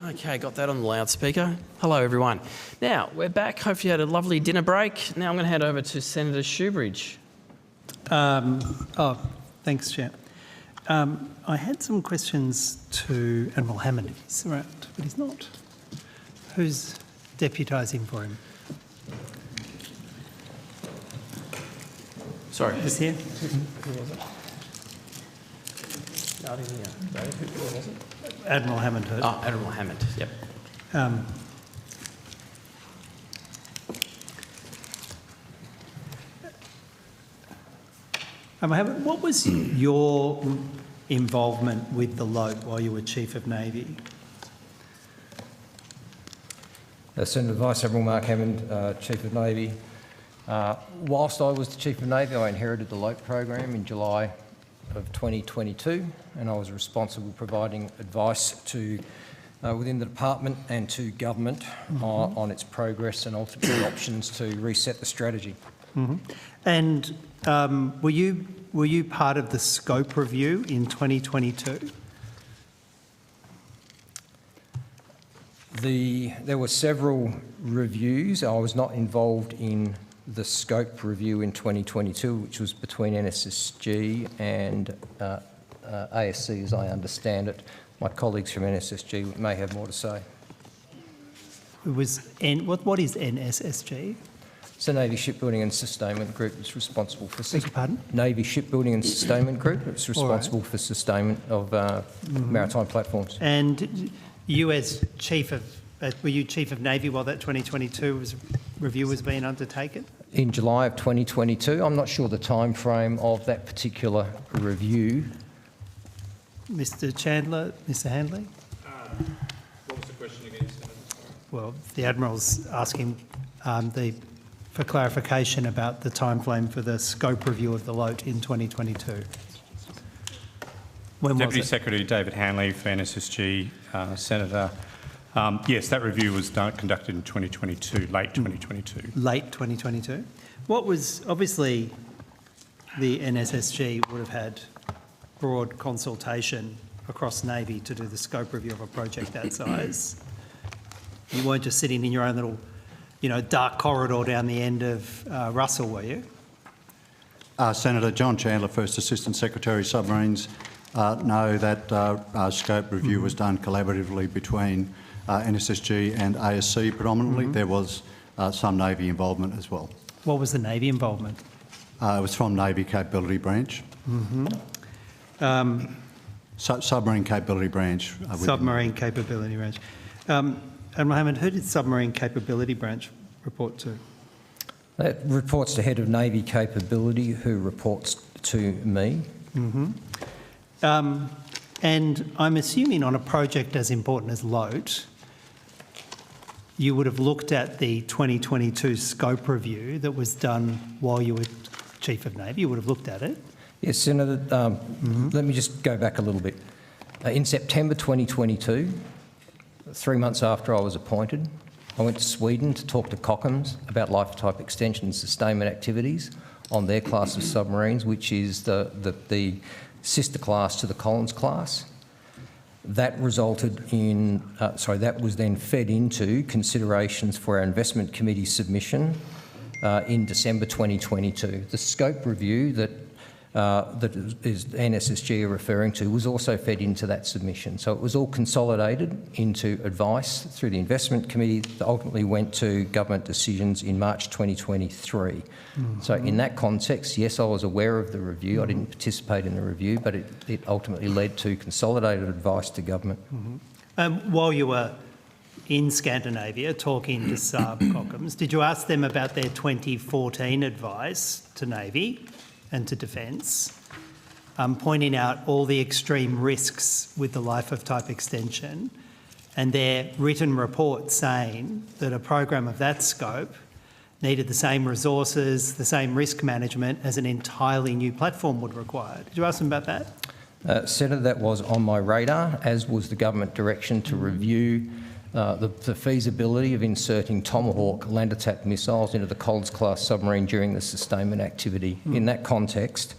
Okay, got that on the loudspeaker. Hello, everyone. Now, we're back. Hopefully you had a lovely dinner break. Now I'm going to hand over to Senator Shoebridge. Thanks, Chair. I had some questions to Admiral Hammond, if he's around, but he's not. Who's deputising for him? Sorry. Is here? Who was it? No, I didn't hear. David, who was it? Admiral Hammond heard. Oh, Admiral Hammond, yep. Hammond, what was your involvement with the LOTE while you were Chief of Navy? Senator Vice Admiral Mark Hammond, Chief of Navy. Whilst I was the Chief of Navy, I inherited the LOTE program in July of 2022, and I was responsible providing advice to within the department and to government on its progress and ultimately options to reset the strategy. And were you part of the scope review in 2022? There were several reviews. I was not involved in the scope review in 2022, which was between NSSG and ASC, as I understand it. My colleagues from NSSG may have more to say. What is NSSG? It's the Navy Shipbuilding and Sustainment Group that's responsible for... Beg your pardon? Navy Shipbuilding and Sustainment Group that's responsible for sustainment of maritime platforms. And you as Chief of... were you Chief of Navy while that 2022 review was being undertaken? In July of 2022. I'm not sure the time frame of that particular review. Mr Chandler, Mr Handley? What was the question again, Senator? Well, the Admiral's asking for clarification about the timeframe for the scope review of the LOTE in 2022. When Deputy was it? Secretary David Hanley for NSSG, Senator. Yes, that review was conducted in 2022, late 2022. Late 2022. What was, obviously, the NSSG would have had broad consultation across Navy to do the scope review of a project that size. You weren't just sitting in your own little, dark corridor down the end of Russell, were you? Senator John Chandler, First Assistant Secretary, Submarines, know that our scope review was done collaboratively between NSSG and ASC predominantly. There was some Navy involvement as well. What was the Navy involvement? It was from Navy Capability Branch. Submarine Capability Branch. Submarine Capability Branch. Admiral Hammond, who did Submarine Capability Branch report to? That reports to Head of Navy Capability, who reports to me. And I'm assuming on a project as important as LOTE, you would have looked at the 2022 scope review that was done while you were Chief of Navy. You would have looked at it. Yes, Senator. Let me just go back a little bit. In September 2022, 3 months after I was appointed, I went to Sweden to talk to Kockums about life type extension and sustainment activities on their class of submarines, which is the sister class to the Collins class. That resulted in, that was then fed into considerations for our investment committee submission in December 2022. The scope review that is NSSG are referring to was also fed into that submission. So it was all consolidated into advice through the investment committee that ultimately went to government decisions in March 2023. So in that context, yes, I was aware of the review. I didn't participate in the review, but it ultimately led to consolidated advice to government. While you were in Scandinavia talking to Saab Kockums, did you ask them about their 2014 advice to Navy and to Defence, pointing out all the extreme risks with the life of type extension, and their written report saying that a program of that scope needed the same resources, the same risk management as an entirely new platform would require? Did you ask them about that? Senator, that was on my radar, as was the government direction to review the feasibility of inserting Tomahawk land attack missiles into the Collins class submarine during the sustainment activity. In that context,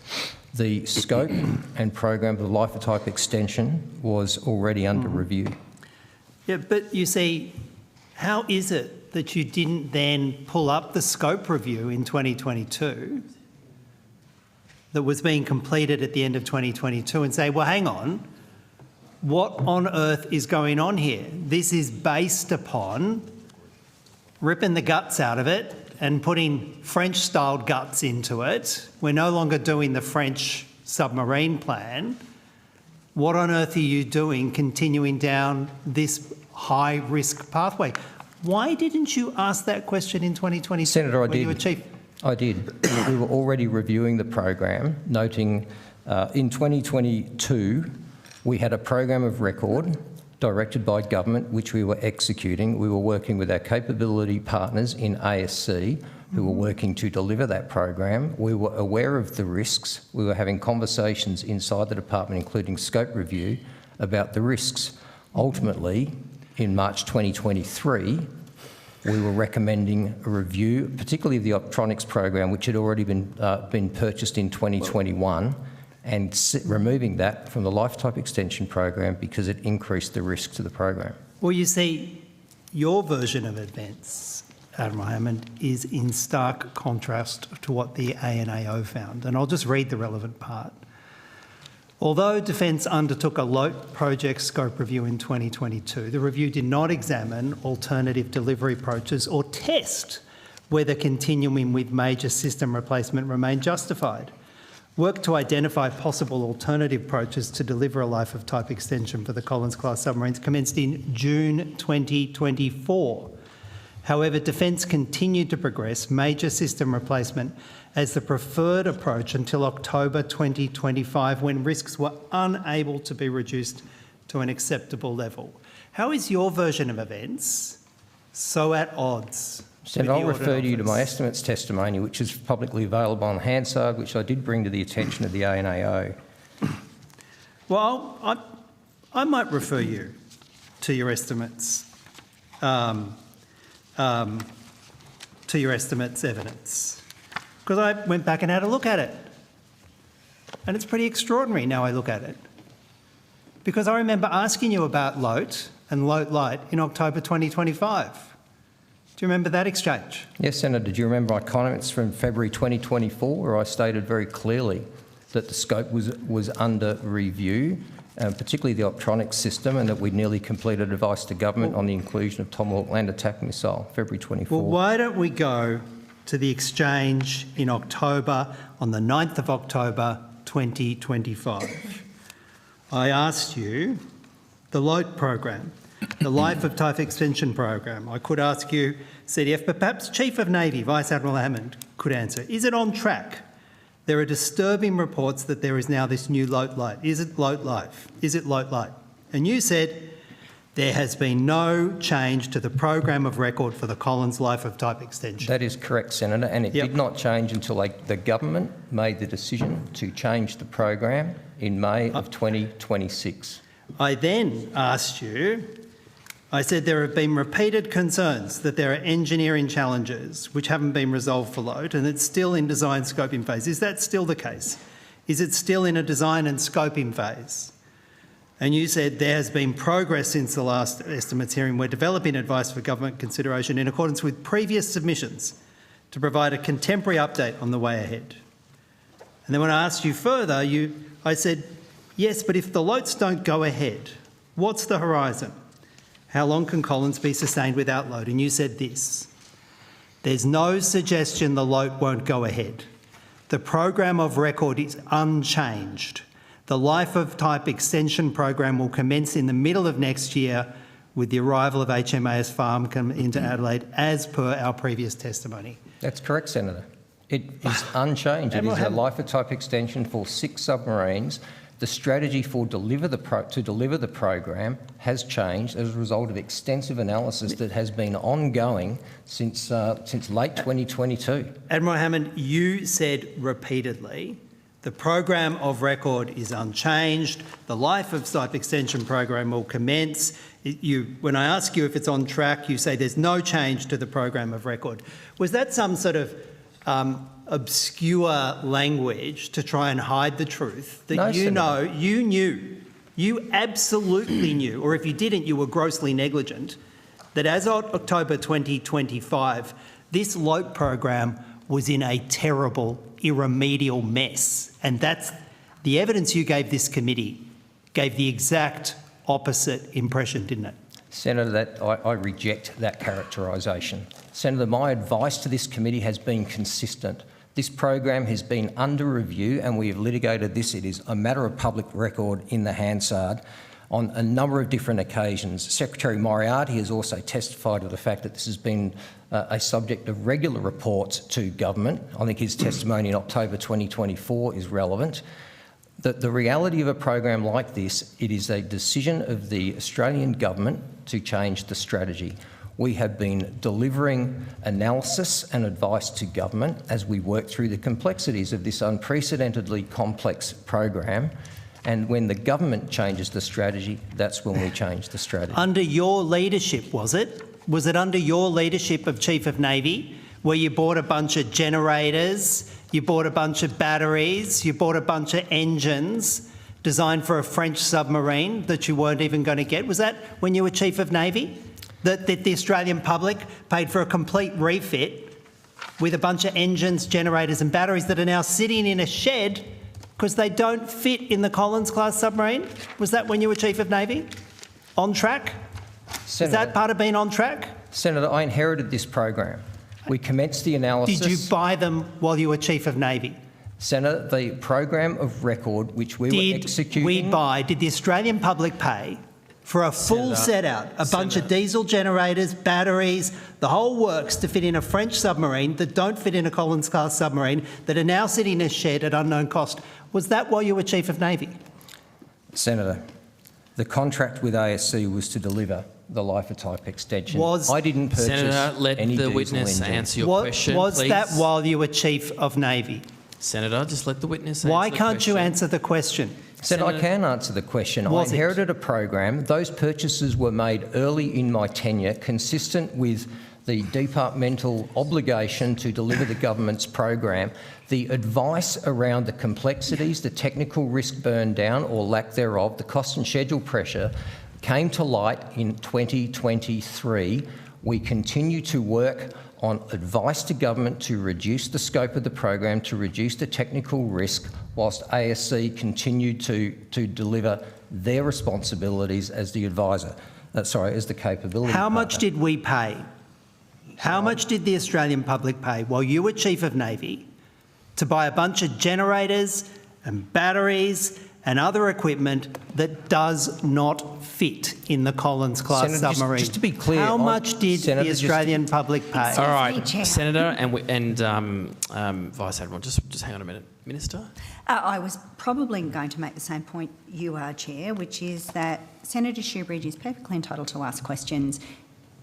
the scope and program of the life of type extension was already under review. Yeah, but you see, how is it that you didn't then pull up the scope review in 2022 that was being completed at the end of 2022 and say, well, hang on, what on earth is going on here? This is based upon ripping the guts out of it and putting French-style guts into it. We're no longer doing the French submarine plan. What on earth are you doing continuing down this high-risk pathway? Why didn't you ask that question in 2022? Senator, I when you were did. Chief? I did. We were already reviewing the program, noting in 2022 we had a program of record directed by government which we were executing. We were working with our capability partners in ASC who were working to deliver that program. We were aware of the risks. We were having conversations inside the department, including scope review, about the risks. Ultimately, in March 2023, we were recommending a review, particularly of the optronics program, which had already been purchased in 2021, and removing that from the life type extension program because it increased the risk to the program. Well, you see, your version of events, Admiral Hammond, is in stark contrast to what the ANAO found. And I'll just read the relevant part. Although Defence undertook a LOTE project scope review in 2022, the review did not examine alternative delivery approaches or test whether continuing with major system replacement remained justified. Work to identify possible alternative approaches to deliver a life of type extension for the Collins-class submarines commenced in June 2024. However, Defence continued to progress major system replacement as the preferred approach until October 2025, when risks were unable to be reduced to an acceptable level. How is your version of events so at odds? Senator, I'll refer you to my estimates testimony, which is publicly available on Hansard, which I did bring to the attention of the ANAO. Well, I might refer you to your estimates, evidence, because I went back and had a look at it, and it's pretty extraordinary now I look at it, because I remember asking you about LOTE and LOTE Light in October 2025. Do you remember that exchange? Yes, Senator. Do you remember my comments from February 2024 where I stated very clearly that the scope was under review, particularly the optronics system, and that we'd nearly completed advice to government on the inclusion of Tomahawk land attack missile, February 24. Well, why don't we go to the exchange in October, on the 9th of October 2025. I asked you the LOTE program, the Life of Type Extension program. I could ask you CDF, but perhaps Chief of Navy, Vice Admiral Hammond, could answer. Is it on track? There are disturbing reports that there is now this new LOTE Light. Is it LOTE Life? Is it LOTE Light? And you said there has been no change to the program of record for the Collins Life of Type Extension. That is correct, Senator, and it did not change until the government made the decision to change the program in May of 2026. I then asked you, I said there have been repeated concerns that there are engineering challenges which haven't been resolved for LOTE and it's still in design scoping phase. Is that still the case? Is it still in a design and scoping phase? And you said there has been progress since the last estimates hearing. We're developing advice for government consideration in accordance with previous submissions to provide a contemporary update on the way ahead. And then when I asked you further, I said, yes, but if the LOTEs don't go ahead, what's the horizon? How long can Collins be sustained without LOTE? And you said this: there's no suggestion the LOTE won't go ahead. The program of record is unchanged. The Life of Type Extension program will commence in the middle of next year with the arrival of HMAS Farm into Adelaide, as per our previous testimony. That's correct, Senator. It is unchanged. It is a Life of Type Extension for 6 submarines. The strategy to deliver the program has changed as a result of extensive analysis that has been ongoing since late 2022. Admiral Hammond, you said repeatedly the program of record is unchanged. The Life of Type Extension program will commence. When I ask you if it's on track, you say there's no change to the program of record. Was that some sort of obscure language to try and hide the truth that No, you Senator. know, you knew You absolutely knew, or if you didn't, you were grossly negligent, that as of October 2025, this LOPE program was in a terrible, irremediable mess. And that's the evidence you gave this committee gave the exact opposite impression, didn't it? Senator, I reject that characterisation. Senator, my advice to this committee has been consistent. This program has been under review and we have litigated this. It is a matter of public record in the Hansard on a number of different occasions. Secretary Moriarty has also testified to the fact that this has been a subject of regular reports to government. I think his testimony in October 2024 is relevant. The reality of a program like this, it is a decision of the Australian government to change the strategy. We have been delivering analysis and advice to government as we work through the complexities of this unprecedentedly complex program. And when the government changes the strategy, that's when we change the strategy. Under your leadership, was it? Was it under your leadership of Chief of Navy where you bought a bunch of generators, you bought a bunch of batteries, you bought a bunch of engines designed for a French submarine that you weren't even going to get? Was that when you were Chief of Navy? That the Australian public paid for a complete refit with a bunch of engines, generators and batteries that are now sitting in a shed because they don't fit in the Collins-class submarine? Was that when you were Chief of Navy? On track? Senator, Is that part of being on track? Senator, I inherited this program. We commenced the analysis. Did you buy them while you were Chief of Navy? Senator, the program of record which we were executing... Did the Australian public pay for a full set-out, a bunch of diesel generators, batteries, the whole works to fit in a French submarine that don't fit in a Collins-class submarine that are now sitting in a shed at unknown cost? Was that while you were Chief of Navy? Senator, the contract with ASC was to deliver the life of type extension. I didn't purchase Senator, let any the diesel witness engine. answer your question, Was please. that while you were Chief of Navy? Senator, just let the witness answer Why the can't you question. answer the question? Senator, I can answer the question. I inherited a program. Those purchases were made early in my tenure, consistent with the departmental obligation to deliver the government's program. The advice around the complexities, the technical risk burn down or lack thereof, the cost and schedule pressure came to light in 2023. We continue to work on advice to government to reduce the scope of the program, to reduce the technical risk, whilst ASC continued to deliver their responsibilities as the advisor, as the capability How much partner. did we pay? How much did the Australian public pay while you were Chief of Navy to buy a bunch of generators and batteries and other equipment that does not fit in the Collins-class Senator, submarine? just to be clear, how much did Senator, the Australian public pay? All right, Senator and Vice Admiral, just hang on a minute. Minister? I was probably going to make the same point you are, Chair, which is that Senator Shoebridge is perfectly entitled to ask questions.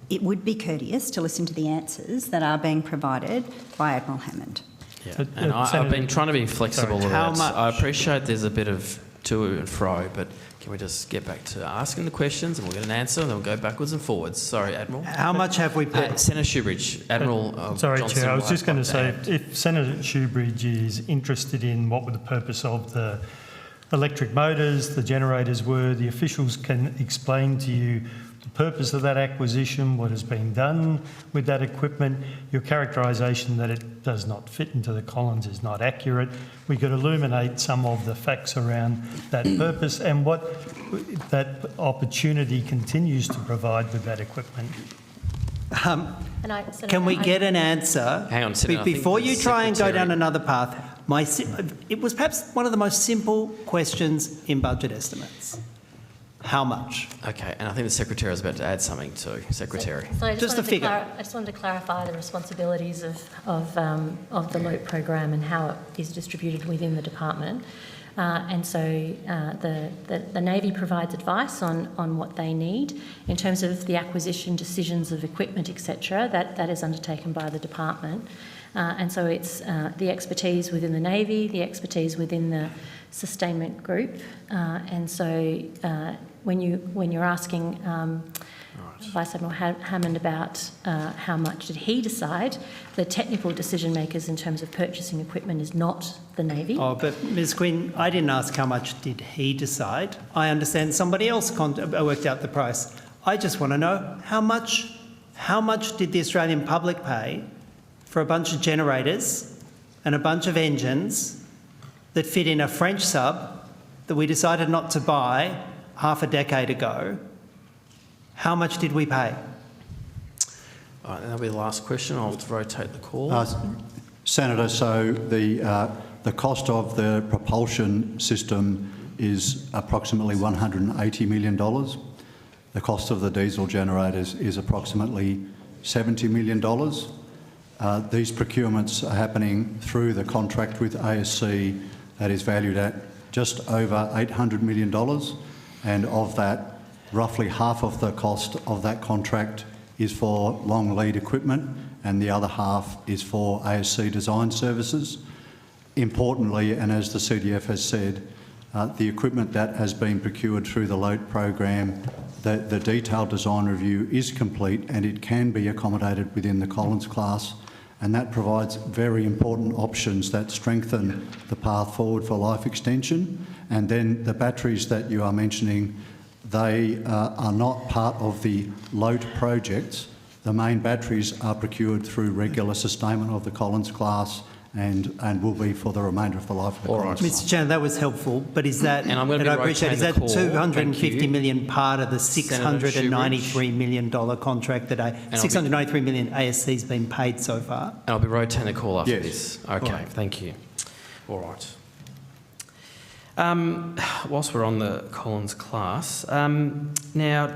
It would be courteous to listen to the answers that are being provided by Admiral Hammond. Yeah, and I've been trying to be flexible Sorry, about how much? I appreciate there's a bit of to and fro, but can we just get back to asking the questions and we'll get an answer and then we'll go backwards and forwards. Sorry, Admiral. How much have we paid? Senator Shoebridge, Admiral Sorry, Johnson, Chair, I was just going to say, add. if Senator Shoebridge is interested in what were the purpose of the electric motors, the generators were, the officials can explain to you the purpose of that acquisition, what has been done with that equipment. Your characterisation that it does not fit into the Collins is not accurate. We could illuminate some of the facts around that purpose and what that opportunity continues to provide with that equipment. Can we get an answer? Hang on, Senator, I think Before the you try and go Secretary- down another path, it was perhaps one of the most simple questions in budget estimates. How much? Okay, and I think the Secretary is about to add something too. Secretary. So I Just wanted a figure. I just wanted to clarify the responsibilities of the LOPE program and how it is distributed within the department. And so the Navy provides advice on what they need in terms of the acquisition decisions of equipment, etc. That is undertaken by the department. And so it's the expertise within the Navy, the expertise within the sustainment group. And so when you're asking Vice Admiral Hammond about how much did he decide. The technical decision makers in terms of purchasing equipment is not the Navy. Oh, but Ms Quinn, I didn't ask how much did he decide. I understand somebody else worked out the price. I just want to know how much did the Australian public pay for a bunch of generators and a bunch of engines that fit in a French sub that we decided not to buy half a decade ago? How much did we pay? All right, that'll be the last question. I'll rotate the call. Senator, so the cost of the propulsion system is approximately $180 million. The cost of the diesel generators is approximately $70 million. These procurements are happening through the contract with ASC that is valued at just over $800 million, and of that, roughly half of the cost of that contract is for long lead equipment and the other half is for ASC design services. Importantly, and as the CDF has said, the equipment that has been procured through the LOTE program, the detailed design review is complete and it can be accommodated within the Collins class, and that provides very important options that strengthen the path forward for life extension. And then the batteries that you are mentioning, they are not part of the LOTE projects. The main batteries are procured through regular sustainment of the Collins class and will be for the remainder of the life of the Collins class. Mr Chairman, that was helpful, but is that, And I'm going to be I appreciate, is that rotating the call. $250 million part of the Senator $693 million contract that $693 million ASC's been paid so far? And I'll be rotating the call after Yes. this. Okay, right. thank you. All right. Whilst we're on the Collins class, now,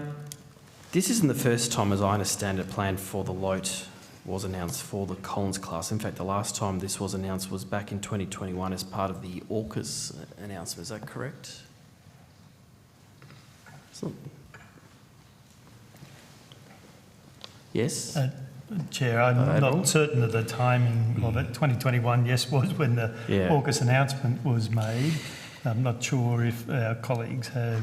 this isn't the first time, as I understand it, plan for the LOTE was announced for the Collins class. In fact, the last time this was announced was back in 2021 as part of the AUKUS announcement. Is that correct? Yes? Chair, I'm Admiral? not certain of the timing of it. 2021, yes, was when the AUKUS announcement was made. I'm not sure if our colleagues had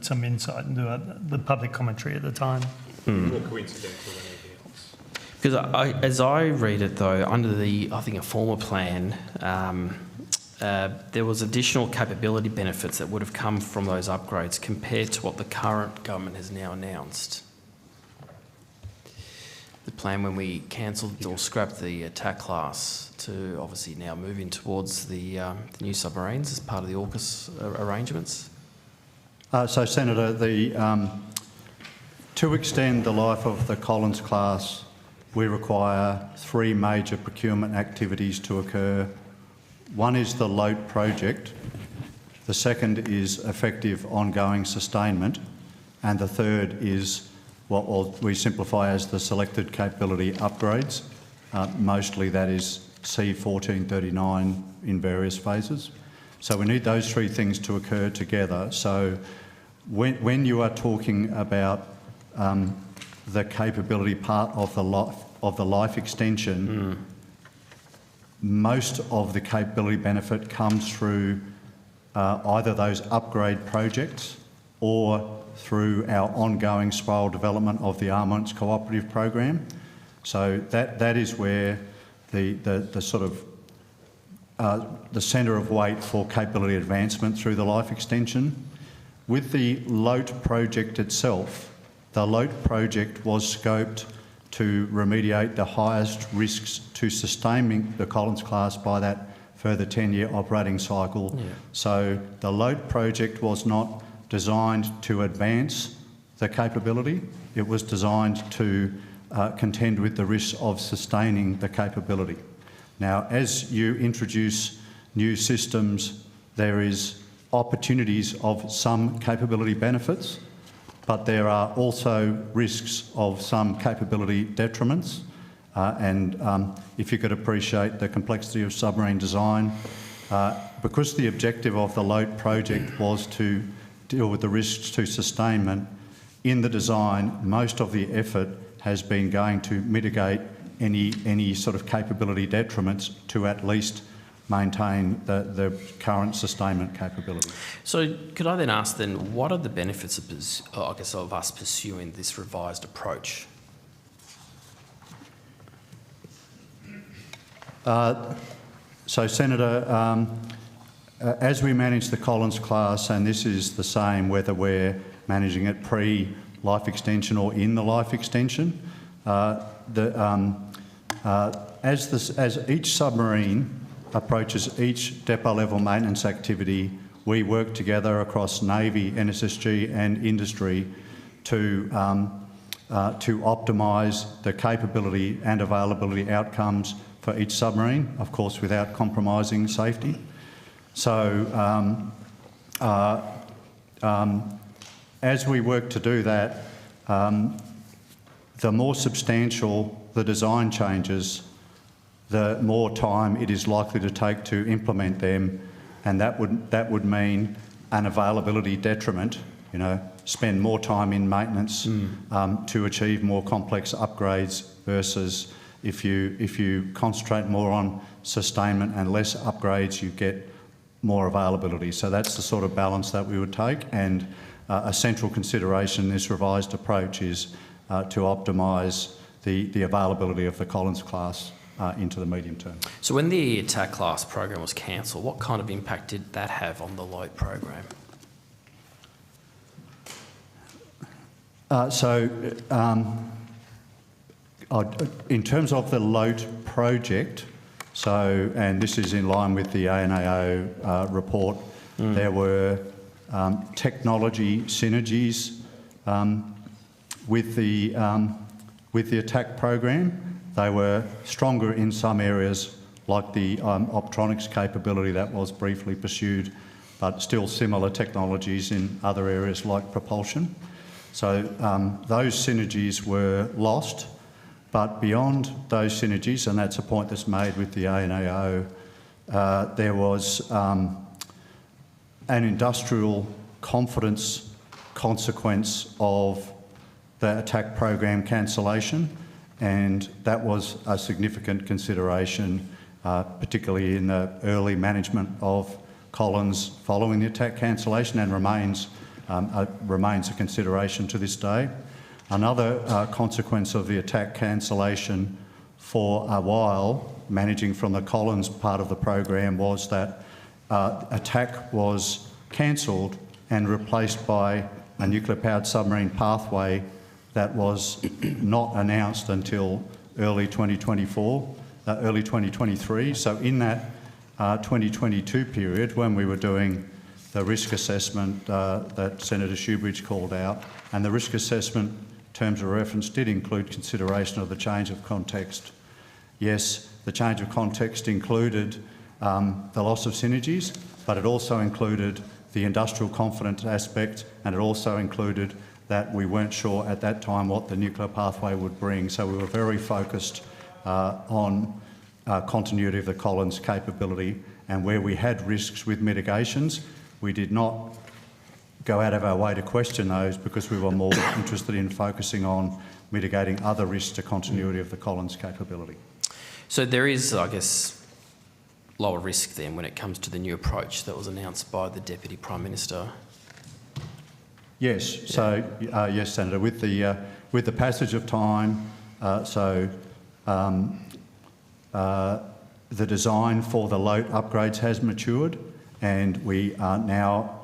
some insight into the public commentary at the time. More coincidental than anything else. Because as I read it, though, under the, I think, a former plan, there was additional capability benefits that would have come from those upgrades compared to what the current government has now announced. The plan when we cancelled or scrapped the attack class to obviously now move in towards the new submarines as part of the AUKUS arrangements. So, Senator, to extend the life of the Collins class, we require three major procurement activities to occur. One is the LOTE project, the second is effective ongoing sustainment, and the third is what we simplify as the selected capability upgrades. Mostly that is C1439 in various phases. So we need those three things to occur together. So when you are talking about the capability part of the life extension, most of the capability benefit comes through either those upgrade projects or through our ongoing spiral development of the Armaments Cooperative Program. So that is where the sort of the centre of weight for capability advancement through the life extension. With the LOTE project itself, the LOTE project was scoped to remediate the highest risks to sustaining the Collins class by that further 10-year operating cycle. Yeah. So the LOTE project was not designed to advance the capability, it was designed to contend with the risks of sustaining the capability. Now, as you introduce new systems, there is opportunities of some capability benefits, but there are also risks of some capability detriments. If you could appreciate the complexity of submarine design, because the objective of the LOTE project was to deal with the risks to sustainment, in the design, most of the effort has been going to mitigate any sort of capability detriments to at least maintain the current sustainment capability. So could I then ask then, what are the benefits of us pursuing this revised approach? So, Senator, as we manage the Collins class, and this is the same whether we're managing it pre-life extension or in the life extension, as each submarine approaches each depot level maintenance activity, we work together across Navy, NSSG and industry to optimise the capability and availability outcomes for each submarine, of course without compromising safety. So as we work to do that, the more substantial the design changes, the more time it is likely to take to implement them, and that would mean an availability detriment. Spend more time in maintenance to achieve more complex upgrades versus if you concentrate more on sustainment and less upgrades, you get more availability. So that's the sort of balance that we would take, and a central consideration in this revised approach is to optimise the availability of the Collins class into the medium term. So when the attack class program was cancelled, what kind of impact did that have on the LOIT program? In terms of the LOIT project, and this is in line with the ANAO report, there were technology synergies with the attack program. They were stronger in some areas, like the optronics capability that was briefly pursued, but still similar technologies in other areas like propulsion. So those synergies were lost, but beyond those synergies, and that's a point that's made with the ANAO, there was an industrial confidence consequence of the attack program cancellation, and that was a significant consideration, particularly in the early management of Collins following the attack cancellation, and remains a consideration to this day. Another consequence of the attack cancellation for a while, managing from the Collins part of the program, was that attack was cancelled and replaced by a nuclear-powered submarine pathway that was not announced until early 2023. So in that 2022 period, when we were doing the risk assessment that Senator Shoebridge called out, and the risk assessment terms of reference did include consideration of the change of context. Yes, the change of context included the loss of synergies, but it also included the industrial confidence aspect, and it also included that we weren't sure at that time what the nuclear pathway would bring. So we were very focused on continuity of the Collins capability, and where we had risks with mitigations, we did not go out of our way to question those, because we were more interested in focusing on mitigating other risks to continuity of the Collins capability. So there is, I guess, lower risk then when it comes to the new approach that was announced by the Deputy Prime Minister? Yes. So yes, Senator. With the passage of time, the design for the LOIT upgrades has matured, and we now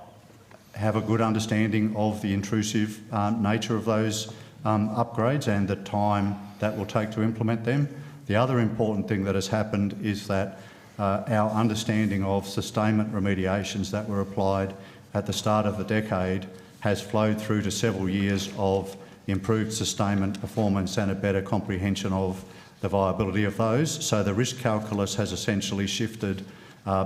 have a good understanding of the intrusive nature of those upgrades and the time that will take to implement them. The other important thing that has happened is that our understanding of sustainment remediations that were applied at the start of the decade has flowed through to several years of improved sustainment performance and a better comprehension of the viability of those. So the risk calculus has essentially shifted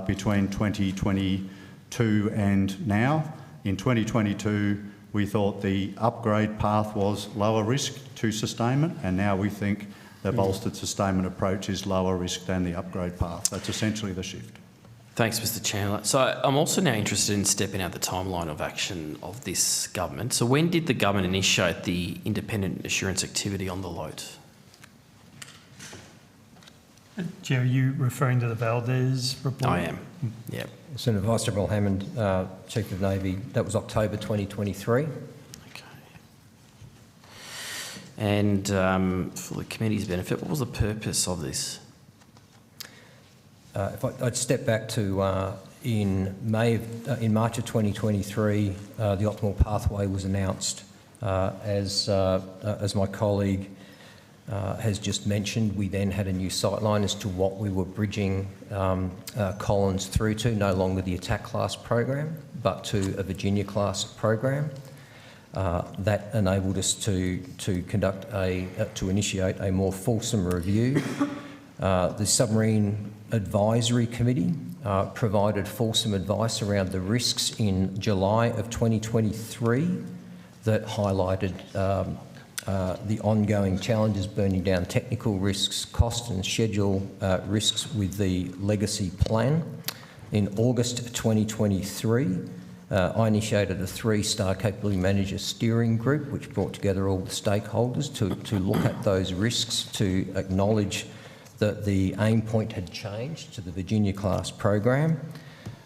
between 2022 and now. In 2022, we thought the upgrade path was lower risk to sustainment, and now we think the bolstered sustainment approach is lower risk than the upgrade path. That's essentially the shift. Thanks, Mr. Chandler. So I'm also now interested in stepping out the timeline of action of this government. So when did the government initiate the independent assurance activity on the LOIT? Chair, are you referring to the Valdez report? I am. Yep. Senator Vice Admiral Hammond, Chief of Navy, that was October 2023. Okay. And for the committee's benefit, what was the purpose of this? I'd step back to in March of 2023, the optimal pathway was announced. As my colleague has just mentioned, we then had a new sightline as to what we were bridging Collins through to, no longer the attack class program, but to a Virginia class program. That enabled us to initiate a more fulsome review. The Submarine Advisory Committee provided fulsome advice around the risks in July of 2023 that highlighted the ongoing challenges, burning down technical risks, cost and schedule risks with the legacy plan. In August 2023, I initiated a 3-star capability manager steering group which brought together all the stakeholders to look at those risks, to acknowledge that the aim point had changed to the Virginia class program,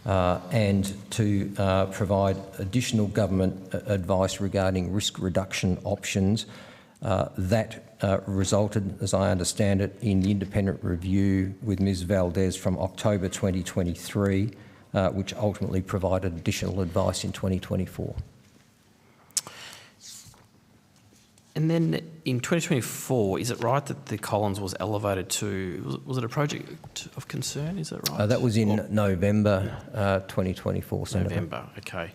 and to provide additional government advice regarding risk reduction options. That resulted, as I understand it, in the independent review with Ms Valdez from October 2023, which ultimately provided additional advice in 2024. And then in 2024, is it right that the Collins was elevated to, was it a project of concern, is that right? That was in November 2024, Senator. November, okay.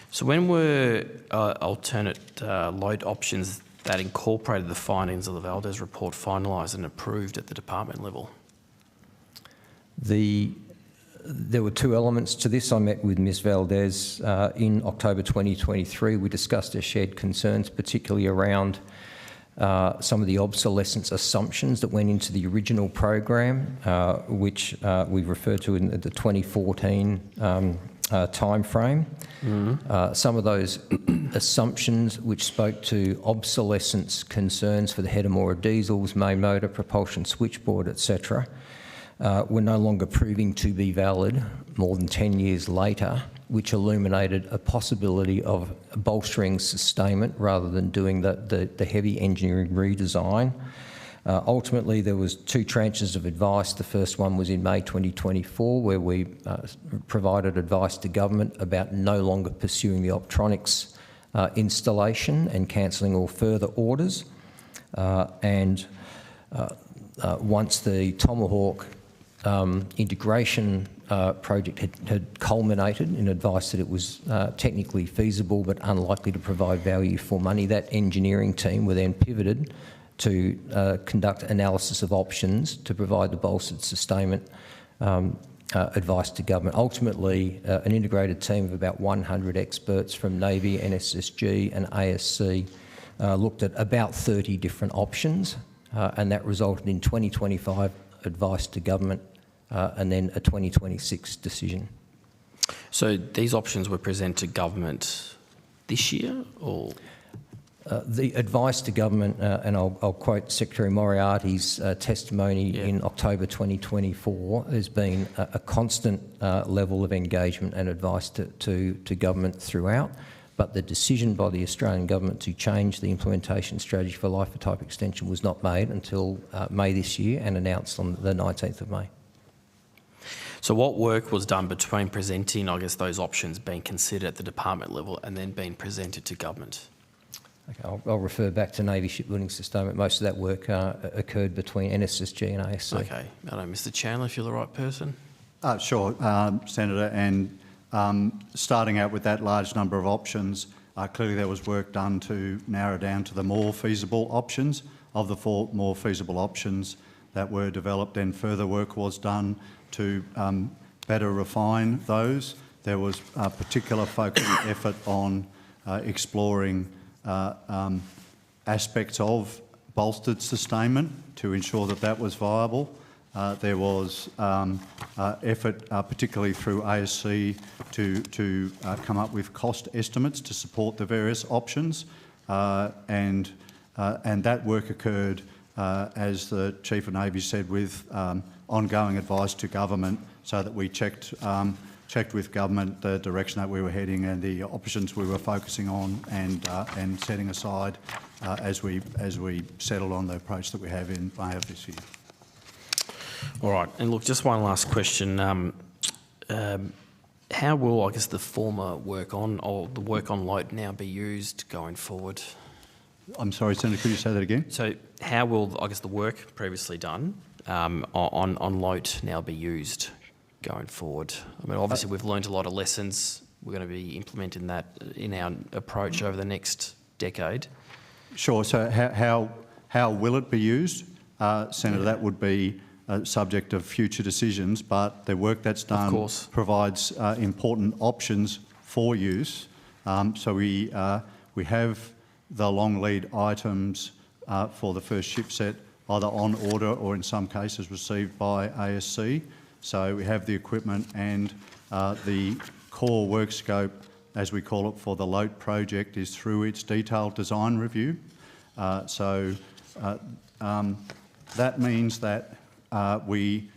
So when were alternate load options that incorporated the findings of the Valdez report finalised and approved at the department level? There were 2 elements to this. I met with Ms Valdez in October 2023. We discussed her shared concerns, particularly around some of the obsolescence assumptions that went into the original program, which we referred to in the 2014 time frame. Some of those assumptions which spoke to obsolescence concerns for the head and motor diesels, main motor, propulsion switchboard, etc., were no longer proving to be valid more than 10 years later, which illuminated a possibility of bolstering sustainment rather than doing the heavy engineering redesign. Ultimately, there was 2 tranches of advice. The first one was in May 2024, where we provided advice to government about no longer pursuing the optronics installation and cancelling all further orders. Once the Tomahawk integration project had culminated in advice that it was technically feasible but unlikely to provide value for money, that engineering team were then pivoted to conduct analysis of options to provide the bolstered sustainment advice to government. Ultimately, an integrated team of about 100 experts from Navy, NSSG and ASC looked at about 30 different options, and that resulted in 2025 advice to government and then a 2026 decision. So these options were presented to government this year, or? The advice to government, and I'll quote Secretary Moriarty's testimony in October 2024, there's been a constant level of engagement and advice to government throughout, but the decision by the Australian government to change the implementation strategy for life of type extension was not made until May this year and announced on the 19th of May. So what work was done between presenting, I guess, those options being considered at the department level and then being presented to government? Okay, I'll refer back to Navy Shipbuilding Sustainment. Most of that work occurred between NSSG and ASC. Okay. Mr. Chandler, if you're the right person. Sure, Senator. And starting out with that large number of options, clearly there was work done to narrow down to the more feasible options. Of the 4 more feasible options that were developed, and further work was done to better refine those. There was a particular focus and effort on exploring aspects of bolstered sustainment to ensure that that was viable. There was effort, particularly through ASC, to come up with cost estimates to support the various options, and that work occurred as the Chief of Navy said, with ongoing advice to government, so that we checked with government the direction that we were heading and the options we were focusing on, and setting aside as we settled on the approach that we have in May of this year. All right, and look, just one last question. How will, I guess, the former work on, or the work on Lote now be used going forward? I'm sorry, Senator, could you say that again? So how will, I guess, the work previously done on Lote now be used going forward? I mean, obviously we've learned a lot of lessons. We're going to be implementing that in our approach over the next decade. Sure. So how will it be used, Senator? That would be subject of future decisions, but the work that's done provides important options for use. So we have the long lead items for the first ship set either on order or in some cases received by ASC. So we have the equipment, and the core work scope, as we call it, for the Lote project is through its detailed design review. That means that we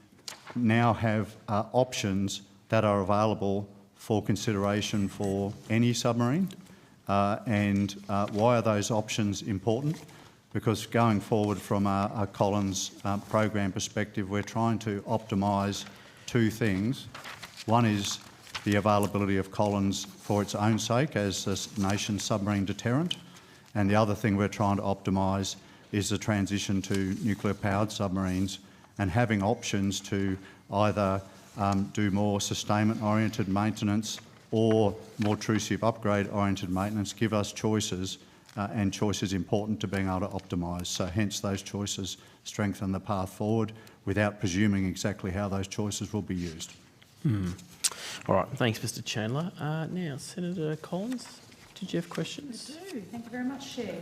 now have options that are available for consideration for any submarine. Why are those options important? Because going forward from a Collins program perspective, we're trying to optimise two things. One is the availability of Collins for its own sake as a nation's submarine deterrent, and the other thing we're trying to optimise is the transition to nuclear-powered submarines, and having options to either do more sustainment-oriented maintenance or more true ship upgrade-oriented maintenance give us choices, and choices important to being able to optimise. So hence those choices strengthen the path forward without presuming exactly how those choices will be used. All right, thanks, Mr. Chandler. Now, Senator Collins, did you have questions? I do. Thank you very much, Chair.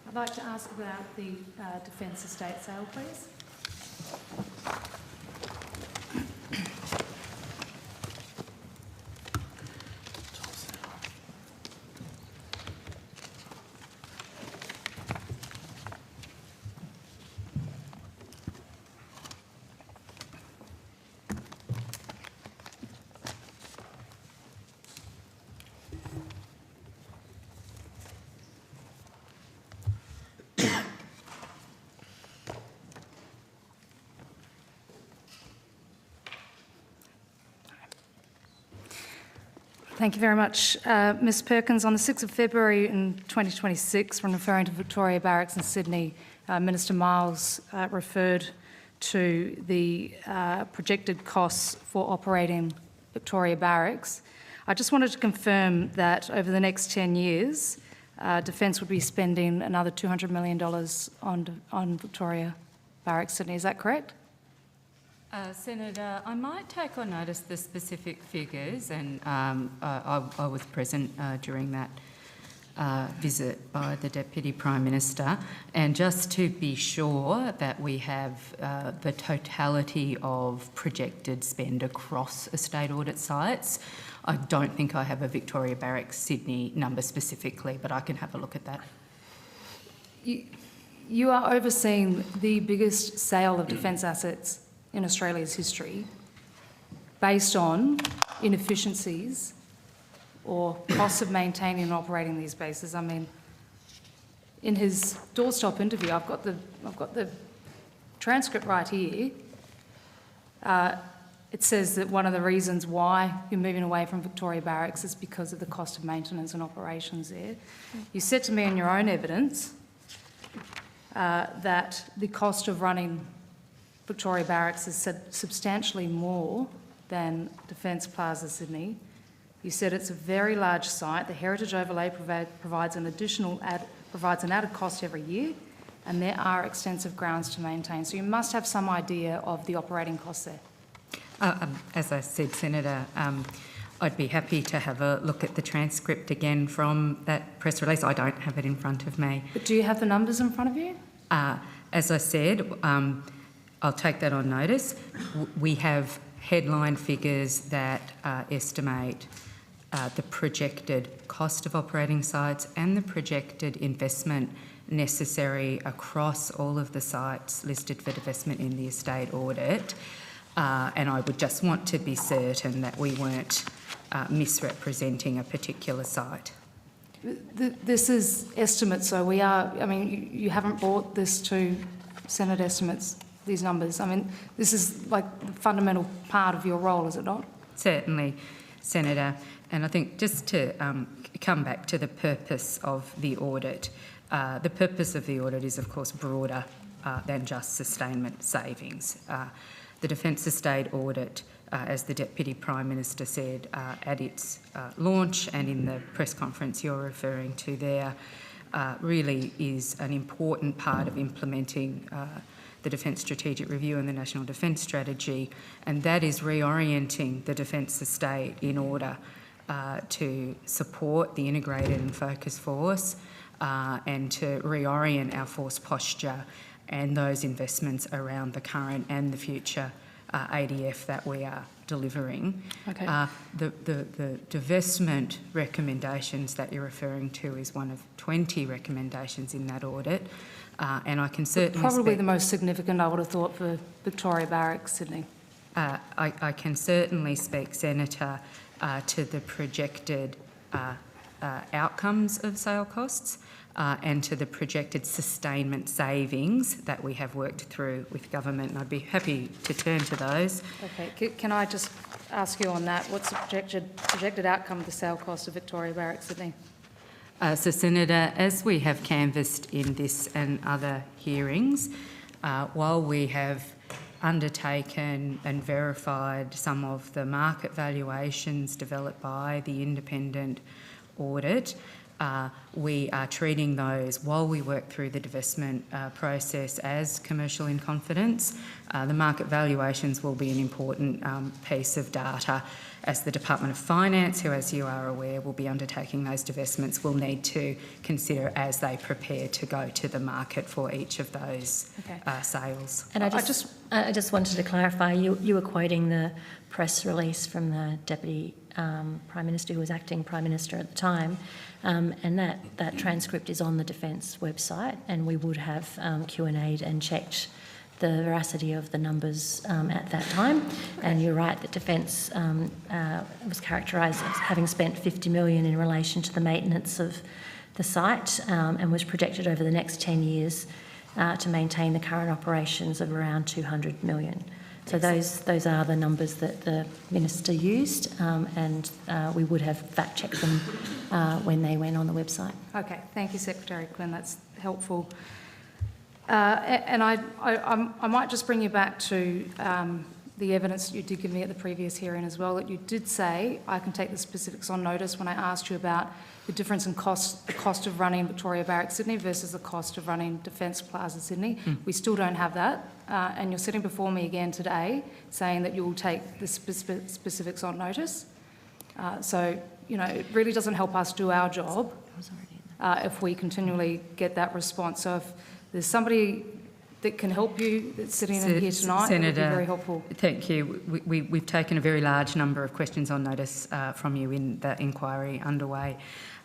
I'd like to ask about the Defence estate sale, please. Thank you very much. Ms Perkins, on the 6th of February in 2026, when referring to Victoria Barracks in Sydney, Minister Miles referred to the projected costs for operating Victoria Barracks. I just wanted to confirm that over the next 10 years, Defence would be spending another $200 million on Victoria Barracks, Sydney. Is that correct? Senator, I might take on notice the specific figures, and I was present during that visit by the Deputy Prime Minister, and just to be sure that we have the totality of projected spend across estate audit sites. I don't think I have a Victoria Barracks Sydney number specifically, but I can have a look at that. You are overseeing the biggest sale of defence assets in Australia's history based on inefficiencies or costs of maintaining and operating these bases. I mean, in his doorstop interview, I've got the transcript right here. It says that one of the reasons why you're moving away from Victoria Barracks is because of the cost of maintenance and operations there. You said to me in your own evidence that the cost of running Victoria Barracks is substantially more than Defence Plaza Sydney. You said it's a very large site. The heritage overlay provides an added cost every year, and there are extensive grounds to maintain. So you must have some idea of the operating costs there. As I said, Senator, I'd be happy to have a look at the transcript again from that press release. I don't have it in front of me. But do you have the numbers in front of you? As I said, I'll take that on notice. We have headline figures that estimate the projected cost of operating sites and the projected investment necessary across all of the sites listed for divestment in the estate audit. And I would just want to be certain that we weren't misrepresenting a particular site. This is estimates, so we are, I mean, you haven't brought this to Senate estimates, these numbers. I mean, this is like the fundamental part of your role, is it not? Certainly, Senator. And I think just to come back to the purpose of the audit, the purpose of the audit is, of course, broader than just sustainment savings. The Defence Estate Audit, as the Deputy Prime Minister said at its launch and in the press conference you're referring to there, really is an important part of implementing the Defence Strategic Review and the National Defence Strategy, and that is reorienting the Defence Estate in order to support the integrated and focused force and to reorient our force posture and those investments around the current and the future ADF that we are delivering. Okay. The divestment recommendations that you're referring to is one of 20 recommendations in that audit, and I can certainly probably the most significant, I would have thought, for Victoria Barracks, Sydney. I can certainly speak, Senator, to the projected outcomes of sale costs and to the projected sustainment savings that we have worked through with government, and I'd be happy to turn to those. Okay, can I just ask you on that, what's the projected outcome of the sale cost of Victoria Barracks, Sydney? So, Senator, as we have canvassed in this and other hearings, while we have undertaken and verified some of the market valuations developed by the independent audit, we are treating those while we work through the divestment process as commercial in confidence. The market valuations will be an important piece of data as the Department of Finance, who, as you are aware, will be undertaking those divestments, will need to consider as they prepare to go to the market for each of those sales. And I just wanted to clarify, you were quoting the press release from the Deputy Prime Minister, who was acting Prime Minister at the time, and that transcript is on the Defence website, and we would have Q&A'd and checked the veracity of the numbers at that time. And you're right that Defence was characterised as having spent $50 million in relation to the maintenance of the site and was projected over the next 10 years to maintain the current operations of around $200 million. So those are the numbers that the Minister used, and we would have fact-checked them when they went on the website. Okay, thank you, Secretary Quinn, that's helpful. And I might just bring you back to the evidence you did give me at the previous hearing as well, that you did say, I can take the specifics on notice when I asked you about the difference in cost, the cost of running Victoria Barracks Sydney versus the cost of running Defence Plaza Sydney. We still don't have that, and you're sitting before me again today saying that you will take the specifics on notice. So, you know, it really doesn't help us do our job if we continually get that response. So if there's somebody that can help you that's sitting in here tonight, Senator, it would be very helpful. Thank you. We've taken a very large number of questions on notice from you in the inquiry underway,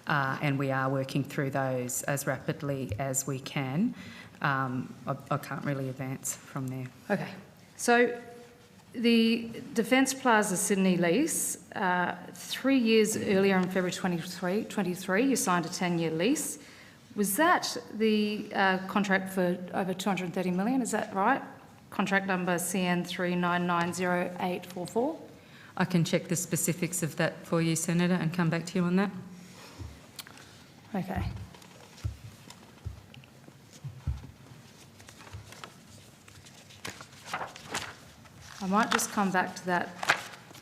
and we are working through those as rapidly as we can. I can't really advance from there. Okay. So the Defence Plaza Sydney lease, 3 years earlier in February 2023, you signed a 10-year lease. Was that the contract for over $230 million? Is that right? Contract number CN 3990844? I can check the specifics of that for you, Senator, and come back to you on that. Okay. I might just come back to that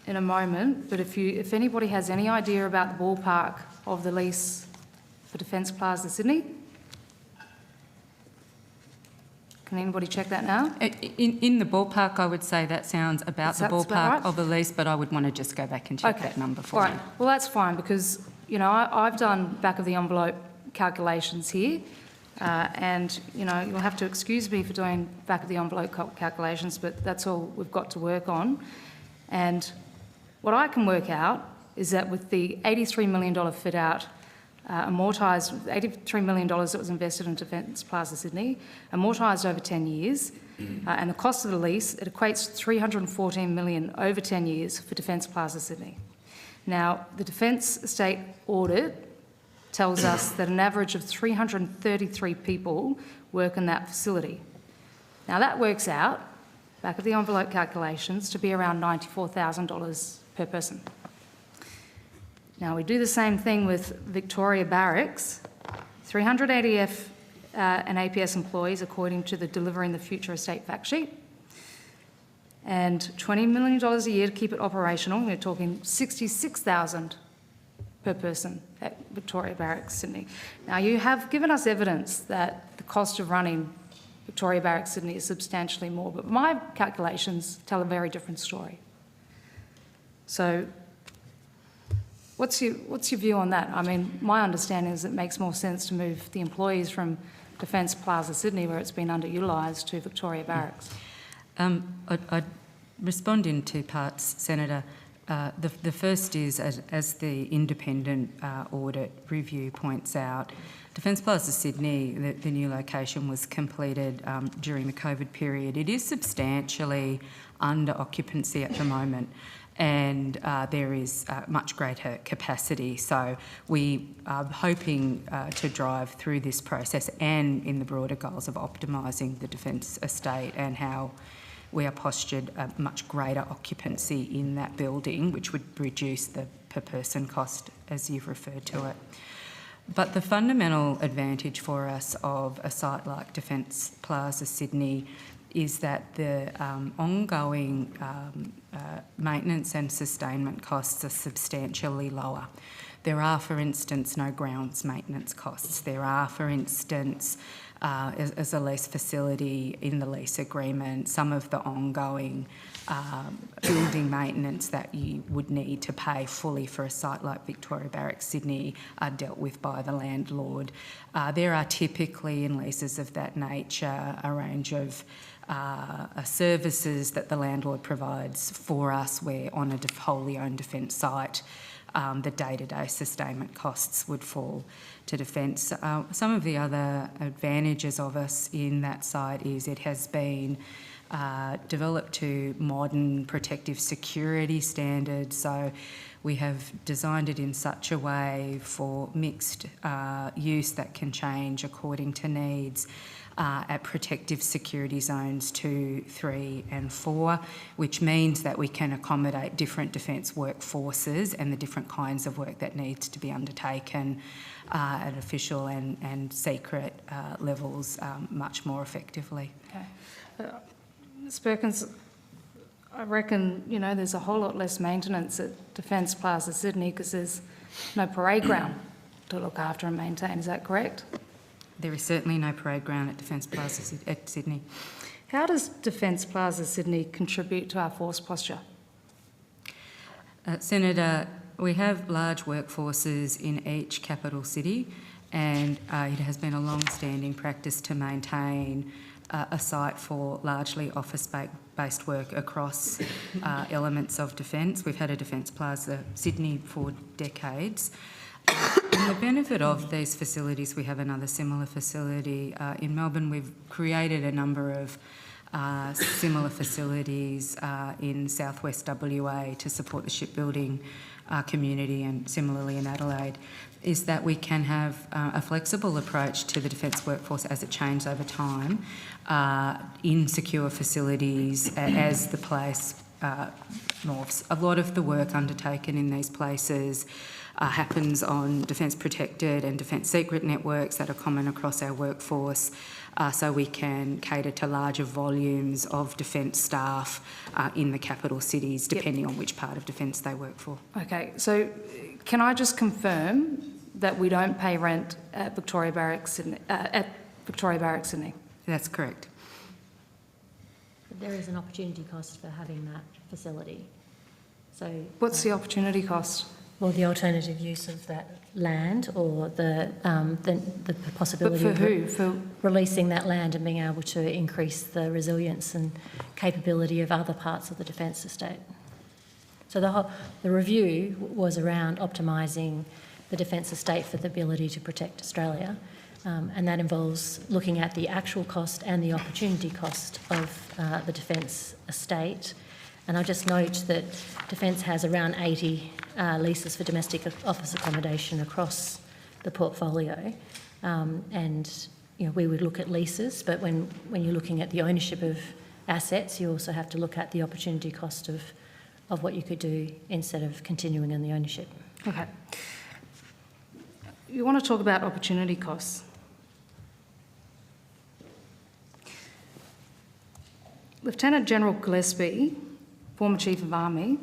in a moment, but if anybody has any idea about the ballpark of the lease for Defence Plaza Sydney, can anybody check that now? In the ballpark, I would say that sounds about the ballpark right? of a lease, but I would want to just go back and check that number for you. Well, that's fine, because, you know, I've done back-of-the-envelope calculations here, and, you know, you'll have to excuse me for doing back-of-the-envelope calculations, but that's all we've got to work on. And what I can work out is that with the $83 million fit out, amortised, $83 million that was invested in Defence Plaza Sydney, amortised over 10 years, and the cost of the lease, it equates to $314 million over 10 years for Defence Plaza Sydney. Now, the Defence Estate audit tells us that an average of 333 people work in that facility. Now, that works out, back of the envelope calculations, to be around $94,000 per person. Now, we do the same thing with Victoria Barracks, 300 ADF and APS employees according to the Delivering the Future Estate fact sheet, and $20 million a year to keep it operational. We're talking $66,000 per person at Victoria Barracks, Sydney. Now, you have given us evidence that the cost of running Victoria Barracks, Sydney is substantially more, but my calculations tell a very different story. So, what's your view on that? I mean, my understanding is it makes more sense to move the employees from Defence Plaza Sydney, where it's been underutilised, to Victoria Barracks. I'd respond in two parts, Senator. The first is, as the independent audit review points out, Defence Plaza Sydney, the new location, was completed during the COVID period. It is substantially under occupancy at the moment, and there is much greater capacity. So we are hoping to drive through this process and in the broader goals of optimising the Defence Estate and how we are postured a much greater occupancy in that building, which would reduce the per person cost, as you've referred to it. But the fundamental advantage for us of a site like Defence Plaza Sydney is that the ongoing maintenance and sustainment costs are substantially lower. There are, for instance, no grounds maintenance costs. There are, for instance, as a lease facility in the lease agreement, some of the ongoing building maintenance that you would need to pay fully for a site like Victoria Barracks Sydney are dealt with by the landlord. There are typically in leases of that nature a range of services that the landlord provides for us, where on a wholly owned Defence site the day-to-day sustainment costs would fall to Defence. Some of the other advantages of us in that site is it has been developed to modern protective security standards. So we have designed it in such a way for mixed use that can change according to needs. At protective security zones 2, 3 and 4, which means that we can accommodate different defence workforces and the different kinds of work that needs to be undertaken at official and secret levels much more effectively. Okay. Ms Perkins, I reckon, you know, there's a whole lot less maintenance at Defence Plaza Sydney because there's no parade ground to look after and maintain. Is that correct? There is certainly no parade ground at Defence Plaza at Sydney. How does Defence Plaza Sydney contribute to our force posture? Senator, we have large workforces in each capital city, and it has been a long-standing practice to maintain a site for largely office-based work across elements of Defence. We've had a Defence Plaza Sydney for decades. And the benefit of these facilities, we have another similar facility in Melbourne. We've created a number of similar facilities in southwest WA to support the shipbuilding community, and similarly in Adelaide, is that we can have a flexible approach to the defence workforce as it changes over time in secure facilities as the place morphs. A lot of the work undertaken in these places happens on defence protected and defence secret networks that are common across our workforce, so we can cater to larger volumes of defence staff in the capital cities, depending on which part of defence they work for. Okay, so can I just confirm that we don't pay rent at Victoria Barracks Sydney? That's correct. But there is an opportunity cost for having that facility. So what's the opportunity cost? Well, the alternative use of that land, or the possibility but for who? of releasing that land and being able to increase the resilience and capability of other parts of the defence estate. So the review was around optimising the defence estate for the ability to protect Australia, and that involves looking at the actual cost and the opportunity cost of the defence estate. And I'll just note that Defence has around 80 leases for domestic office accommodation across the portfolio, and we would look at leases, but when you're looking at the ownership of assets, you also have to look at the opportunity cost of what you could do instead of continuing in the ownership. Okay. You want to talk about opportunity costs. Lieutenant General Gillespie, former Chief of Army,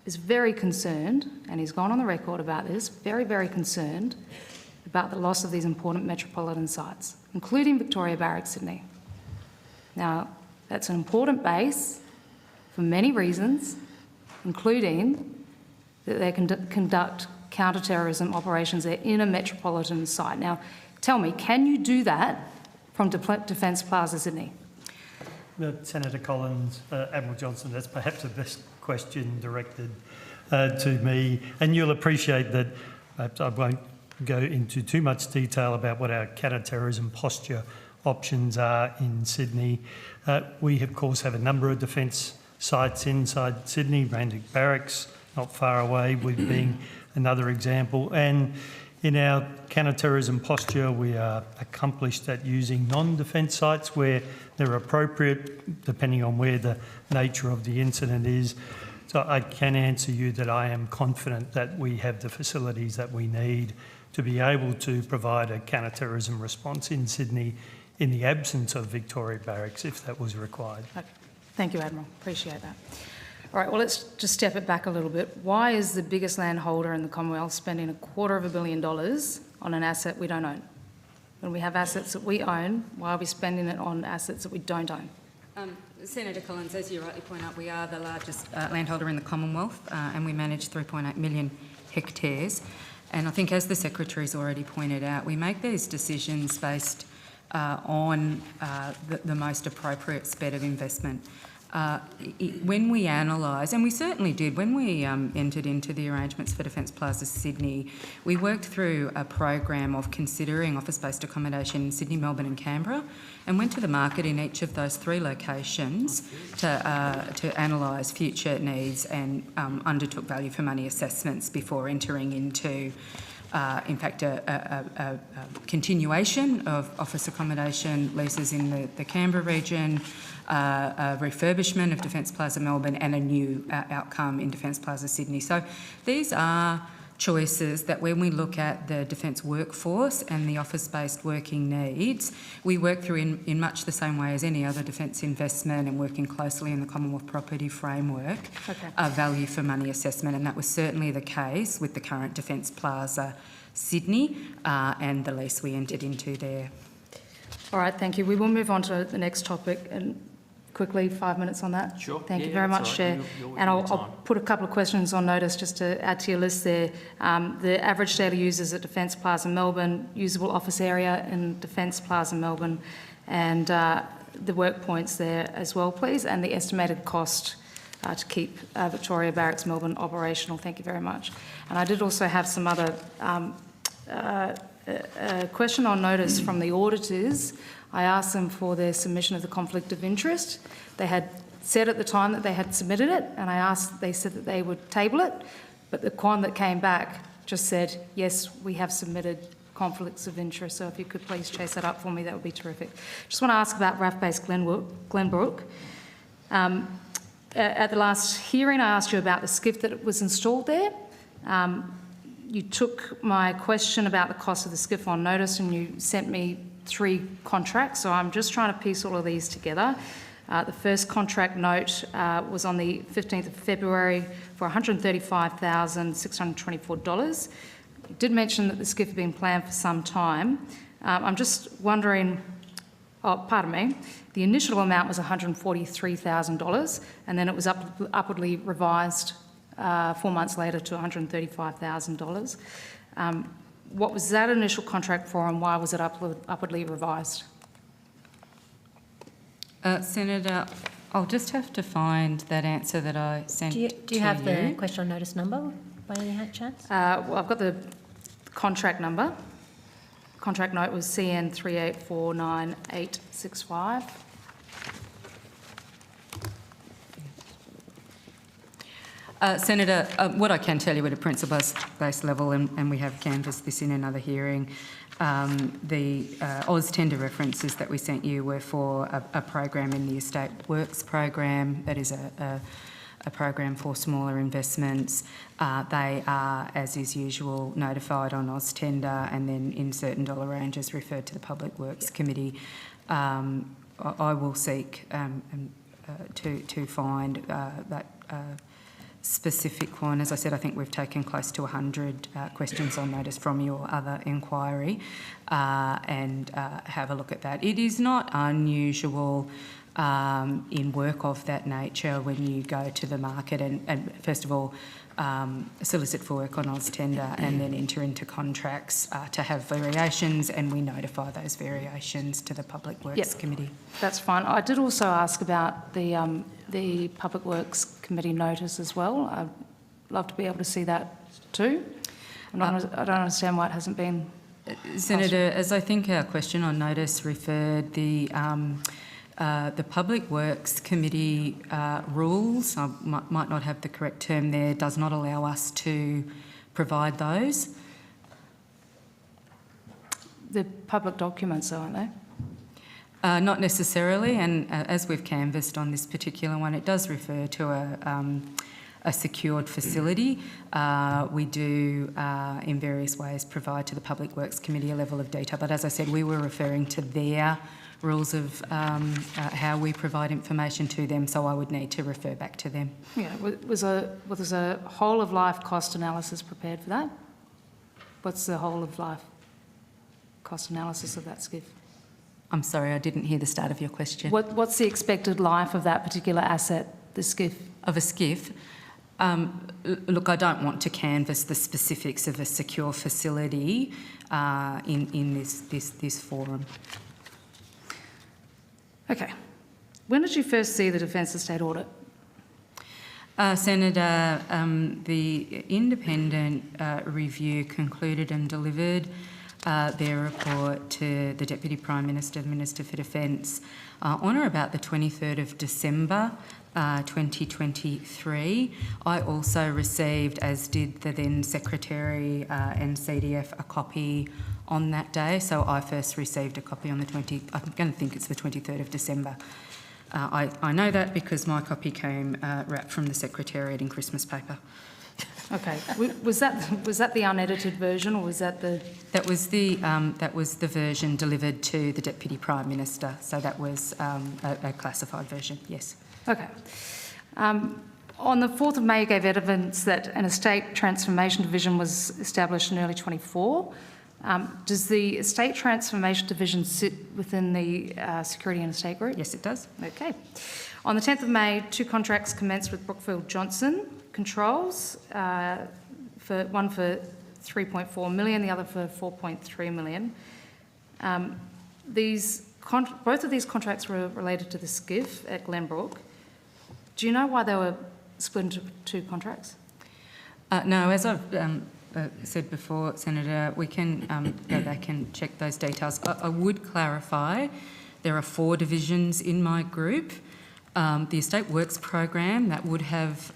is very concerned, and he's gone on the record about this, very, very concerned about the loss of these important metropolitan sites, including Victoria Barracks, Sydney. Now, that's an important base for many reasons, including that they can conduct counter-terrorism operations there in a metropolitan site. Now, tell me, can you do that from Defence Plaza, Sydney? Senator Collins, Admiral Johnson, that's perhaps the best question directed to me. And you'll appreciate that perhaps I won't go into too much detail about what our counter-terrorism posture options are in Sydney. We, of course, have a number of defence sites inside Sydney, Randwick Barracks, not far away, with being another example. And in our counter-terrorism posture, we are accomplished at using non-defence sites where they're appropriate, depending on where the nature of the incident is. So I can answer you that I am confident that we have the facilities that we need to be able to provide a counter-terrorism response in Sydney in the absence of Victoria Barracks, if that was required. Okay. Thank you, Admiral. Appreciate that. All right, well, let's just step it back a little bit. Why is the biggest landholder in the Commonwealth spending $250 million on an asset we don't own? When we have assets that we own, why are we spending it on assets that we don't own? Senator Collins, as you rightly point out, we are the largest landholder in the Commonwealth, and we manage 3.8 million hectares. And I think, as the Secretary's already pointed out, we make these decisions based on the most appropriate spend of investment. When we analyse, and we certainly did, when we entered into the arrangements for Defence Plaza Sydney, we worked through a program of considering office-based accommodation in Sydney, Melbourne and Canberra, and went to the market in each of those three locations to analyse future needs and undertook value for money assessments before entering into in fact, a continuation of office accommodation leases in the Canberra region, a refurbishment of Defence Plaza Melbourne and a new outcome in Defence Plaza Sydney. So these are choices that when we look at the defence workforce and the office-based working needs, we work through in much the same way as any other defence investment and working closely in the Commonwealth Property Framework, a value for money assessment, and that was certainly the case with the current Defence Plaza Sydney and the lease we entered into there. All right, thank you. We will move on to the next topic, and quickly, 5 minutes on that. Sure. Thank you very much, Chair. And I'll put a couple of questions on notice just to add to your list there. The average daily users at Defence Plaza Melbourne, usable office area in Defence Plaza Melbourne, and the work points there as well, please, and the estimated cost to keep Victoria Barracks Melbourne operational. Thank you very much. And I did also have some other question on notice from the auditors. I asked them for their submission of the conflict of interest. They had said at the time that they had submitted it, and they said that they would table it, but the one that came back just said, yes, we have submitted conflicts of interest. So if you could please chase that up for me, that would be terrific. Just want to ask about RAF Base Glenbrook. At the last hearing, I asked you about the skiff that was installed there. You took my question about the cost of the skiff on notice and you sent me 3 contracts, so I'm just trying to piece all of these together. The first contract note was on the 15th of February for $135,624. You did mention that the skiff had been planned for some time. I'm just wondering, pardon me, the initial amount was $143,000 and then it was upwardly revised 4 months later to $135,000. What was that initial contract for and why was it upwardly revised? Senator, I'll just have to find that answer that I sent Do you to have the question on notice number by any chance? Well, I've got the contract number. Contract note was CN 384985. Senator, what I can tell you at a principle-based level, and we have canvassed this in another hearing, the Oz tender references that we sent you were for a program in the Estate Works program. That is a program for smaller investments. They are, as is usual, notified on Oz tender and then in certain dollar ranges referred to the Public Works Committee. I will seek to find that specific one. As I said, I think we've taken close to 100 questions on notice from your other inquiry and have a look at that. It is not unusual in work of that nature when you go to the market and first of all, solicit for work on Oz tender and then enter into contracts to have variations, and we notify those variations to the Public Works Committee. That's fine. I did also ask about the Public Works Committee notice as well. I'd love to be able to see that too. I don't understand why it hasn't been. Senator, as I think our question on notice referred, the Public Works Committee rules, I might not have the correct term there, does not allow us to provide those. The public documents, aren't they? Not necessarily, and as we've canvassed on this particular one, it does refer to a secured facility. We do, in various ways, provide to the Public Works Committee a level of detail, but as I said, we were referring to their rules of how we provide information to them, so I would need to refer back to them. Yeah, was a whole of life cost analysis prepared for that? What's the whole of life cost analysis of that SCIF? I'm sorry, I didn't hear the start of your question. What's the expected life of that particular asset, the SCIF? Of a SCIF? Look, I don't want to canvass the specifics of a secure facility in this forum. Okay. When did you first see the Defence Estate audit? Senator, the independent review concluded and delivered their report to the Deputy Prime Minister, the Minister for Defence, on or about the 23rd of December 2023. I also received, as did the then Secretary and CDF, a copy on that day. So I first received a copy on the I'm going to think it's the 23rd of December. I know that because my copy came wrapped from the Secretariat in Christmas paper. Okay. Was that the unedited version, or was that the? That was the version delivered to the Deputy Prime Minister. So that was a classified version. Yes. Okay. On the 4th of May, you gave evidence that an estate transformation division was established in early 24. Does the estate transformation division sit within the Security and Estate Group? Yes, it does. Okay. On the 10th of May, 2 contracts commenced with Brookfield Johnson Controls, one for 3.4 million, the other for 4.3 million. Both of these contracts were related to the SCIF at Glenbrook. Do you know why they were split into 2 contracts? No, as I've said before, Senator, we can go back and check those details. I would clarify there are 4 divisions in my group. The Estate Works program that would have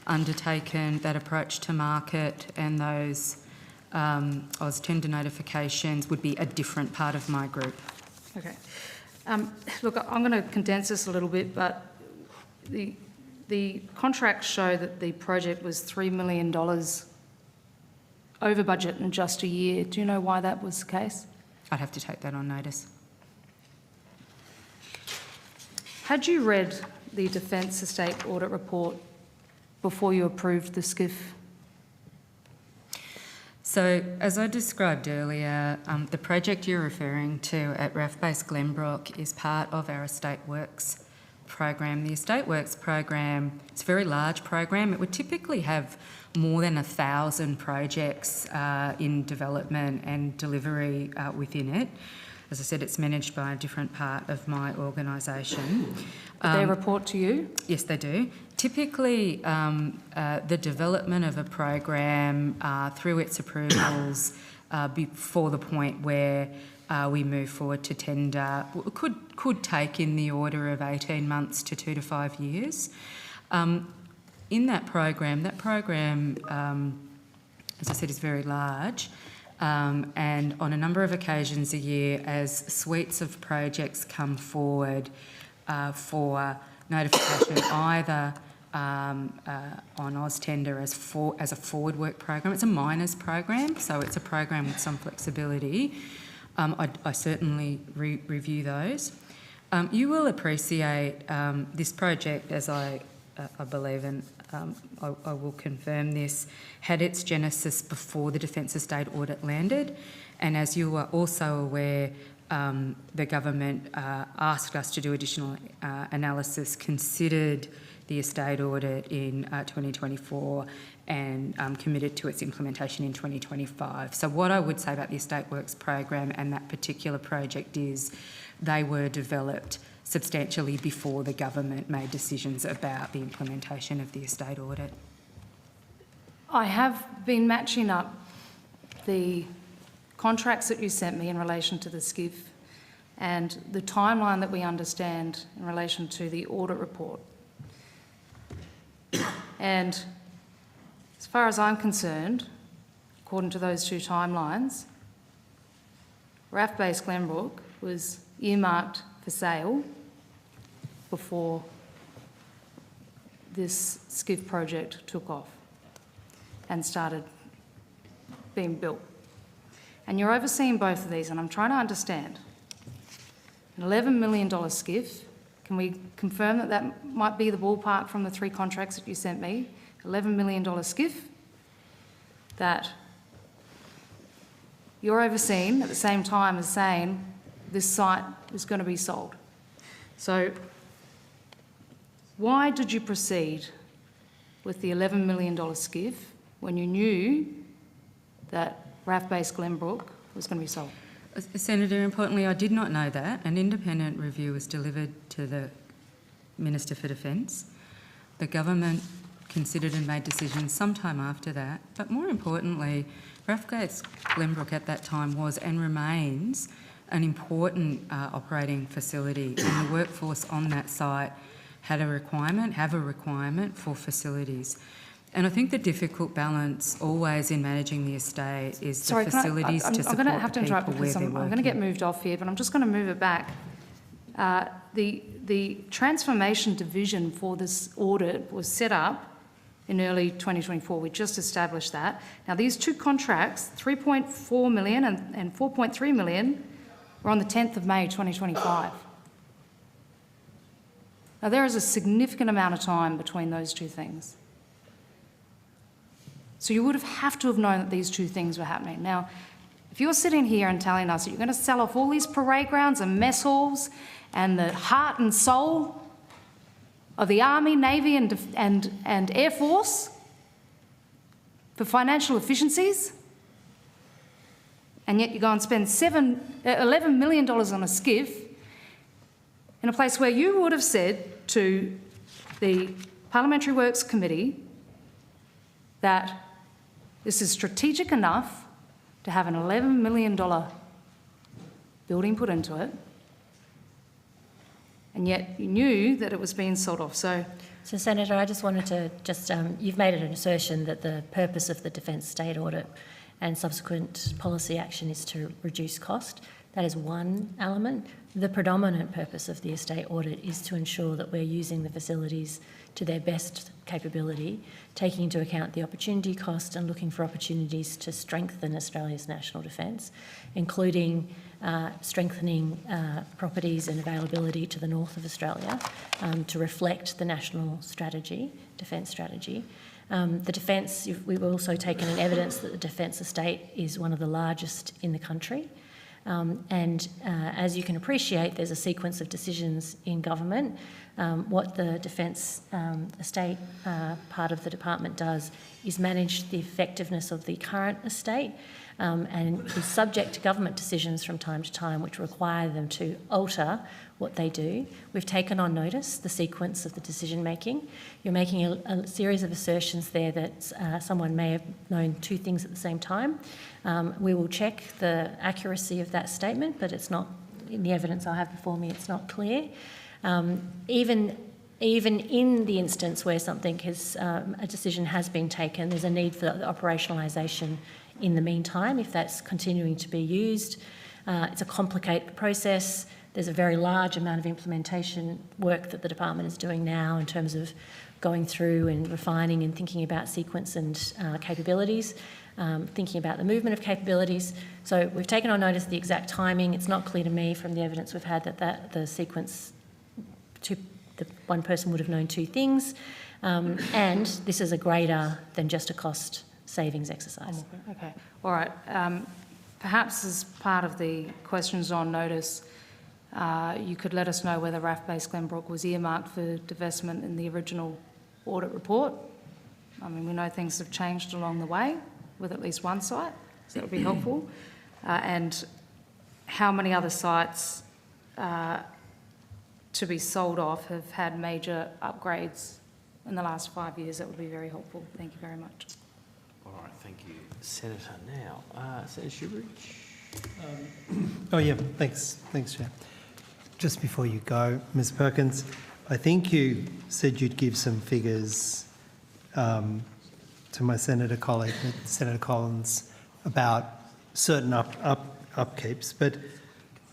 undertaken that approach to market and those Oz tender notifications would be a different part of my group. Okay. Look, I'm going to condense this a little bit, but the contracts show that the project was $3 million over budget in just a year. Do you know why that was the case? I'd have to take that on notice. Had you read the Defence Estate Audit Report before you approved the SCIF? So, as I described earlier, the project you're referring to at RAF Base Glenbrook is part of our Estate Works program. The Estate Works program, it's a very large program. It would typically have more than 1,000 projects in development and delivery within it. as I said, it's managed by a different part of my organisation. Do they report to you? Yes, they do. Typically, the development of a program through its approvals before the point where we move forward to tender could take in the order of 18 months to 2 to 5 years. In that program, as I said, is very large. And on a number of occasions a year, as suites of projects come forward for notification either on AusTender as a forward work program. It's a minors program, so it's a program with some flexibility. I certainly review those. You will appreciate this project, as I believe, and I will confirm this, had its genesis before the Defence Estate audit landed. And as you are also aware, the government asked us to do additional analysis, considered the estate audit in 2024 and committed to its implementation in 2025. So what I would say about the Estate Works program and that particular project is they were developed substantially before the government made decisions about the implementation of the estate audit. I have been matching up the contracts that you sent me in relation to the SCIF and the timeline that we understand in relation to the audit report. And as far as I'm concerned, according to those two timelines, RAF Base Glenbrook was earmarked for sale before this SCIF project took off and started being built. And you're overseeing both of these, and I'm trying to understand. An $11 million SCIF, can we confirm that that might be the ballpark from the 3 contracts that you sent me? $11 million SCIF that you're overseeing at the same time as saying this site is going to be sold. So why did you proceed with the $11 million SCIF when you knew that RAF Base Glenbrook was going to be sold? Senator, importantly, I did not know that. An independent review was delivered to the Minister for Defence. The government considered and made decisions sometime after that. But more importantly, RAF Base Glenbrook at that time was and remains an important operating facility, and the workforce on that site have a requirement for facilities. And I think the difficult balance always in managing the estate is the facilities to support the people where they're working. I'm going to have to interrupt because I'm going to get moved off here, but I'm just going to move it back. The transformation division for this audit was set up in early 2024. We just established that. Now, these 2 contracts, 3.4 million and 4.3 million, were on the 10th of May 2025. Now, there is a significant amount of time between those 2 things. So you would have to have known that these 2 things were happening. Now, if you're sitting here and telling us that you're going to sell off all these parade grounds and mess halls and the heart and soul of the Army, Navy and Air Force for financial efficiencies, and yet you go and spend $11 million on a SCIF in a place where you would have said to the Parliamentary Works Committee that this is strategic enough to have an $11 million building put into it, and yet you knew that it was being sold off. So Senator, I just wanted to you've made an assertion that the purpose of the Defence State Audit and subsequent policy action is to reduce cost. That is one element. The predominant purpose of the estate audit is to ensure that we're using the facilities to their best capability, taking into account the opportunity cost and looking for opportunities to strengthen Australia's national defence, including strengthening properties and availability to the north of Australia to reflect the national strategy, defence strategy. The defence, we've also taken in evidence that the defence estate is one of the largest in the country. And as you can appreciate, there's a sequence of decisions in government What the Defence estate part of the department does is manage the effectiveness of the current estate and is subject to government decisions from time to time which require them to alter what they do. We've taken on notice the sequence of the decision making. You're making a series of assertions there that someone may have known two things at the same time. We will check the accuracy of that statement, but it's not, in the evidence I have before me, it's not clear. Even in the instance where something has, a decision has been taken, there's a need for the operationalisation in the meantime, if that's continuing to be used. It's a complicated process. There's a very large amount of implementation work that the department is doing now in terms of going through and refining and thinking about sequence and capabilities, thinking about the movement of capabilities. So we've taken on notice the exact timing. It's not clear to me from the evidence we've had that the sequence, the one person would have known two things, and this is a greater than just a cost savings exercise. Okay, all right. Perhaps as part of the questions on notice, you could let us know whether RAF Base Glenbrook was earmarked for divestment in the original audit report. I mean, we know things have changed along the way with at least one site, so that would be helpful. And how many other sites to be sold off have had major upgrades in the last 5 years? That would be very helpful. Thank you very much. All right, thank you, Senator. Now, Senator Shoebridge. Oh yeah, thanks, Chair. Just before you go, Ms Perkins, I think you said you'd give some figures to my Senator colleague, Senator Collins, about certain upkeeps, but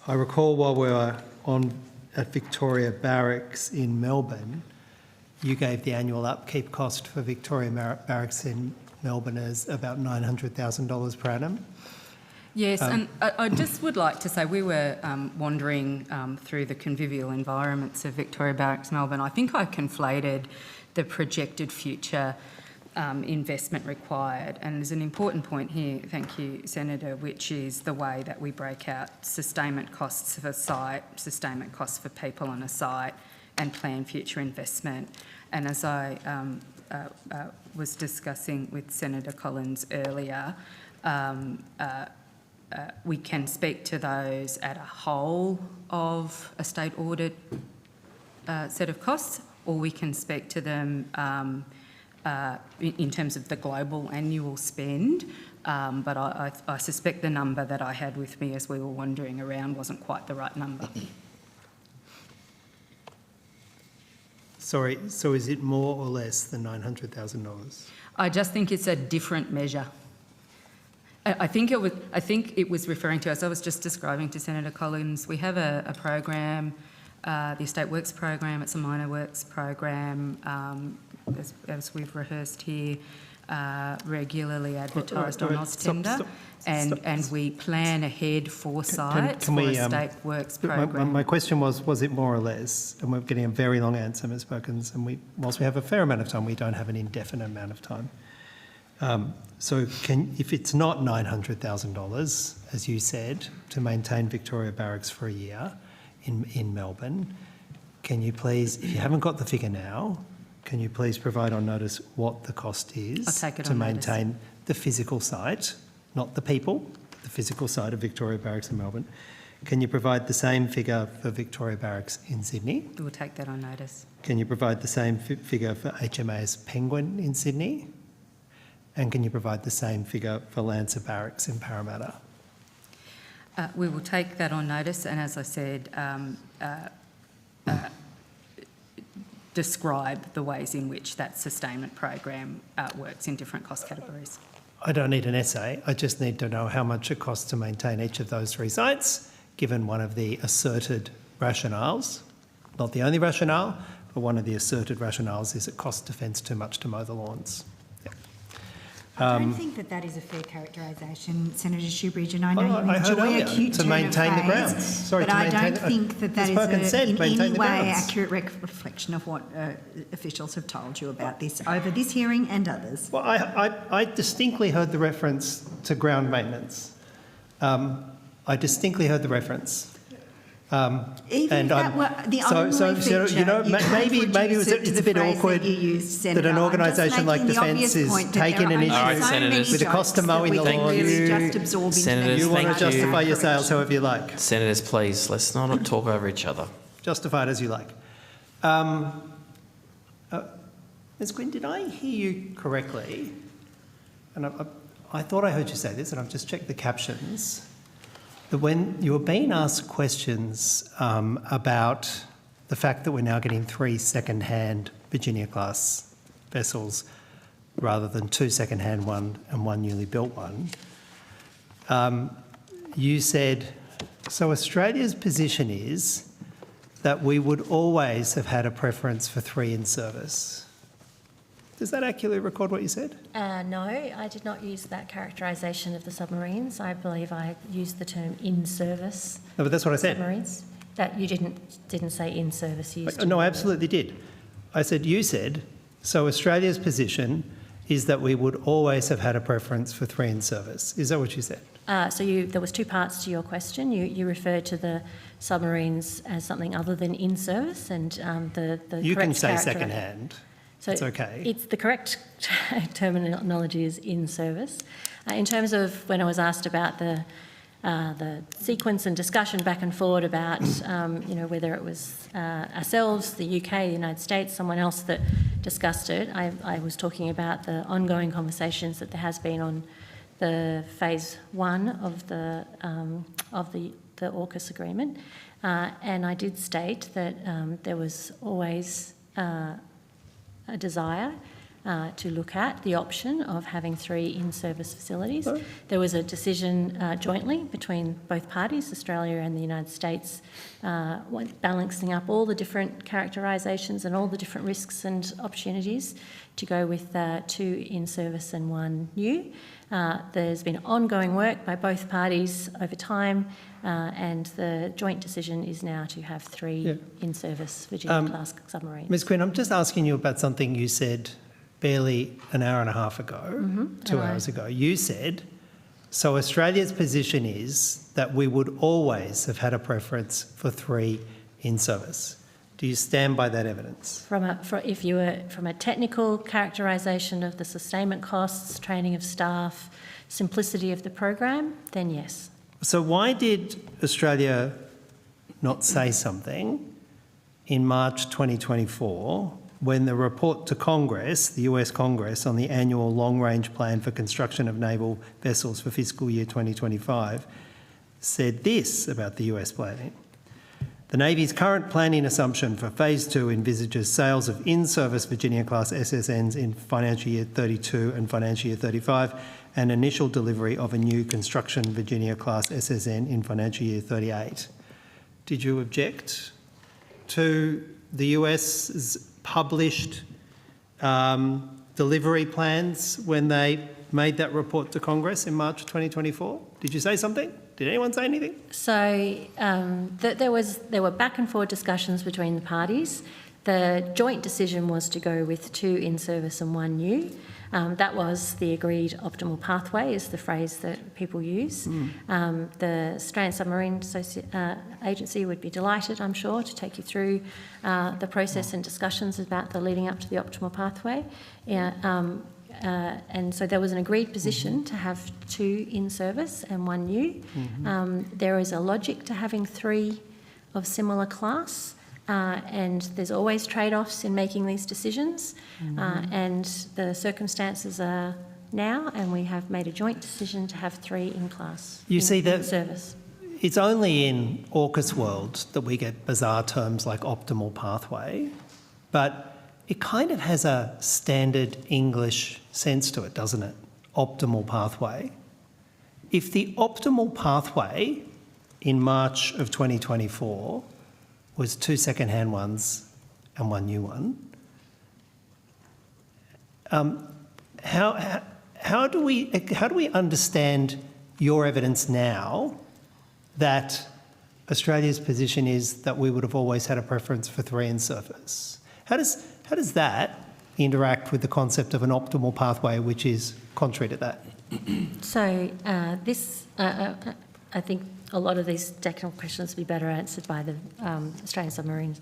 I recall while we were at Victoria Barracks in Melbourne, you gave the annual upkeep cost for Victoria Barracks in Melbourne as about $900,000 per annum. Yes, and I just would like to say we were wandering through the convivial environments of Victoria Barracks, Melbourne. I think I conflated the projected future investment required, and there's an important point here, thank you, Senator, which is the way that we break out sustainment costs for site, sustainment costs for people on a site, and plan future investment. And as I was discussing with Senator Collins earlier, we can speak to those at a whole of a state audit set of costs, or we can speak to them in terms of the global annual spend. But I suspect the number that I had with me as we were wandering around wasn't quite the right number. Sorry, so is it more or less than $900,000? I just think it's a different measure. I think it was referring to, as I was just describing to Senator Collins, we have a program, the Estate Works program. It's a minor works program, as we've rehearsed here, regularly advertised on Ostender, and we plan ahead for sites for a Estate Works program. My question was it more or less? And we're getting a very long answer, Ms Perkins, and whilst we have a fair amount of time, we don't have an indefinite amount of time. So if it's not $900,000, as you said, to maintain Victoria Barracks for a year in Melbourne, can you please, if you haven't got the figure now, can you please provide on notice what the cost is to maintain the physical site, not the people, the physical site of Victoria Barracks in Melbourne? Can you provide the same figure for Victoria Barracks in Sydney? We'll take that on notice. Can you provide the same figure for HMAS Penguin in Sydney? And can you provide the same figure for Lancer Barracks in Parramatta? We will take that on notice, and as I said, describe the ways in which that sustainment program works in different cost categories. I don't need an essay. I just need to know how much it costs to maintain each of those three sites, given one of the asserted rationales, not the only rationale, but one of the asserted rationales is it costs Defence too much to mow the lawns. I don't think that is a fair characterisation, Senator Shoebridge, and I know you I heard enjoy earlier, a cute to turn maintain of the phrase, grounds. Sorry, but to I maintain don't think that Ms. Perkins is said in maintain any the way grounds. accurate reflection of what officials have told you about this over this hearing and others. Well, I distinctly heard the reference to ground maintenance. I distinctly heard the reference. Even if that were the only feature, maybe it's a bit awkward that an organisation like Defence is taking an issue with the cost of mowing the lawn. Senators, You want to thank you. justify your sales however you like. Senators, please, let's not talk over each other. Justify it as you like. Ms Quinn, did I hear you correctly? And I thought I heard you say this, and I've just checked the captions, that when you were being asked questions about the fact that we're now getting 3 second-hand Virginia-class vessels rather than 2 second-hand one and 1 newly built one, you said, so Australia's position is that we would always have had a preference for 3 in service. Does that accurately record what you said? No, I did not use that characterisation of the submarines. I believe I used the term in service. No, but that's what I said. Submarines. That you didn't say in service. You used No, I absolutely did. I said, you said, so Australia's position is that we would always have had a preference for 3 in service. Is that what you said? There was 2 parts to your question. You referred to the submarines as something other than in service, and the you correct can say character- second-hand. So it's okay. It's the correct terminology is in service. In terms of when I was asked about the sequence and discussion back and forward about whether it was ourselves, the UK, the United States, someone else that discussed it, I was talking about the ongoing conversations that there has been on the phase 1 of the AUKUS agreement, and I did state that there was always a desire to look at the option of having 3 in-service facilities. Sorry? There was a decision jointly between both parties, Australia and the United States, balancing up all the different characterisations and all the different risks and opportunities to go with 2 in-service and 1 new. There's been ongoing work by both parties over time, and the joint decision is now to have 3 in-service Virginia-class submarines. Ms Quinn, I'm just asking you about something you said barely an hour and a half ago, 2 hours ago. You said, so Australia's position is that we would always have had a preference for 3 in-service. Do you stand by that evidence? From a technical characterisation of the sustainment costs, training of staff, simplicity of the program, then yes. So why did Australia not say something in March 2024 when the report to Congress, the US Congress, on the annual long-range plan for construction of naval vessels for fiscal year 2025 said this about the US planning? The Navy's current planning assumption for Phase 2 envisages sales of in-service Virginia-class SSNs in financial year 32 and financial year 35, and initial delivery of a new construction Virginia-class SSN in financial year 38. Did you object to the US's published delivery plans when they made that report to Congress in March 2024? Did you say something? Did anyone say anything? So there were back and forth discussions between the parties. The joint decision was to go with 2 in-service and 1 new. That was the agreed optimal pathway, is the phrase that people use. The Australian Submarine Agency would be delighted, I'm sure, to take you through the process and discussions about the leading up to the optimal pathway. And so there was an agreed position to have 2 in service and 1 new. There is a logic to having 3 of similar class, and there's always trade-offs in making these decisions, and the circumstances are now, and we have made a joint decision to have 3 in class. You see that service. It's only in AUKUS world that we get bizarre terms like optimal pathway, but it kind of has a standard English sense to it, doesn't it? Optimal pathway. If the optimal pathway in March of 2024 was 2 second-hand ones and 1 new one, how do we understand your evidence now that Australia's position is that we would have always had a preference for 3 in service? How does that interact with the concept of an optimal pathway, which is contrary to that? So I think a lot of these technical questions will be better answered by the Australian Submarine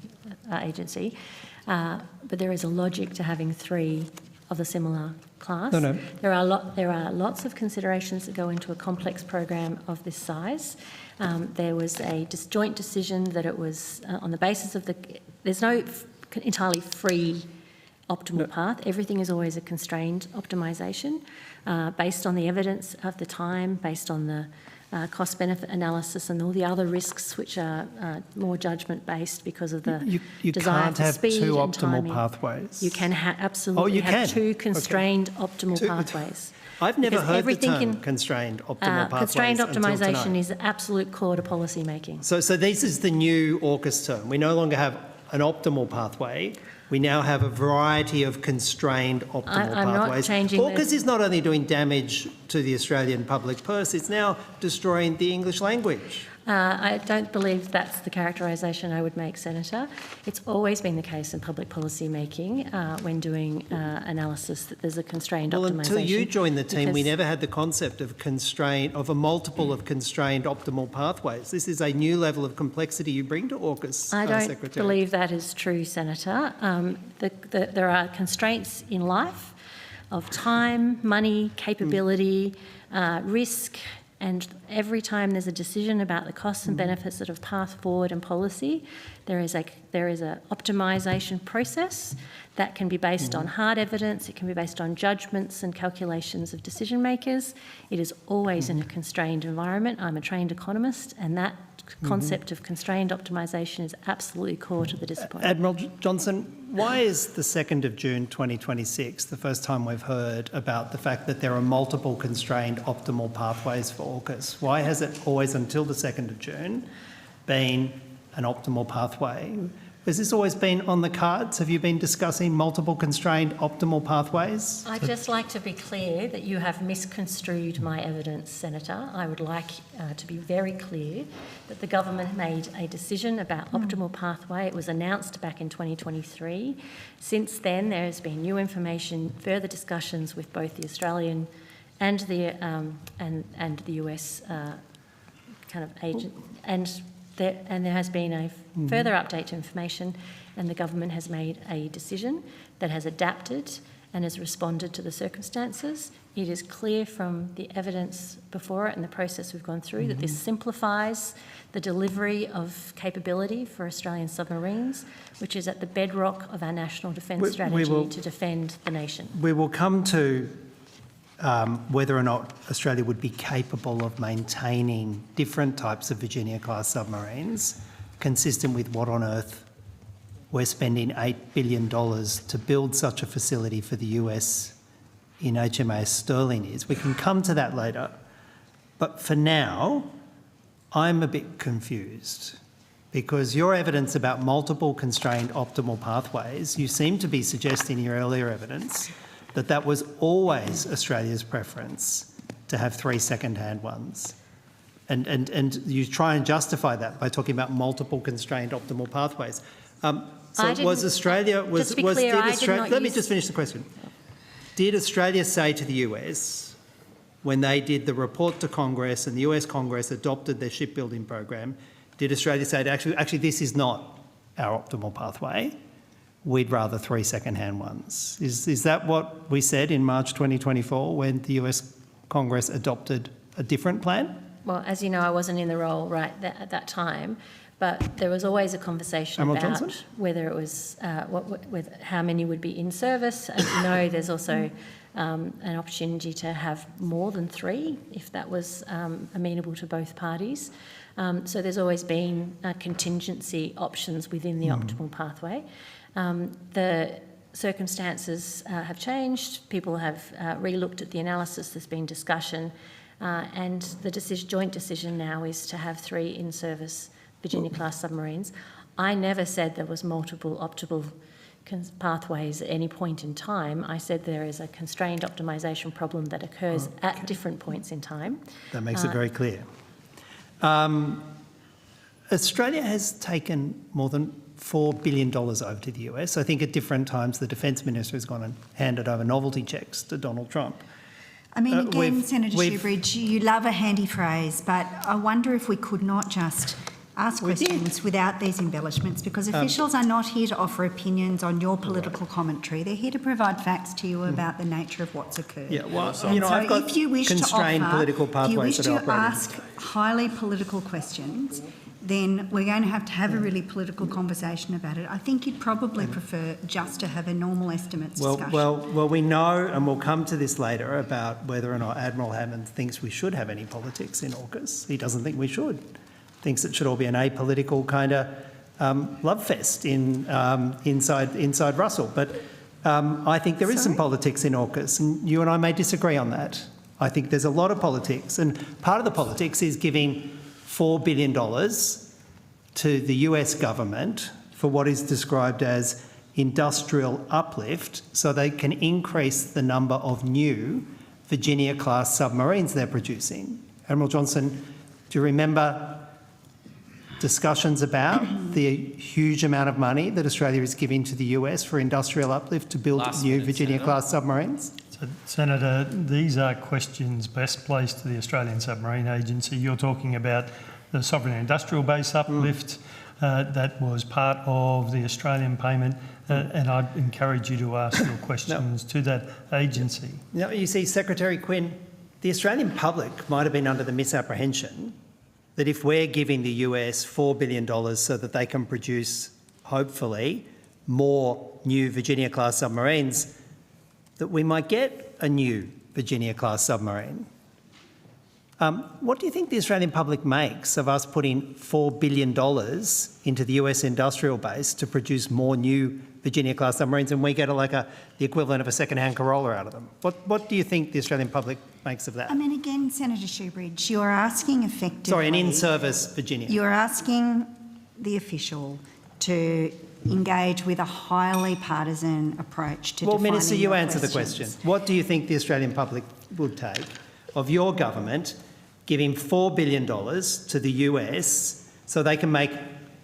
Agency. But there is a logic to having 3 of the similar class. No. There are lots of considerations that go into a complex program of this size. There was a joint decision that it was on the basis of there's no entirely free optimal path. Everything is always a constrained optimisation based on the evidence of the time, based on the cost-benefit analysis and all the other risks which are more judgment-based because of the You desire can't for have speed 2 and optimal timing. pathways. You can absolutely you have can? 2 constrained optimal 2 pathways. I've never Because heard the everything term constrained optimal pathways constrained until optimisation tonight. is absolute core to policy making. So this is the new AUKUS term. We no longer have an optimal pathway. We now have a variety of constrained optimal I'm not pathways. changing the- AUKUS is not only doing damage to the Australian public purse, it's now destroying the English language. I don't believe that's the characterisation I would make, Senator. It's always been the case in public policy making when doing analysis that there's a constrained Well, optimisation. until you joined the team, we because never had the concept of a multiple of constrained optimal pathways. This is a new level of complexity you bring to AUKUS, I don't Secretary. believe that is true, Senator. There are constraints in life of time, money, capability, risk, and every time there's a decision about the costs and benefits of path forward and policy, there is a optimisation process that can be based on hard evidence, it can be based on judgments and calculations of decision makers. It is always in a constrained environment. I'm a trained economist, and that concept of constrained optimisation is absolutely core to the discipline. Admiral Johnson, why is the 2nd of June 2026 the first time we've heard about the fact that there are multiple constrained optimal pathways for AUKUS? Why has it always, until the 2nd of June, been an optimal pathway? Has this always been on the cards? Have you been discussing multiple constrained optimal pathways? I'd just like to be clear that you have misconstrued my evidence, Senator. I would like to be very clear that the government made a decision about optimal pathway. It was announced back in 2023. Since then, there has been new information, further discussions with both the Australian and the US kind of agent, and there has been a further update to information, and the government has made a decision that has adapted and has responded to the circumstances. It is clear from the evidence before it and the process we've gone through that this simplifies the delivery of capability for Australian submarines, which is at the bedrock of our national defence strategy to defend the nation. We will come to whether or not Australia would be capable of maintaining different types of Virginia-class submarines, consistent with what on earth we're spending $8 billion to build such a facility for the US in HMAS Sterling is. We can come to that later. But for now, I'm a bit confused because your evidence about multiple constrained optimal pathways, you seem to be suggesting in your earlier evidence that was always Australia's preference to have 3 second-hand ones. And you try and justify that by talking about multiple constrained optimal pathways. Was Australia... Just to be clear, I did not Let me just finish the question. Did Australia say to the US, when they did the report to Congress and the US Congress adopted their shipbuilding program, did Australia say, actually this is not our optimal pathway? We'd rather 3 second-hand ones. Is that what we said in March 2024 when the US Congress adopted a different plan? Well, as you know, I wasn't in the role at that time, but there was always a conversation Admiral about Johnson? whether it was with how many would be in service. As you know, there's also an opportunity to have more than 3 if that was amenable to both parties. So there's always been contingency options within the optimal pathway. The circumstances have changed. People have re-looked at the analysis. There's been discussion. And the joint decision now is to have 3 in-service Virginia-class submarines. I never said there was multiple optimal pathways at any point in time. I said there is a constrained optimisation problem that occurs at different points in time. That makes it very clear. Australia has taken more than $4 billion over to the US. I think at different times the Defence Minister has gone and handed over novelty checks to Donald Trump. I mean, again, we've- Senator we've- Shoebridge, you love a handy phrase, but I wonder if we could not just ask questions without these embellishments, because officials are not here to offer opinions on your political commentary. They're here to provide facts to you about the nature of what's occurred. Yeah, well, And so I've got if you wish constrained to offer, political if pathways you wish that to I operate in. ask highly political questions, then we're going to have a really political conversation about it. I think you'd probably prefer just to have a normal estimates discussion. Well, we know, and we'll come to this later, about whether or not Admiral Hammond thinks we should have any politics in AUKUS. He doesn't think we should. Thinks it should all be an apolitical kind of love fest inside Russell. But I think there is some politics in AUKUS, and you and I may disagree on that. I think there's a lot of politics, and part of the politics is giving $4 billion to the US government for what is described as industrial uplift, so they can increase the number of new Virginia-class submarines they're producing. Admiral Johnson, do you remember discussions about the huge amount of money that Australia is giving to the US for industrial uplift to build new Virginia-class submarines? So, Senator, these are questions best placed to the Australian Submarine Agency. You're talking about the sovereign industrial base uplift that was part of the Australian payment, and I'd encourage you to ask your questions to that agency. Now, you see, Secretary Quinn, the Australian public might have been under the misapprehension that if we're giving the US $4 billion so that they can produce, hopefully, more new Virginia-class submarines, that we might get a new Virginia-class submarine. What do you think the Australian public makes of us putting $4 billion into the US industrial base to produce more new Virginia-class submarines, and we get the equivalent of a second-hand Corolla out of them? What do you think the Australian public makes of that? I mean, again, Senator Shoebridge, you're asking effectively... Sorry, an in-service Virginia. You're asking the official to engage with a highly partisan approach to Well, defining Minister, you your answer the question. What do you think the Australian public would take of your government giving $4 billion to the US so they can make,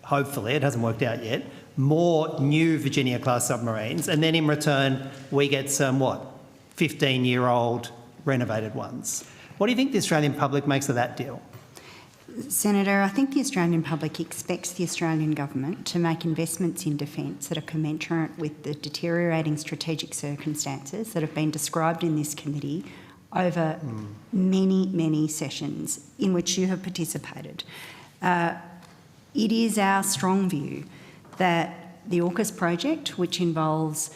hopefully, it hasn't worked out yet, more new Virginia-class submarines, and then in return we get some, 15-year-old renovated ones? What do you think the Australian public makes of that deal? Senator, I think the Australian public expects the Australian government to make investments in defence that are commensurate with the deteriorating strategic circumstances that have been described in this committee over many, many sessions in which you have participated. It is our strong view that the AUKUS project, which involves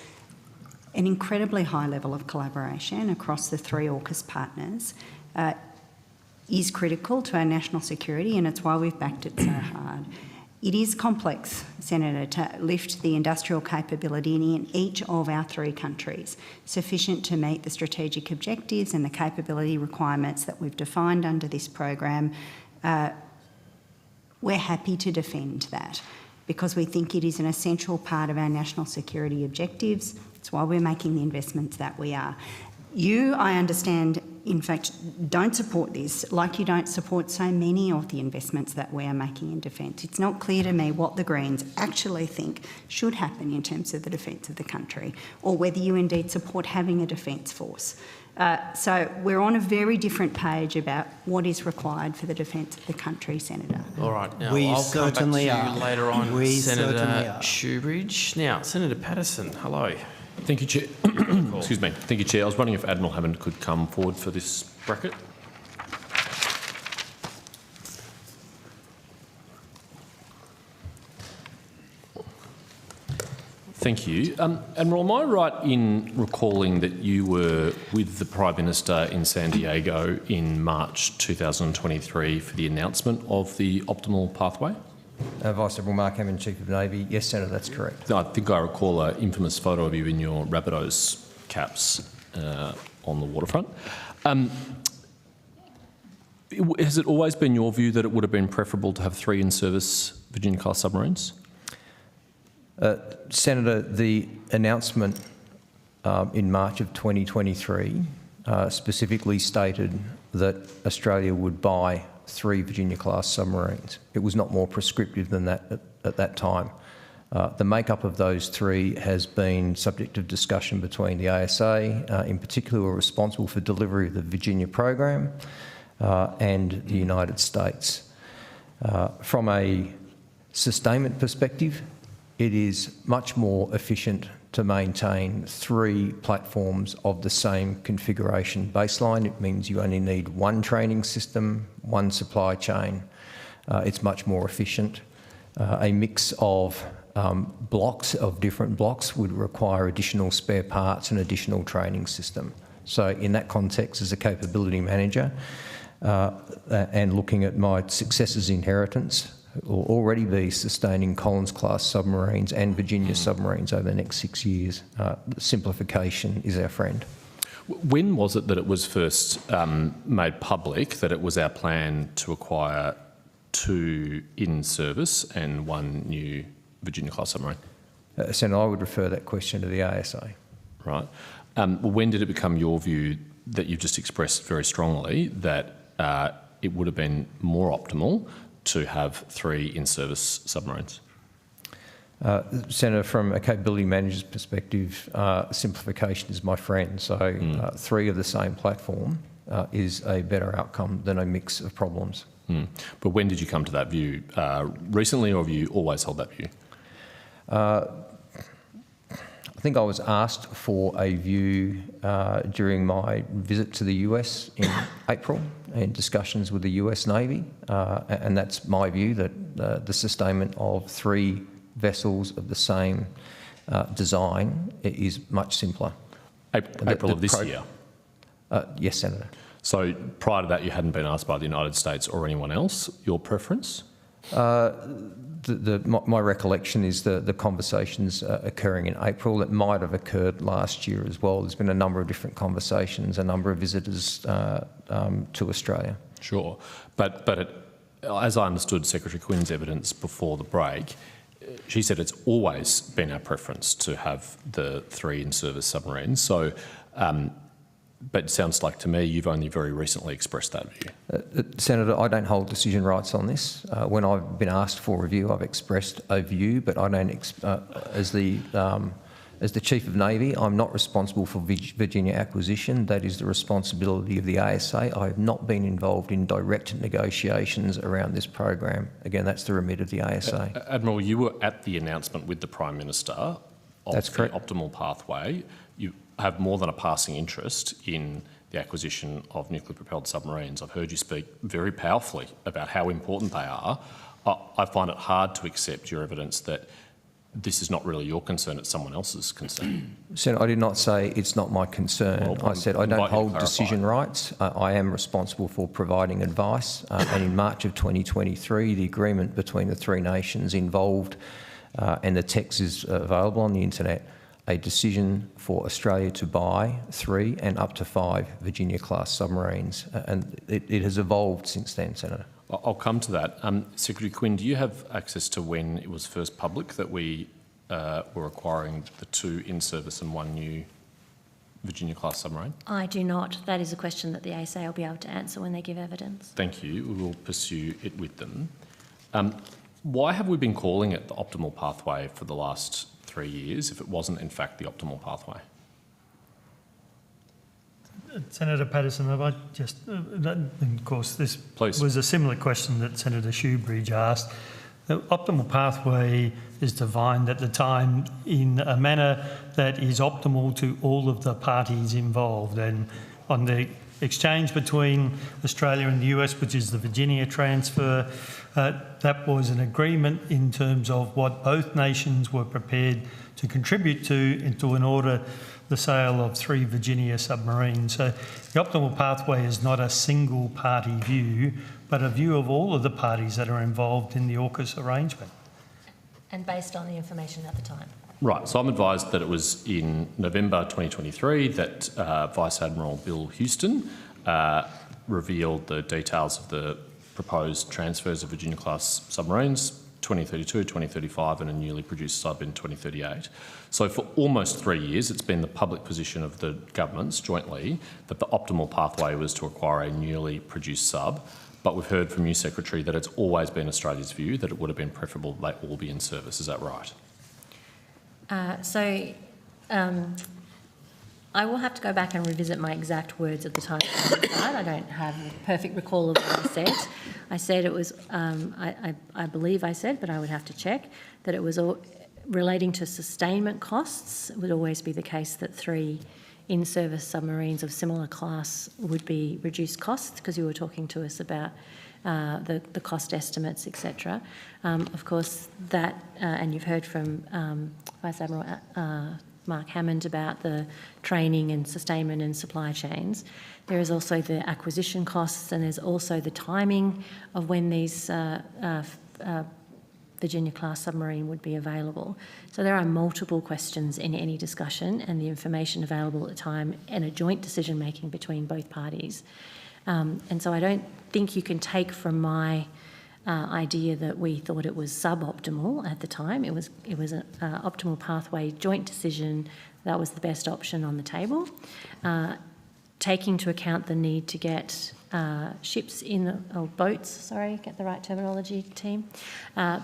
an incredibly high level of collaboration across the three AUKUS partners, is critical to our national security, and it's why we've backed it so hard. It is complex, Senator, to lift the industrial capability in each of our three countries, sufficient to meet the strategic objectives and the capability requirements that we've defined under this program. We're happy to defend that because we think it is an essential part of our national security objectives. It's why we're making the investments that we are. You, I understand, in fact, don't support this, like you don't support so many of the investments that we are making in defence. It's not clear to me what the Greens actually think should happen in terms of the defence of the country, or whether you indeed support having a defence force. So we're on a very different page about what is required for the defence of the country, Senator. All right. Now, We I'll certainly come back to you are. later on, We Senator certainly are. Shoebridge. Now, Senator Patterson, hello. Thank you, Chair. Excuse me. Thank you, Chair. I was wondering if Admiral Hammond could come forward for this bracket. Thank you. Admiral, am I right in recalling that you were with the Prime Minister in San Diego in March 2023 for the announcement of the optimal pathway? Vice Admiral Mark Hammond, Chief of Navy. Yes, Senator, that's correct. I think I recall an infamous photo of you in your Rabbitohs caps on the waterfront. Has it always been your view that it would have been preferable to have 3 in-service Virginia-class submarines? Senator, the announcement in March of 2023 specifically stated that Australia would buy 3 Virginia-class submarines. It was not more prescriptive than that at that time. The makeup of those three has been subject of discussion between the ASA, in particular who are responsible for delivery of the Virginia program, and the United States. From a sustainment perspective, it is much more efficient to maintain three platforms of the same configuration baseline. It means you only need one training system, one supply chain. It's much more efficient. A mix of different blocks would require additional spare parts and additional training system. So in that context, as a capability manager, and looking at my successors' inheritance, will already be sustaining Collins-class submarines and Virginia submarines over the next 6 years. Simplification is our friend. When was it that it was first made public that it was our plan to acquire 2 in service and 1 new Virginia-class submarine? Senator, I would refer that question to the ASA. Right. When did it become your view that you've just expressed very strongly that it would have been more optimal to have 3 in-service submarines? Senator, from a capability manager's perspective, simplification is my friend. So 3 of the same platform is a better outcome than a mix of problems. But when did you come to that view? Recently, or have you always held that view? I think I was asked for a view during my visit to the US in April in discussions with the US Navy, and that's my view, that the sustainment of 3 vessels of the same design is much simpler. April of this year? Yes, Senator. So prior to that, you hadn't been asked by the United States or anyone else your preference? My recollection is the conversations occurring in April. It might have occurred last year as well. There's been a number of different conversations, a number of visitors to Australia. Sure. But as I understood Secretary Quinn's evidence before the break, she said it's always been our preference to have the 3 in-service submarines. So, but it sounds like to me you've only very recently expressed that view. Senator, I don't hold decision rights on this. When I've been asked for a view, I've expressed a view, but I don't. As the Chief of Navy, I'm not responsible for Virginia acquisition. That is the responsibility of the ASA. I have not been involved in direct negotiations around this program. Again, that's the remit of the ASA. Admiral, you were at the announcement with the Prime Minister of That's the correct. optimal pathway. You have more than a passing interest in the acquisition of nuclear-propelled submarines. I've heard you speak very powerfully about how important they are. I find it hard to accept your evidence that this is not really your concern, it's someone else's concern. Senator, I did not say it's not my concern. Well, I said I don't hold decision rights. I am responsible for providing advice. And in March of 2023, the agreement between the 3 nations involved, and the text is available on the internet, a decision for Australia to buy 3 and up to 5 Virginia-class submarines. And it has evolved since then, Senator. I'll come to that. Secretary Quinn, do you have access to when it was first public that we were acquiring the 2 in-service and 1 new Virginia-class submarine? I do not. That is a question that the ASA will be able to answer when they give evidence. Thank you. We will pursue it with them. Why have we been calling it the optimal pathway for the last 3 years if it wasn't in fact the optimal pathway? Senator Patterson, have I just, and of course this Please. was a similar question that Senator Shoebridge asked. The optimal pathway is defined at the time in a manner that is optimal to all of the parties involved, and on the exchange between Australia and the US, which is the Virginia transfer, that was an agreement in terms of what both nations were prepared to contribute to in order the sale of 3 Virginia submarines. So the optimal pathway is not a single party view, but a view of all of the parties that are involved in the AUKUS arrangement. And based on the information at the time. Right, so I'm advised that it was in November 2023 that Vice Admiral Bill Houston revealed the details of the proposed transfers of Virginia-class submarines, 2032, 2035 and a newly produced sub in 2038. So for almost 3 years, it's been the public position of the governments jointly that the optimal pathway was to acquire a newly produced sub. But we've heard from you, Secretary, that it's always been Australia's view that it would have been preferable they all be in service. Is that right? I will have to go back and revisit my exact words at the time. I don't have a perfect recall of what I said. I said it was, I believe I said, but I would have to check, that it was all relating to sustainment costs. It would always be the case that 3 in-service submarines of similar class would be reduced costs, because you were talking to us about the cost estimates, etc. Of course, that, and you've heard from Vice Admiral Mark Hammond about the training and sustainment and supply chains. There is also the acquisition costs, and there's also the timing of when these Virginia-class submarine would be available. So there are multiple questions in any discussion, and the information available at the time, and a joint decision-making between both parties. And so I don't think you can take from my idea that we thought it was suboptimal at the time. It was an optimal pathway joint decision. That was the best option on the table. Taking into account the need to get ships in the, or boats, sorry, get the right terminology, team,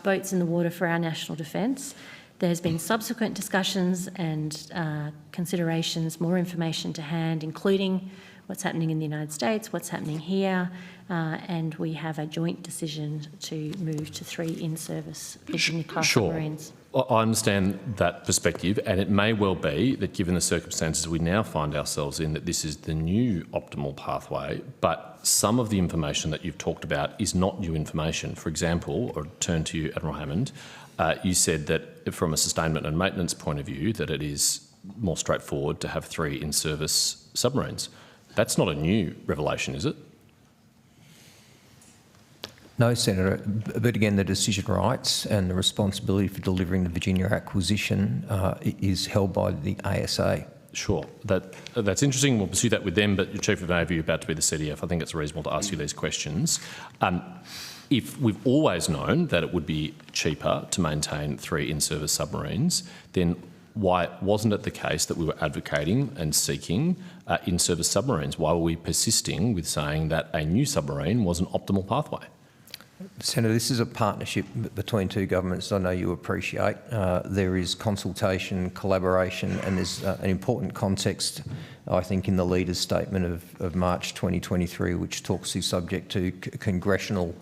boats in the water for our national defence. There's been subsequent discussions and considerations, more information to hand, including what's happening in the United States, what's happening here, and we have a joint decision to move to 3 in-service Virginia-class submarines. I understand that perspective, and it may well be that given the circumstances we now find ourselves in, that this is the new optimal pathway, but some of the information that you've talked about is not new information. For example, or turn to you, Admiral Hammond, you said that from a sustainment and maintenance point of view, that it is more straightforward to have 3 in-service submarines. That's not a new revelation, is it? No, Senator, but again, the decision rights and the responsibility for delivering the Virginia acquisition is held by the ASA. Sure, that's interesting. We'll pursue that with them, but your Chief of Navy, you're about to be the CDF. I think it's reasonable to ask you these questions. If we've always known that it would be cheaper to maintain 3 in-service submarines, then why wasn't it the case that we were advocating and seeking in-service submarines? Why were we persisting with saying that a new submarine was an optimal pathway? Senator, this is a partnership between 2 governments. I know you appreciate. There is consultation, collaboration, and there's an important context, I think, in the leader's statement of March 2023, which talks to subject to congressional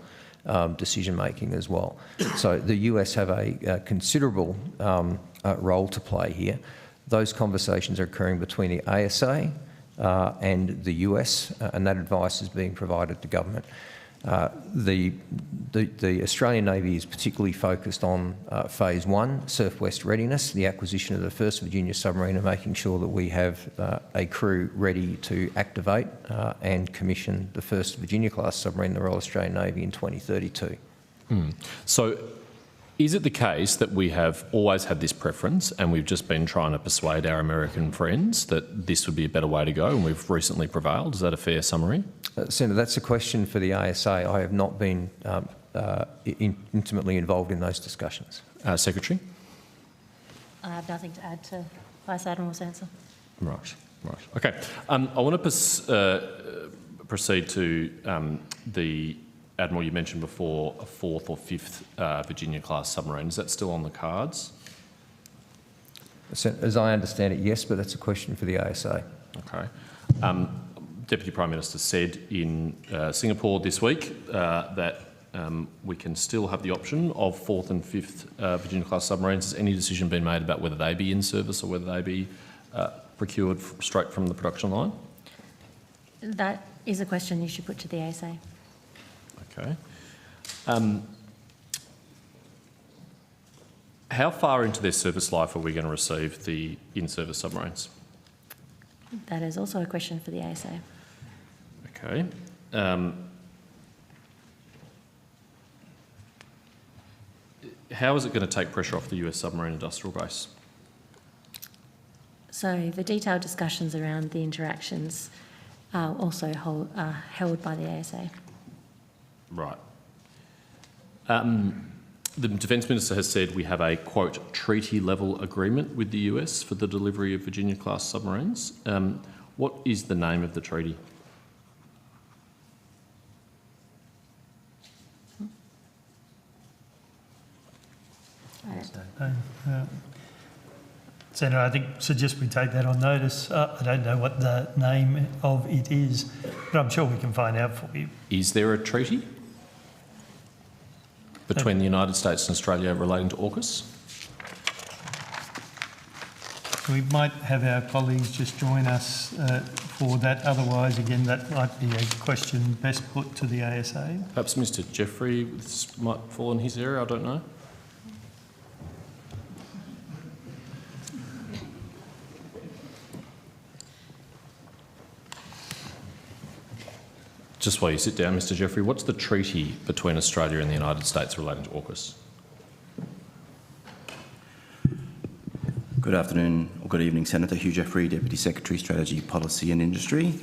decision-making as well. So the US have a considerable role to play here. Those conversations are occurring between the ASA and the US, and that advice is being provided to government. The Australian Navy is particularly focused on Phase 1, Surf West readiness, the acquisition of the first Virginia submarine, and making sure that we have a crew ready to activate and commission the first Virginia-class submarine in the Royal Australian Navy in 2032. So is it the case that we have always had this preference and we've just been trying to persuade our American friends that this would be a better way to go and we've recently prevailed? Is that a fair summary? Senator, that's a question for the ASA. I have not been intimately involved in those discussions. Secretary? I have nothing to add to Vice Admiral's answer. Right. Okay. I want to proceed to the Admiral, you mentioned before a 4th or 5th Virginia-class submarine. Is that still on the cards? As I understand it, yes, but that's a question for the ASA. Okay. Deputy Prime Minister said in Singapore this week that we can still have the option of 4th and 5th Virginia-class submarines. Has any decision been made about whether they be in service or whether they be procured straight from the production line? That is a question you should put to the ASA. Okay. How far into their service life are we going to receive the in-service submarines? That is also a question for the ASA. Okay. How is it going to take pressure off the US submarine industrial base? So the detailed discussions around the interactions are also held by the ASA. Right. The Defence Minister has said we have a, quote, treaty-level agreement with the US for the delivery of Virginia-class submarines. What is the name of the treaty? Senator, I think suggest we take that on notice. I don't know what the name of it is, but I'm sure we can find out for you. Is there a treaty between the United States and Australia relating to AUKUS? We might have our colleagues just join us for that. Otherwise, again, that might be a question best put to the ASA. Perhaps Mr Jeffrey, this might fall in his area, I don't know. Just while you sit down, Mr Jeffrey, what's the treaty between Australia and the United States relating to AUKUS? Good afternoon or good evening, Senator. Hugh Jeffrey, Deputy Secretary, Strategy, Policy and Industry.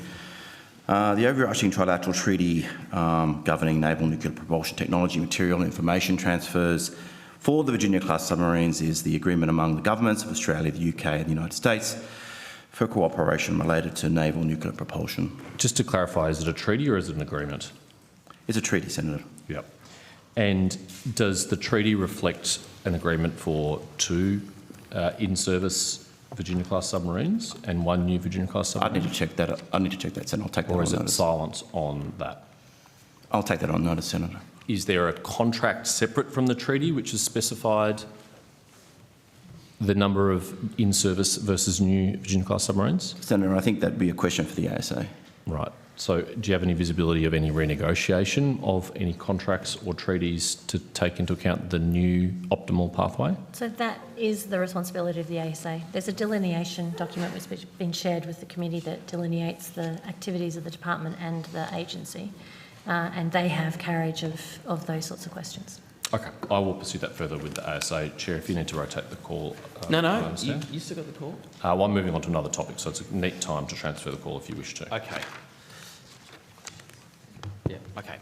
The overarching trilateral treaty governing naval nuclear propulsion technology, material and information transfers for the Virginia-class submarines is the agreement among the governments of Australia, the UK and the United States for cooperation related to naval nuclear propulsion. Just to clarify, is it a treaty or is it an agreement? It's a treaty, Senator. Yep. And does the treaty reflect an agreement for 2 in-service Virginia-class submarines and 1 new Virginia-class submarine? I need to check that. Senator. I'll take that on notice. Or is it silence on that? I'll take that on notice, Senator. Is there a contract separate from the treaty which has specified the number of in-service versus new Virginia-class submarines? Senator, I think that'd be a question for the ASA. Right. So do you have any visibility of any renegotiation of any contracts or treaties to take into account the new optimal pathway? So that is the responsibility of the ASA. There's a delineation document which has been shared with the committee that delineates the activities of the department and the agency, and they have carriage of those sorts of questions. Okay, I will pursue that further with the ASA. Chair, if you need to rotate the call. No, I you still got the call? Well, I'm moving on to another topic, so it's a neat time to transfer the call if you wish to. Okay. Yeah, okay.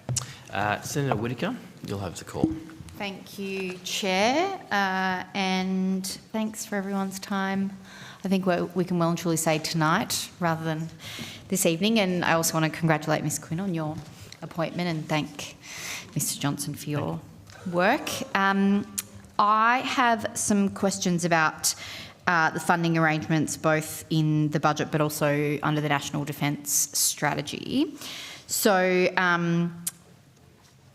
Senator Whittaker, you'll have the call. Thank you, Chair, and thanks for everyone's time. I think we can well and truly say tonight rather than this evening, and I also want to congratulate Ms Quinn on your appointment and thank Mr Johnson for your work. I have some questions about the funding arrangements both in the budget but also under the National Defence Strategy. So in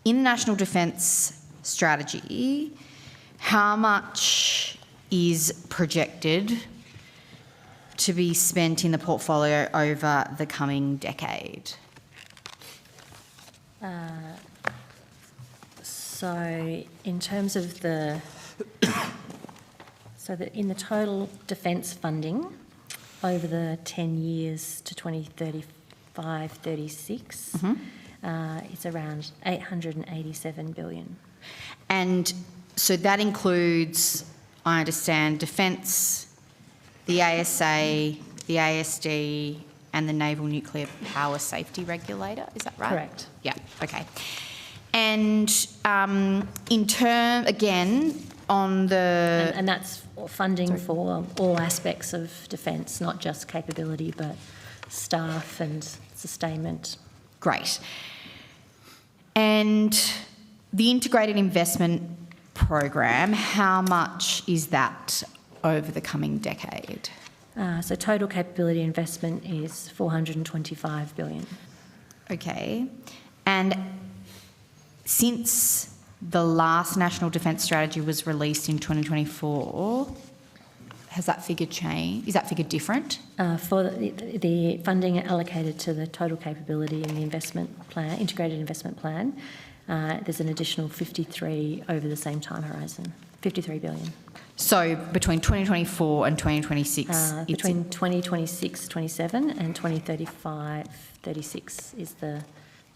the National Defence Strategy, how much is projected to be spent in the portfolio over the coming decade? So in terms of in the total defence funding over the 10 years to 2035-36, it's around $887 billion. And so that includes, I understand, defence, the ASA, the ASD and the Naval Nuclear Power Safety Regulator, is that right? Correct. Yeah, okay. And in term, again, on the... And that's funding for all aspects of defence, not just capability, but staff and sustainment. Great. And the Integrated Investment Program, how much is that over the coming decade? So total capability investment is $425 billion. Okay. And since the last National Defence Strategy was released in 2024, has that figure changed? Is that figure different? For the funding allocated to the total capability in the investment plan, integrated investment plan, there's an additional 53 over the same time horizon, 53 billion. So between 2024 and 2026? Between 2026-27 and 2035-36 is the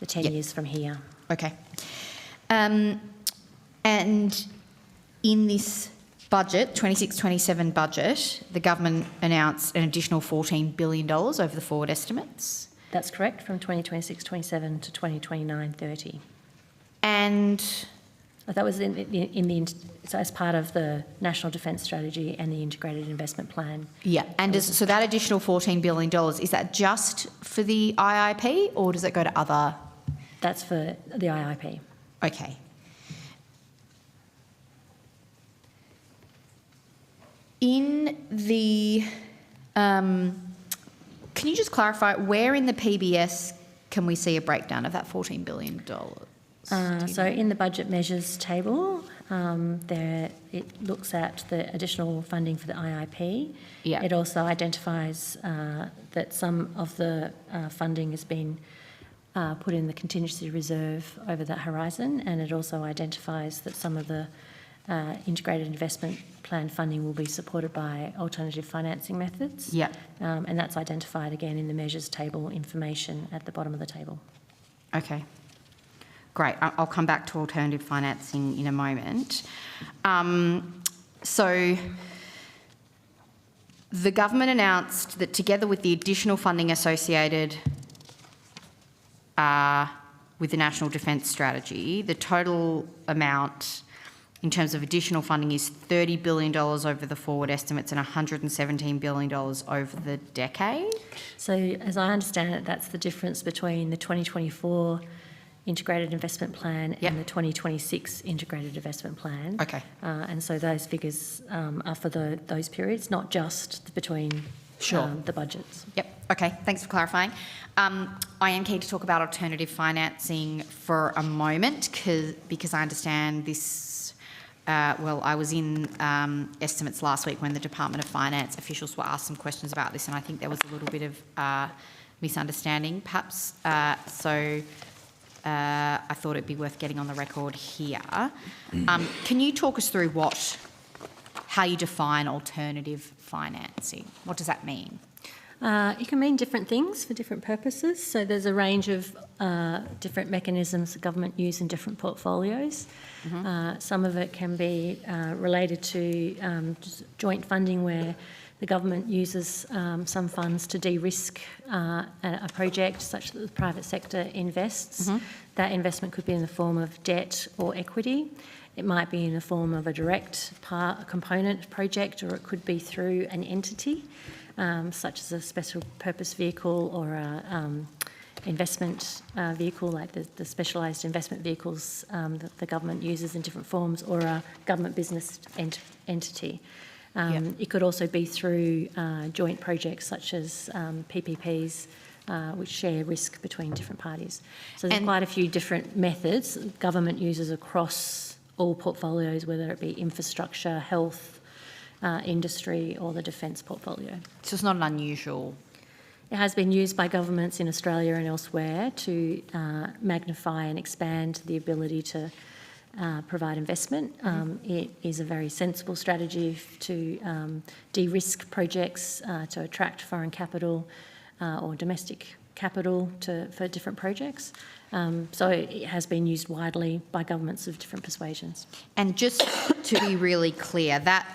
10 years from here. Okay. And in this budget, 26-27 budget, the government announced an additional $14 billion over the forward estimates. That's correct, from 2026-27 to 2029-30. And that was so as part of the National Defence Strategy and the Integrated Investment Plan. Yeah, and so that additional $14 billion, is that just for the IIP or does it go to other? That's for the IIP. Okay. In the, can you just clarify, where in the PBS can we see a breakdown of that $14 billion? So in the budget measures table, there it looks at the additional funding for the IIP. Yeah. It also identifies that some of the funding has been put in the contingency reserve over that horizon, and it also identifies that some of the integrated investment plan funding will be supported by alternative financing methods. Yeah. And that's identified again in the measures table information at the bottom of the table. Okay. Great. I'll come back to alternative financing in a moment. So the government announced that together with the additional funding associated with the National Defence Strategy, the total amount in terms of additional funding is $30 billion over the forward estimates and $117 billion over the decade. So as I understand it, that's the difference between the 2024 integrated investment plan and the 2026 integrated investment plan. Okay. And so those figures are for those periods, not just between the budgets. Yep. Okay. Thanks for clarifying. I am keen to talk about alternative financing for a moment because I understand this. I was in estimates last week when the Department of Finance officials were asked some questions about this, and I think there was a little bit of misunderstanding, perhaps. So I thought it'd be worth getting on the record here. Can you talk us through how you define alternative financing? What does that mean? It can mean different things for different purposes. So there's a range of different mechanisms the government use in different portfolios. Some of it can be related to joint funding where the government uses some funds to de-risk a project such that the private sector invests. That investment could be in the form of debt or equity. It might be in the form of a direct component project, or it could be through an entity, such as a special purpose vehicle or a investment vehicle, like the specialised investment vehicles that the government uses in different forms, or a government business entity. It could also be through joint projects such as PPPs, which share risk between different parties. So there's quite a few different methods government uses across all portfolios, whether it be infrastructure, health, industry, or the defence portfolio. So it's not an unusual. It has been used by governments in Australia and elsewhere to magnify and expand the ability to provide investment. It is a very sensible strategy to de-risk projects, to attract foreign capital or domestic capital for different projects. So it has been used widely by governments of different persuasions. And just to be really clear, that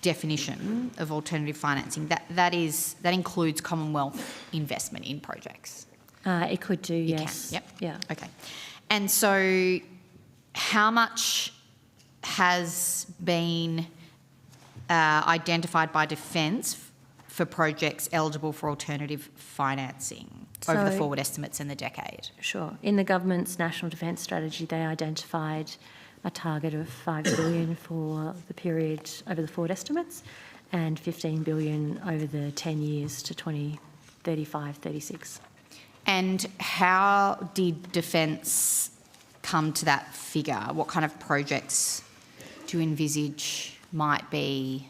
definition of alternative financing, that includes Commonwealth investment in projects? It could do, You yes. can, yep. Yeah. Okay. And so how much has been identified by Defence for projects eligible for alternative financing over the forward estimates in the decade? Sure. In the government's National Defence Strategy, they identified a target of $5 billion for the period over the forward estimates and $15 billion over the 10 years to 2035-36. And how did Defence come to that figure? What kind of projects do you envisage might be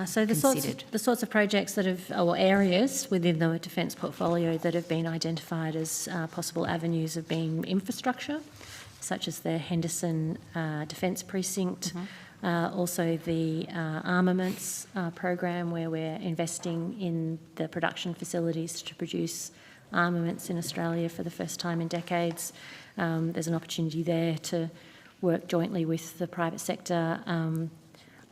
So the sorts of projects that have, or areas within the defence portfolio that have been identified as possible avenues of being infrastructure, such as the Henderson Defence Precinct, also the armaments program, where we're investing in the production facilities to produce armaments in Australia for the first time in decades. There's an opportunity there to work jointly with the private sector.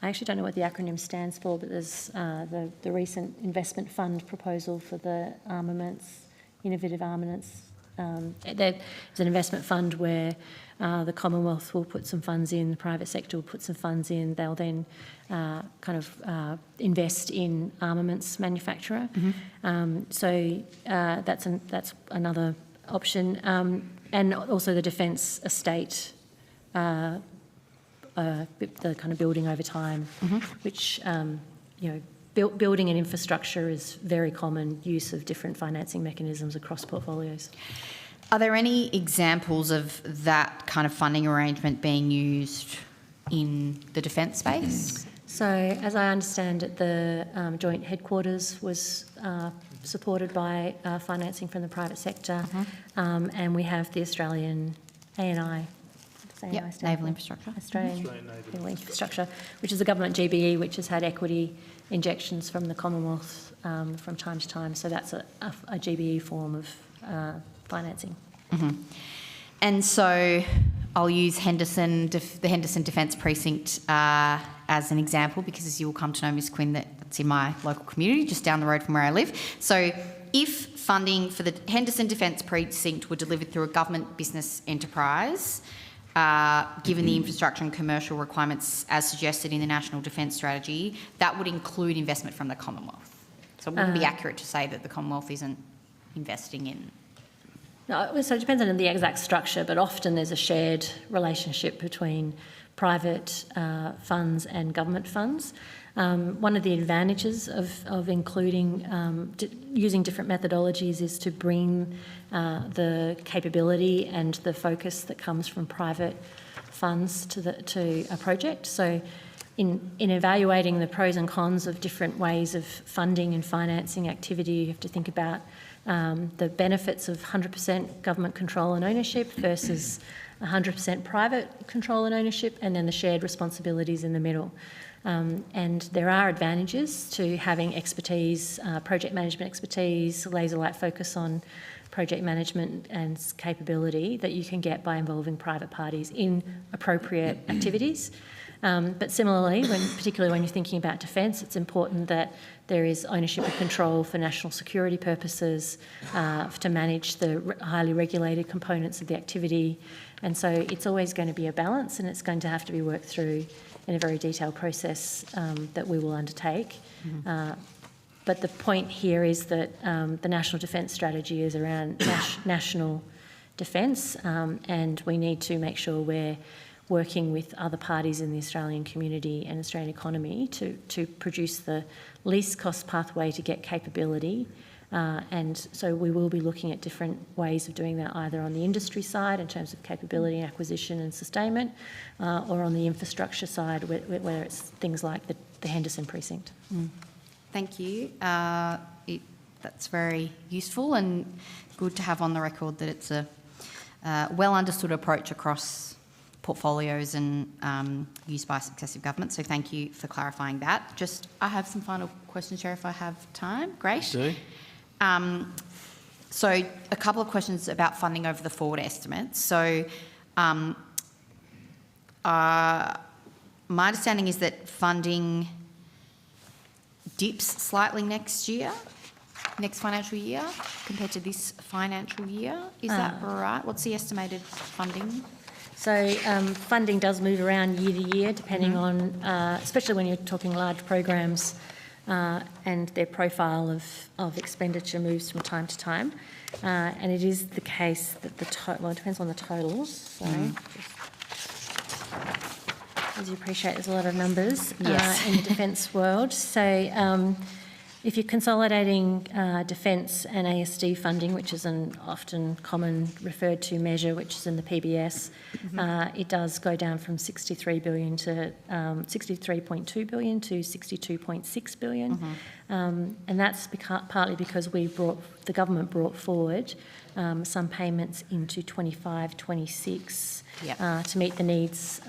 I actually don't know what the acronym stands for, but there's the recent investment fund proposal for the armaments, innovative armaments. There's an investment fund where the Commonwealth will put some funds in, the private sector will put some funds in. They'll then invest in armaments manufacturer. So that's another option. And also the defence estate the kind of building over time, which, building and infrastructure is very common use of different financing mechanisms across portfolios. Are there any examples of that kind of funding arrangement being used in the defence space? So, as I understand it, the joint headquarters was supported by financing from the private sector, and we have the Australian ANI. Naval Infrastructure. Australian Naval Infrastructure, which is a government GBE which has had equity injections from the Commonwealth from time to time. So that's a GBE form of financing. And so I'll use the Henderson Defence Precinct as an example, because as you will come to know, Ms Quinn, that's in my local community, just down the road from where I live. So if funding for the Henderson Defence Precinct were delivered through a government business enterprise, given the infrastructure and commercial requirements as suggested in the National Defence Strategy, that would include investment from the Commonwealth. So it wouldn't be accurate to say that the Commonwealth isn't investing in... No, so it depends on the exact structure, but often there's a shared relationship between private funds and government funds. One of the advantages of including, using different methodologies is to bring the capability and the focus that comes from private funds to a project. So in evaluating the pros and cons of different ways of funding and financing activity, you have to think about the benefits of 100% government control and ownership versus 100% private control and ownership, and then the shared responsibilities in the middle. And there are advantages to having expertise, project management expertise, laser-like focus on project management and capability that you can get by involving private parties in appropriate activities. But similarly, particularly when you're thinking about defence, it's important that there is ownership and control for national security purposes, to manage the highly regulated components of the activity. And so it's always going to be a balance, and it's going to have to be worked through in a very detailed process that we will undertake. But the point here is that the National Defence Strategy is around national defence, and we need to make sure we're working with other parties in the Australian community and Australian economy to produce the least cost pathway to get capability. And so we will be looking at different ways of doing that, either on the industry side in terms of capability acquisition and sustainment, or on the infrastructure side, where it's things like the Henderson Precinct. Thank you. That's very useful and good to have on the record that it's a well understood approach across portfolios and used by successive governments. So thank you for clarifying that. I have some final questions, Chair, if I have time. Great. Do. So a couple of questions about funding over the forward estimates. So my understanding is that funding dips slightly next financial year, compared to this financial year. Is that right? What's the estimated funding? So funding does move around year to year, depending on, especially when you're talking large programs, and their profile of expenditure moves from time to time. And it is the case that it depends on the totals. Sorry. As you appreciate, there's a lot of numbers in the defence world. So if you're consolidating defence and ASD funding, which is an often common referred to measure, which is in the PBS, it does go down from 63 billion to 63.2 billion to 62.6 billion. And that's partly because the government brought forward some payments into 25-26 to meet the needs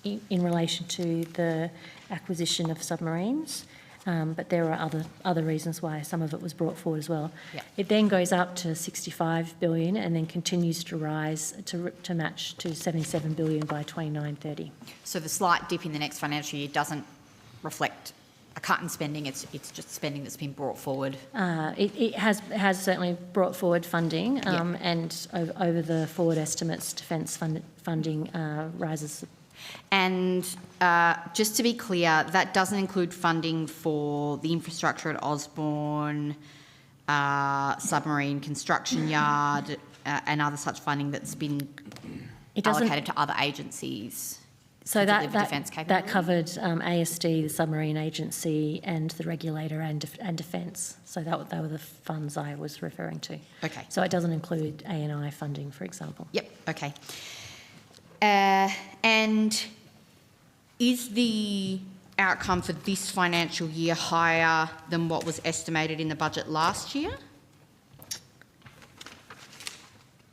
in relation to the acquisition of submarines. But there are other reasons why some of it was brought forward as well. It then goes up to 65 billion and then continues to rise to match to 77 billion by 29-30. So the slight dip in the next financial year doesn't reflect a cut in spending, it's just spending that's been brought forward? It has certainly brought forward funding, and over the forward estimates, defence funding rises. And just to be clear, that doesn't include funding for the infrastructure at Osborne, submarine construction yard, and other such funding that's been allocated to other agencies. So to that, deliver defence that capability? covered ASD, the submarine agency, and the regulator and defence. So they were the funds I was referring to. Okay. So it doesn't include A&I funding, for example. Yep, okay. And is the outcome for this financial year higher than what was estimated in the budget last year?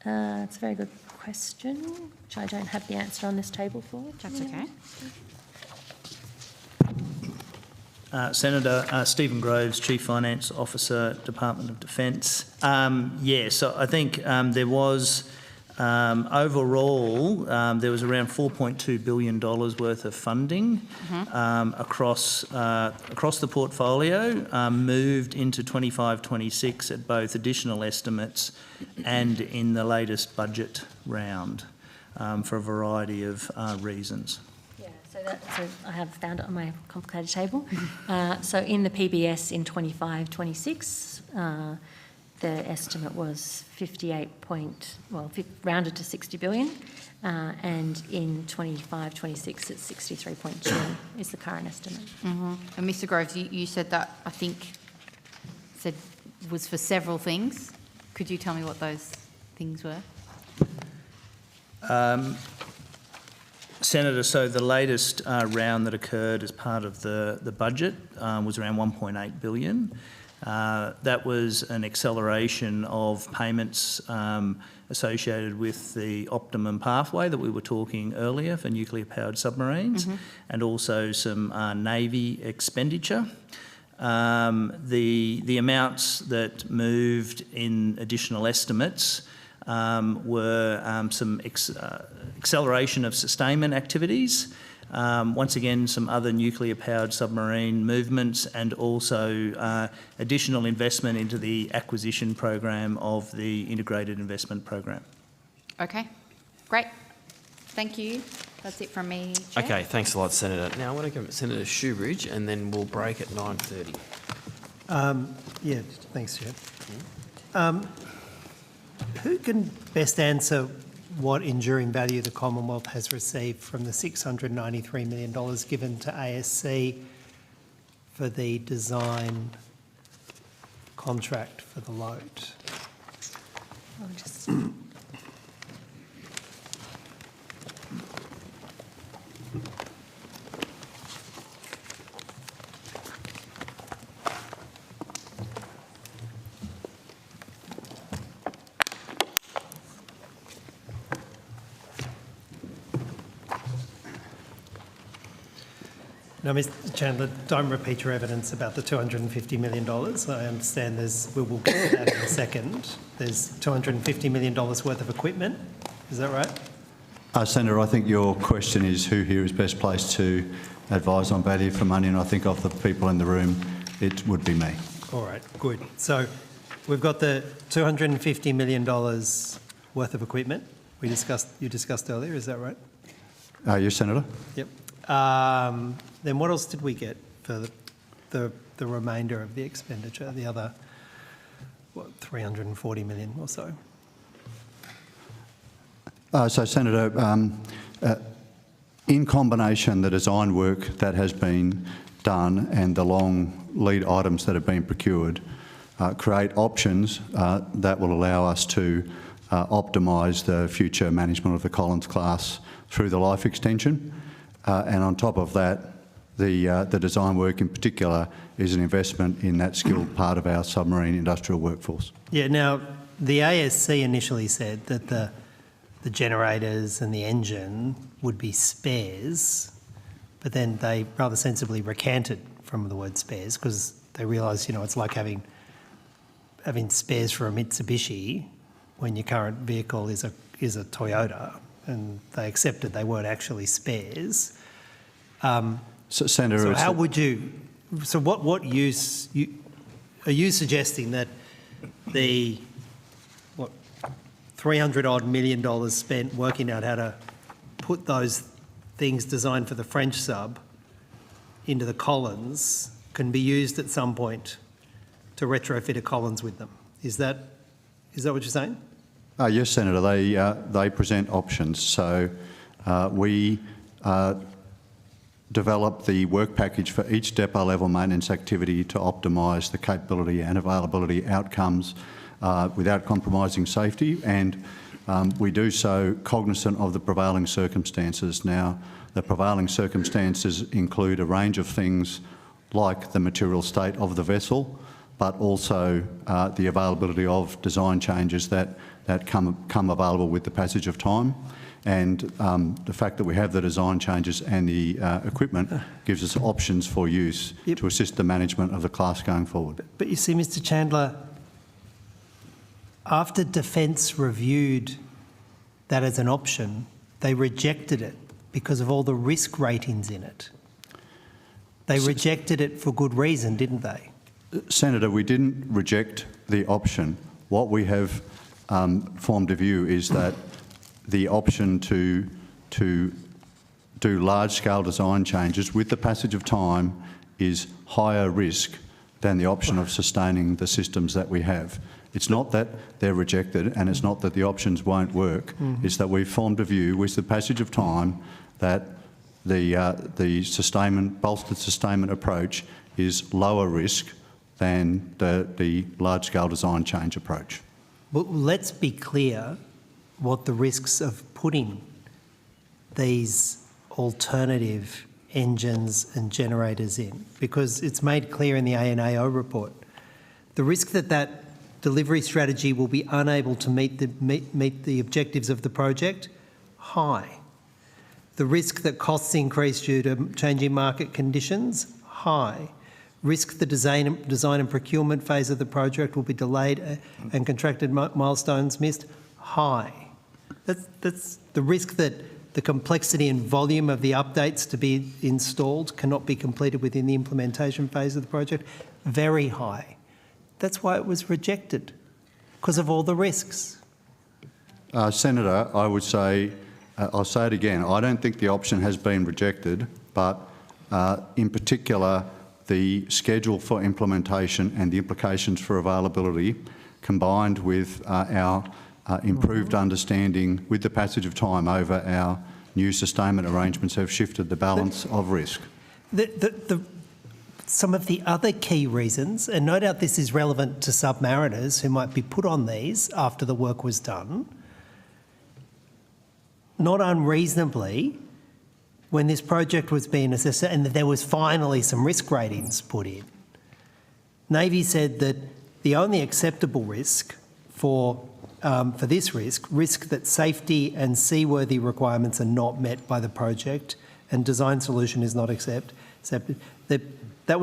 It's a very good question, which I don't have the answer on this table for. That's okay. Senator Stephen Groves, Chief Finance Officer, Department of Defence. So I think there was overall there was around $4.2 billion worth of funding across the portfolio, moved into 25-26 at both additional estimates and in the latest budget round for a variety of reasons. So I have found it on my complicated table. So in the PBS in 25-26, the estimate was rounded to 60 billion, and in 25-26 it's 63.2 is the current estimate. And Mr Groves, you said that, I think, was for several things. Could you tell me what those things were? Senator, so the latest round that occurred as part of the budget was around 1.8 billion. That was an acceleration of payments associated with the optimum pathway that we were talking earlier for nuclear-powered submarines, and also some Navy expenditure. The amounts that moved in additional estimates were some acceleration of sustainment activities, once again some other nuclear-powered submarine movements, and also additional investment into the acquisition program of the integrated investment program. Okay, great. Thank you. That's it from me, Chair. Okay, thanks a lot, Senator. Now I want to go to Senator Shoebridge, and then we'll break at 9:30. Thanks, Chair. Who can best answer what enduring value the Commonwealth has received from the $693 million given to ASC for the design contract for the LOTE? I'll just... Now, Mr Chandler, don't repeat your evidence about the $250 million. I understand we will get to that in a second. There's $250 million worth of equipment. Is that right? Senator, I think your question is who here is best placed to advise on value for money, and I think of the people in the room, it would be me. All right, good. So we've got the $250 million worth of equipment you discussed earlier, is that right? Yes, Senator. Yep. Then what else did we get for the remainder of the expenditure, the other, 340 million or so? So, Senator, in combination, the design work that has been done and the long lead items that have been procured create options that will allow us to optimise the future management of the Collins class through the life extension. And on top of that, the design work in particular is an investment in that skilled part of our submarine industrial workforce. Yeah, now, the ASC initially said that the generators and the engine would be spares, but then they rather sensibly recanted from the word spares because they realised, it's like having spares for a Mitsubishi when your current vehicle is a Toyota, and they accepted they weren't actually spares. So, Senator, so how would you? So what use are you suggesting that the $300 million spent working out how to put those things designed for the French sub into the Collins can be used at some point to retrofit a Collins with them? Is that what you're saying? Yes, Senator. They present options. So we develop the work package for each depot level maintenance activity to optimise the capability and availability outcomes without compromising safety, and we do so cognisant of the prevailing circumstances. Now, the prevailing circumstances include a range of things like the material state of the vessel, but also the availability of design changes that come available with the passage of time. And the fact that we have the design changes and the equipment gives us options for use to assist the management of the class going forward. But you see, Mr Chandler, after Defence reviewed that as an option, they rejected it because of all the risk ratings in it. They rejected it for good reason, didn't they? Senator, we didn't reject the option. What we have formed a view is that the option to do large-scale design changes with the passage of time is higher risk than the option of sustaining the systems that we have. It's not that they're rejected, and it's not that the options won't work. It's that we've formed a view with the passage of time that the sustainment, bolstered sustainment approach is lower risk than the large-scale design change approach. Well, let's be clear what the risks of putting these alternative engines and generators in, because it's made clear in the ANAO report. The risk that delivery strategy will be unable to meet the objectives of the project, high. The risk that costs increase due to changing market conditions, high. Risk the design and procurement phase of the project will be delayed and contracted milestones missed, high. That's the risk that the complexity and volume of the updates to be installed cannot be completed within the implementation phase of the project, very high. That's why it was rejected, because of all the risks. Senator, I would say, I'll say it again, I don't think the option has been rejected, but in particular, the schedule for implementation and the implications for availability, combined with our improved understanding with the passage of time over our new sustainment arrangements, have shifted the balance of risk. Some of the other key reasons, and no doubt this is relevant to submariners who might be put on these after the work was done, not unreasonably, when this project was being assessed and there was finally some risk ratings put in, Navy said that the only acceptable risk for this risk that safety and seaworthy requirements are not met by the project and design solution is not accepted, that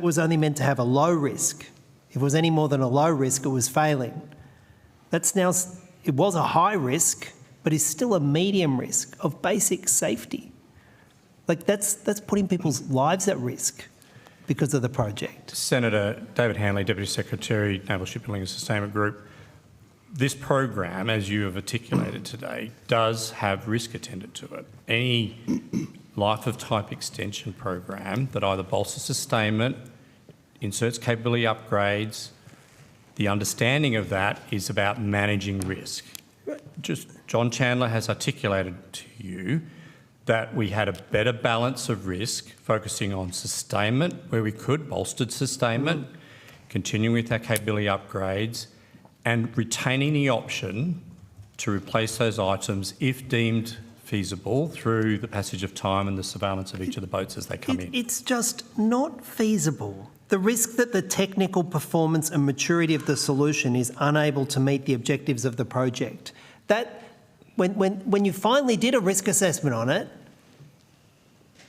was only meant to have a low risk. If it was any more than a low risk, it was failing. It was a high risk, but is still a medium risk of basic safety. Like that's putting people's lives at risk because of the project. Senator David Hanley, Deputy Secretary, Naval Shipbuilding and Sustainment Group. This program, as you have articulated today, does have risk attendant to it. Any life of type extension program that either bolsters sustainment, inserts capability upgrades, the understanding of that is about managing risk. Just John Chandler has articulated to you that we had a better balance of risk, focusing on sustainment where we could, bolstered sustainment, continuing with our capability upgrades, and retaining the option to replace those items if deemed feasible through the passage of time and the surveillance of each of the boats as they come in. It's just not feasible. The risk that the technical performance and maturity of the solution is unable to meet the objectives of the project. That when you finally did a risk assessment on it,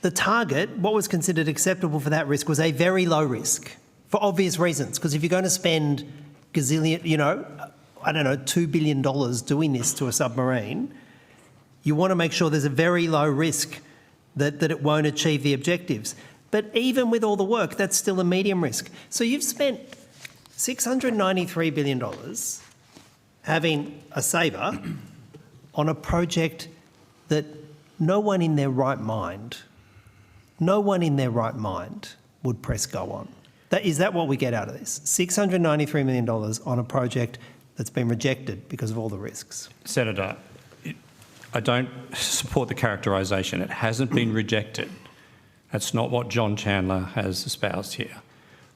the target, what was considered acceptable for that risk, was a very low risk for obvious reasons. Because if you're going to spend gazillion, $2 billion doing this to a submarine, you want to make sure there's a very low risk that it won't achieve the objectives. But even with all the work, that's still a medium risk. So you've spent $693 billion having a saver on a project that no one in their right mind would press go on. Is that what we get out of this? $693 million on a project that's been rejected because of all the risks. Senator, I don't support the characterisation. It hasn't been rejected. That's not what John Chandler has espoused here.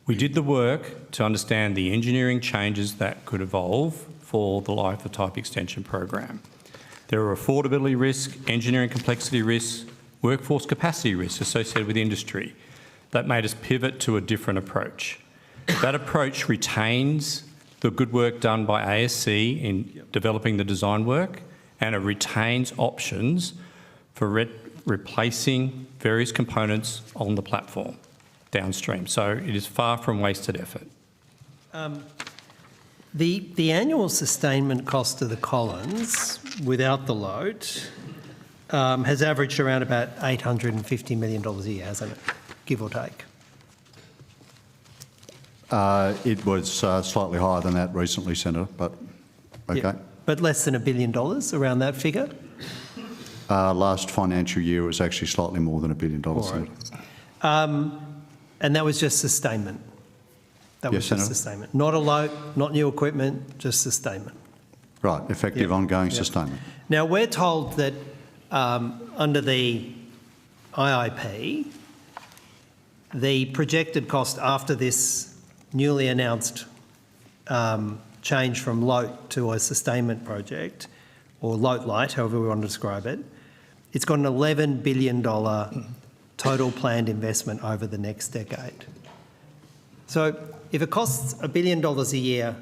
We did the work to understand the engineering changes that could evolve for the life of type extension program. There are affordability risks, engineering complexity risks, workforce capacity risks associated with industry. That made us pivot to a different approach. That approach retains the good work done by ASC in developing the design work, and it retains options for replacing various components on the platform downstream. So it is far from wasted effort. The annual sustainment cost of the Collins without the load has averaged around about $850 million a year, hasn't it? Give or take. It was slightly higher than that recently, Senator, but okay. Yeah. But less than $1 billion, around that figure? Last financial year was actually slightly more than $1 billion. Right. And that was just sustainment? That was Yes, just Senator. sustainment? Not a load, not new equipment, just sustainment? Right, effective ongoing sustainment. Now, we're told that under the IIP, the projected cost after this newly announced change from LOTE to a sustainment project, or LOTE Light, however we want to describe it, it's got an $11 billion total planned investment over the next decade. So if it costs $1 billion a year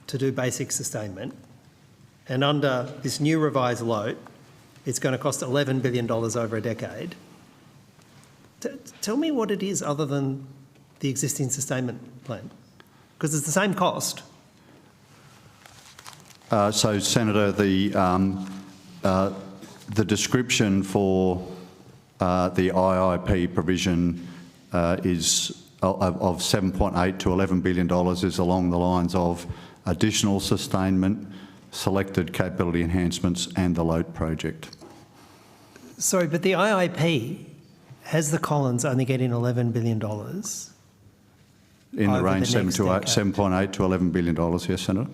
to do basic sustainment, and under this new revised LOTE, it's going to cost $11 billion over a decade, tell me what it is other than the existing sustainment plan, because it's the same cost. So, Senator, the description for the IIP provision is of $7.8 to $11 billion is along the lines of additional sustainment, selected capability enhancements and the LOTE project. Sorry, but the IIP has the Collins only getting $11 billion. In the range 7.8 to $11 billion, yes, Senator.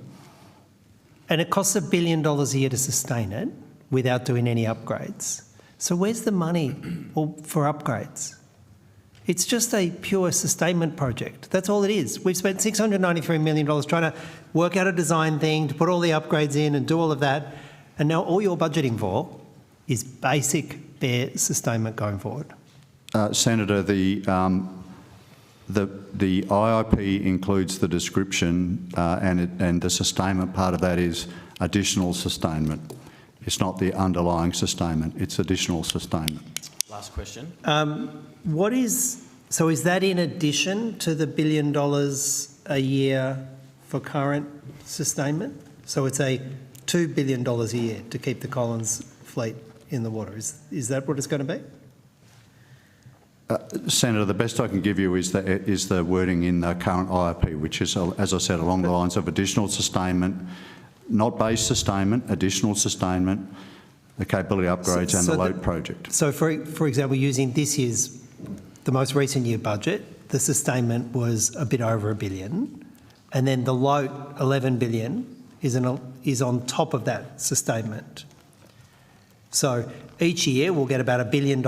And it costs $1 billion a year to sustain it without doing any upgrades. So where's the money for upgrades? It's just a pure sustainment project. That's all it is. We've spent $693 million trying to work out a design thing, to put all the upgrades in and do all of that. And now all you're budgeting for is basic, bare sustainment going forward. Senator, the IIP includes the description and the sustainment part of that is additional sustainment. It's not the underlying sustainment, it's additional sustainment. Last question. So is that in addition to the $1 billion a year for current sustainment? So it's a $2 billion a year to keep the Collins fleet in the water. Is that what it's going to be? Senator, the best I can give you is the wording in the current IIP, which is, as I said, along the lines of additional sustainment, not base sustainment, additional sustainment, the capability upgrades and the LOTE project. So, for example, using this year's, the most recent year budget, the sustainment was a bit over $1 billion, and then the LOTE $11 billion is on top of that sustainment. So each year we'll get about $1 billion,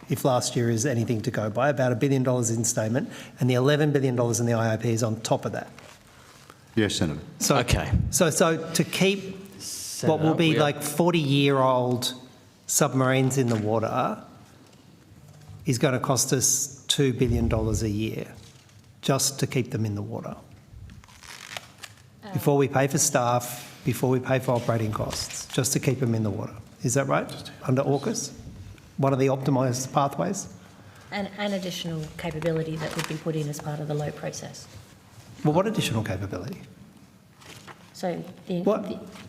if last year is anything to go by, about $1 billion in sustainment, and the $11 billion in the IIP is on top of that. Yes, Senator. So, okay. So to keep Senator, what will be like 40-year-old submarines in the water is going to cost us $2 billion a year just to keep them in the water. Before we pay for staff, before we pay for operating costs, just to keep them in the water. Is that right? Under AUKUS? One of the optimised pathways? And additional capability that would be put in as part of the LOTE process. Well, what additional capability? So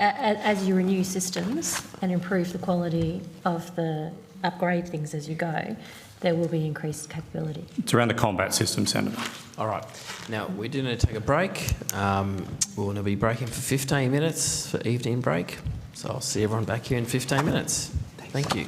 as you renew systems and improve the quality of the upgrade things as you go, there will be increased capability. It's around the combat system, Senator. All right. Now, we do need to take a break. We're going to be breaking for 15 minutes for evening break. So I'll see everyone back here in 15 minutes. Thank you.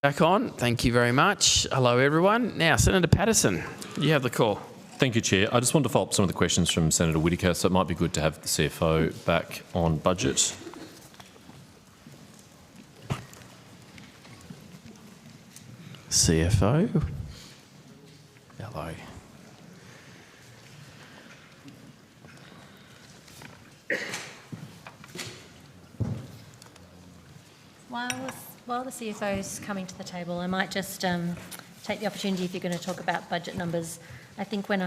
Back on. Thank you very much. Hello, everyone. Now, Senator Patterson, you have the call. Thank you, Chair. I just wanted to follow up some of the questions from Senator Whittaker, so it might be good to have the CFO back on budget. CFO. Hello. While the CFO is coming to the table, I might just take the opportunity, if you're going to talk about budget numbers. I think when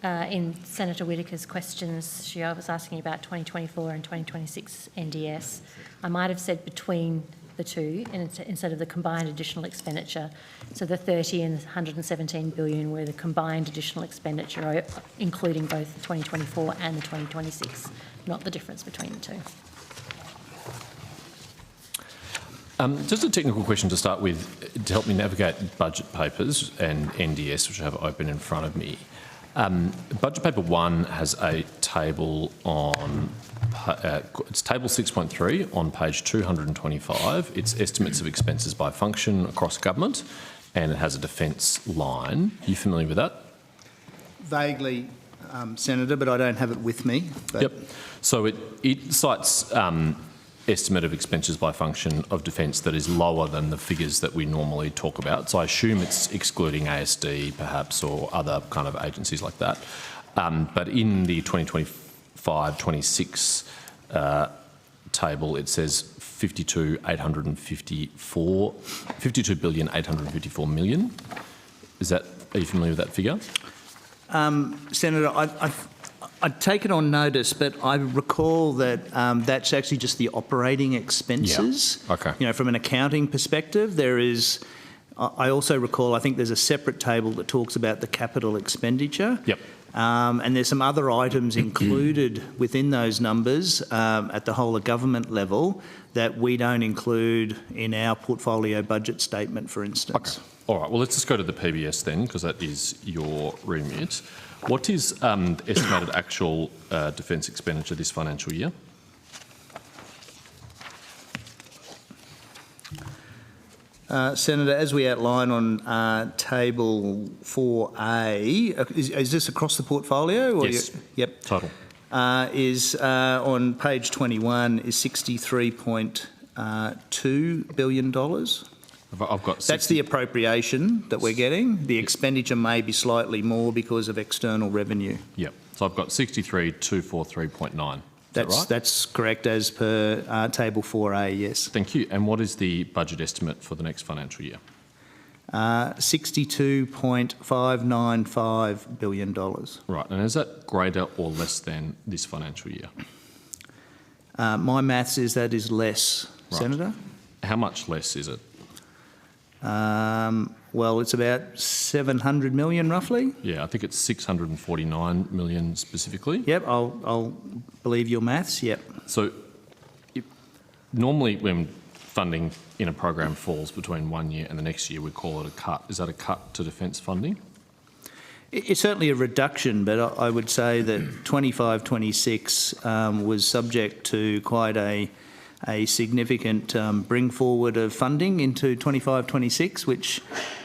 in Senator Whittaker's questions, she was asking about 2024 and 2026 NDS. I might have said between the two instead of the combined additional expenditure. So the 30 and 117 billion were the combined additional expenditure, including both the 2024 and the 2026, not the difference between the two. Just a technical question to start with, to help me navigate budget papers and NDS, which I have open in front of me. Budget paper 1 has a table on, it's table 6.3 on page 225. It's estimates of expenses by function across government, and it has a defence line. Are you familiar with that? Vaguely, Senator, but I don't have it with me. But Yep. So it cites estimate of expenses by function of defence that is lower than the figures that we normally talk about. So I assume it's excluding ASD perhaps or other kind of agencies like that. But in the 2025-26 table, it says 52,854 million. Are you familiar with that figure? Senator, I'd take it on notice, but I recall that that's actually just the operating expenses. Yeah. Okay. You know, from an accounting perspective, there is. I also recall, I think there's a separate table that talks about the capital expenditure. Yep. And there's some other items included within those numbers at the whole of government level that we don't include in our portfolio budget statement, for instance. Okay. All right. Well, let's just go to the PBS then, because that is your remit. What is the estimated actual defence expenditure this financial year? Senator, as we outline on table 4A, is this across the portfolio? Or Yes. Yep. Total. Is on page 21 is $63.2 billion. I've got. That's the appropriation that we're getting. The expenditure may be slightly more because of external revenue. Yep. So I've got 63,243.9. That's correct as per table 4A, yes. Thank you. And what is the budget estimate for the next financial year? $62.595 billion. Right. And is that greater or less than this financial year? My maths is that is less, Right. Senator. How much less is it? Well, it's about 700 million roughly. Yeah, I think it's 649 million specifically. Yep, I'll believe your maths, yep. So normally when funding in a program falls between 1 year and the next year, we call it a cut. Is that a cut to defence funding? It's certainly a reduction, but I would say that 25-26 was subject to quite a significant bring forward of funding into 25-26, which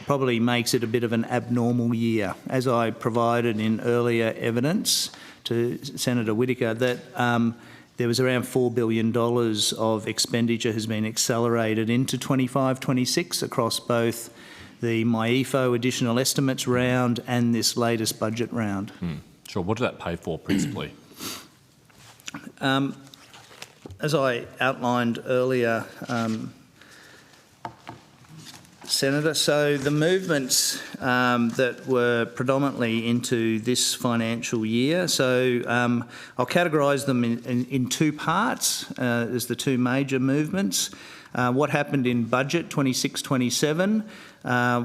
probably makes it a bit of an abnormal year. As I provided in earlier evidence to Senator Whittaker, that there was around $4 billion of expenditure has been accelerated into 25-26 across both the MyEFO additional estimates round and this latest budget round. Sure. What did that pay for principally? As I outlined earlier, Senator, so the movements that were predominantly into this financial year, so I'll categorise them in two parts as the two major movements. What happened in budget 26-27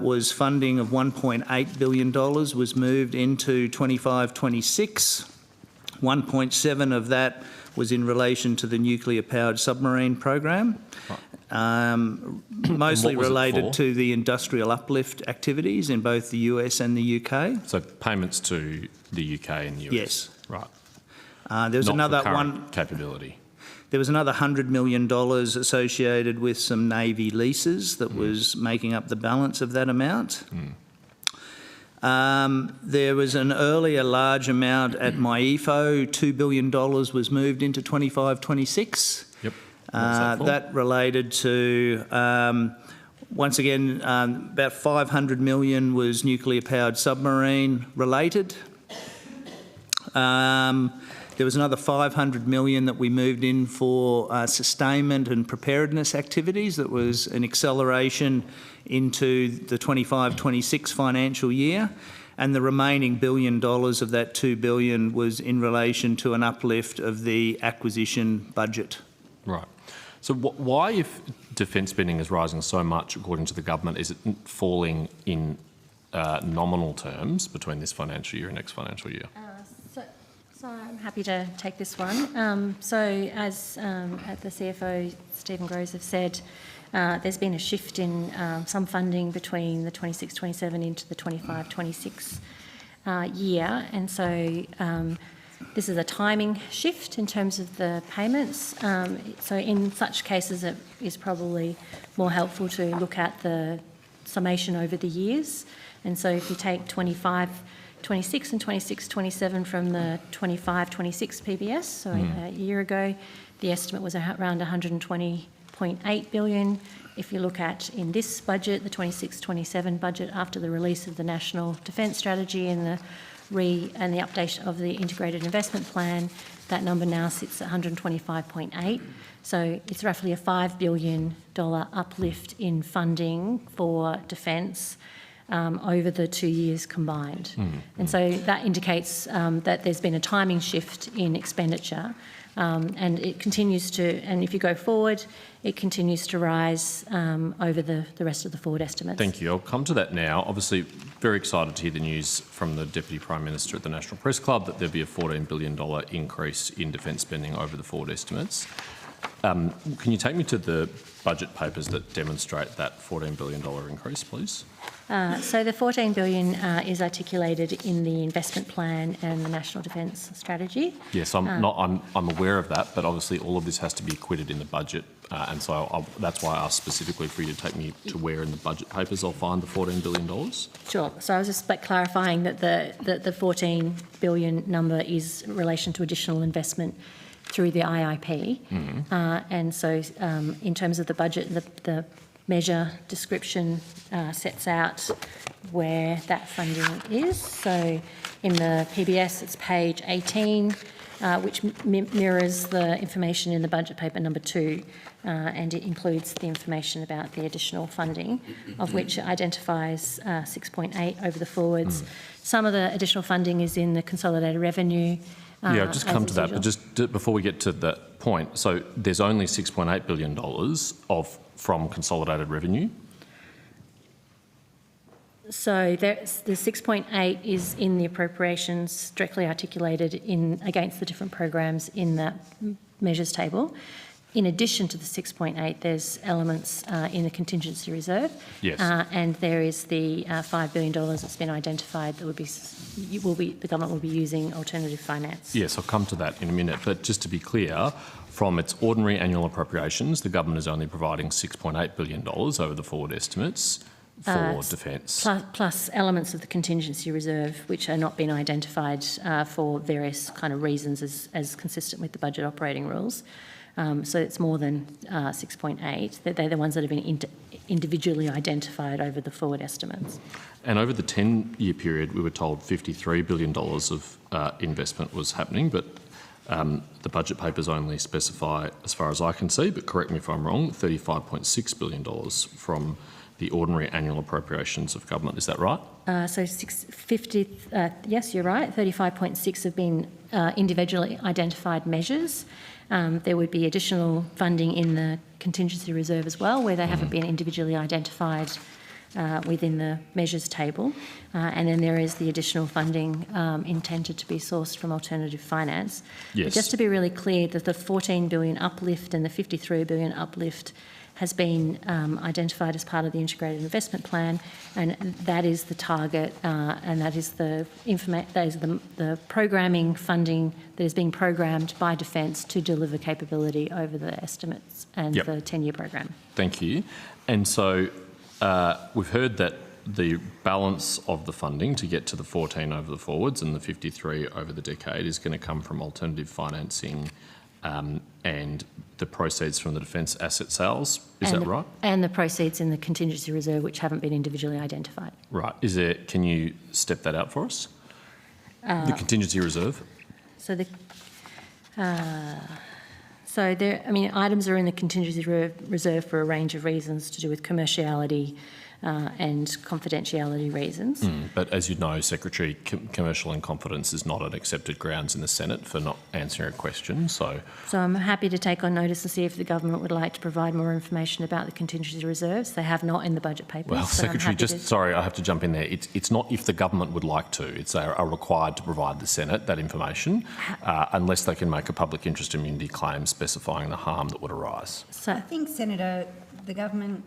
was funding of $1.8 billion was moved into 25-26. 1.7 of that was in relation to the nuclear-powered submarine program, mostly related to the industrial uplift activities in both the US and the UK. So payments to the UK and US? Yes. Right. There's Not another for current one capability? There was another $100 million associated with some Navy leases that was making up the balance of that amount. There was an earlier large amount at MyEFO, $2 billion was moved into 25-26. Yep. That related to, once again, about $500 million was nuclear-powered submarine related. There was another $500 million that we moved in for sustainment and preparedness activities. That was an acceleration into the 25-26 financial year. And the remaining $1 billion of that $2 billion was in relation to an uplift of the acquisition budget. Right. So why, if defence spending is rising so much, according to the government, is it falling in nominal terms between this financial year and next financial year? So I'm happy to take this one. So as the CFO, Stephen Groves, have said, there's been a shift in some funding between the 26-27 into the 25-26 year. And so this is a timing shift in terms of the payments. So in such cases, it is probably more helpful to look at the summation over the years. And so if you take 25-26 and 26-27 from the 25-26 PBS, so a year ago, the estimate was around $120.8 billion. If you look at in this budget, the 26-27 budget, after the release of the National Defence Strategy and the update of the Integrated Investment Plan, that number now sits at 125.8. So it's roughly a $5 billion uplift in funding for defence over the 2 years combined. And so that indicates that there's been a timing shift in expenditure, and it continues to, and if you go forward, it continues to rise over the rest of the forward estimates. Thank you. I'll come to that now. Obviously, very excited to hear the news from the Deputy Prime Minister at the National Press Club that there'll be a $14 billion increase in defence spending over the forward estimates. Can you take me to the budget papers that demonstrate that $14 billion increase, please? So the $14 billion is articulated in the investment plan and the National Defence Strategy. Yes, I'm aware of that, but obviously all of this has to be acquitted in the budget, and so that's why I asked specifically for you to take me to where in the budget papers I'll find the $14 billion. Sure. So I was just clarifying that the $14 billion number is in relation to additional investment through the IIP. And so in terms of the budget, the measure description sets out where that funding is. So in the PBS, it's page 18, which mirrors the information in the budget paper number 2, and it includes the information about the additional funding, of which it identifies 6.8 over the forwards. Some of the additional funding is in the consolidated revenue. Yeah, I'll just come to that, but just before we get to that point, so there's only $6.8 billion from consolidated revenue? So the 6.8 is in the appropriations directly articulated against the different programs in that measures table. In addition to the 6.8, there's elements in the contingency reserve. Yes. And there is the $5 billion that's been identified that the government will be using alternative finance. Yes, I'll come to that in a minute. But just to be clear, from its ordinary annual appropriations, the government is only providing $6.8 billion over the forward estimates for defence. Plus elements of the contingency reserve, which are not being identified for various kind of reasons as consistent with the budget operating rules. So it's more than 6.8. They're the ones that have been individually identified over the forward estimates. And over the 10-year period, we were told $53 billion of investment was happening, but the budget papers only specify, as far as I can see, but correct me if I'm wrong, $35.6 billion from the ordinary annual appropriations of government. Is that right? So 650, yes, you're right. 35.6 have been individually identified measures. There would be additional funding in the contingency reserve as well, where they haven't been individually identified within the measures table. And then there is the additional funding intended to be sourced from alternative finance. Yes. But just to be really clear, that the $14 billion uplift and the $53 billion uplift has been identified as part of the integrated investment plan, and that is the target, and that is the programming funding that is being programmed by Defence to deliver capability over the estimates and the 10-year program. Thank you. And so we've heard that the balance of the funding to get to the 14 over the forwards and the 53 over the decade is going to come from alternative financing and the proceeds from the defence asset sales. Is that right? And the proceeds in the contingency reserve, which haven't been individually identified. Right. Can you step that out for us? The contingency reserve? So items are in the contingency reserve for a range of reasons to do with commerciality and confidentiality reasons. But as you know, Secretary, commercial and confidence is not an accepted grounds in the Senate for not answering a question. So I'm happy to take on notice and see if the government would like to provide more information about the contingency reserves. They have not in the budget papers. Well, Secretary, sorry, I have to jump in there. It's not if the government would like to. It's they are required to provide the Senate that information unless they can make a public interest immunity claim specifying the harm that would arise. I think, Senator, the government,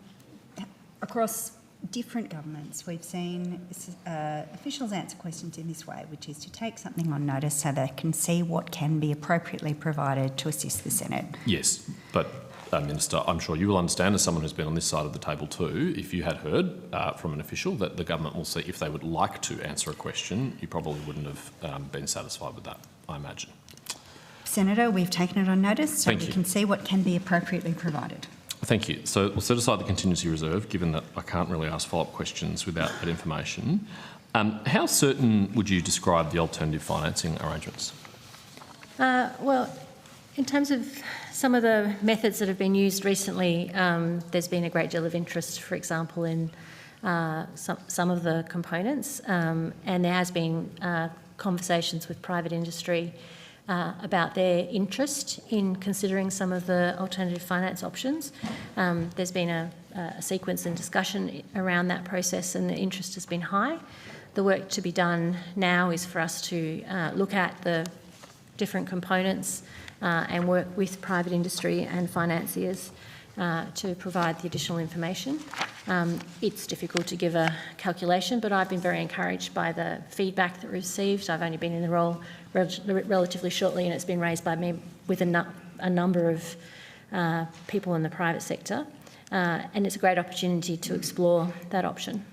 across different governments, we've seen officials answer questions in this way, which is to take something on notice so they can see what can be appropriately provided to assist the Senate. Yes, but Minister, I'm sure you will understand, as someone who's been on this side of the table too, if you had heard from an official that the government will see if they would like to answer a question, you probably wouldn't have been satisfied with that, I imagine. Senator, we've taken it on notice so we can see what can be appropriately provided. Thank you. So we'll set aside the contingency reserve, given that I can't really ask follow-up questions without that information. How certain would you describe the alternative financing arrangements? Well, in terms of some of the methods that have been used recently, there's been a great deal of interest, for example, in some of the components, and there has been conversations with private industry about their interest in considering some of the alternative finance options. There's been a sequence and discussion around that process, and the interest has been high. The work to be done now is for us to look at the different components and work with private industry and financiers to provide the additional information. It's difficult to give a calculation, but I've been very encouraged by the feedback that we received. I've only been in the role relatively shortly, and it's been raised by me with a number of people in the private sector, and it's a great opportunity to explore that option.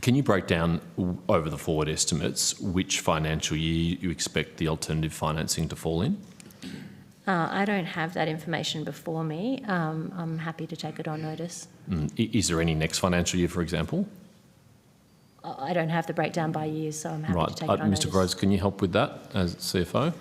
Can you break down over the forward estimates which financial year you expect the alternative financing to fall in? I don't have that information before me. I'm happy to take it on notice. Is there any next financial year, for example? I don't have the breakdown by years, so I'm happy to take it on notice. Mr. Groves, can you help with that as CFO?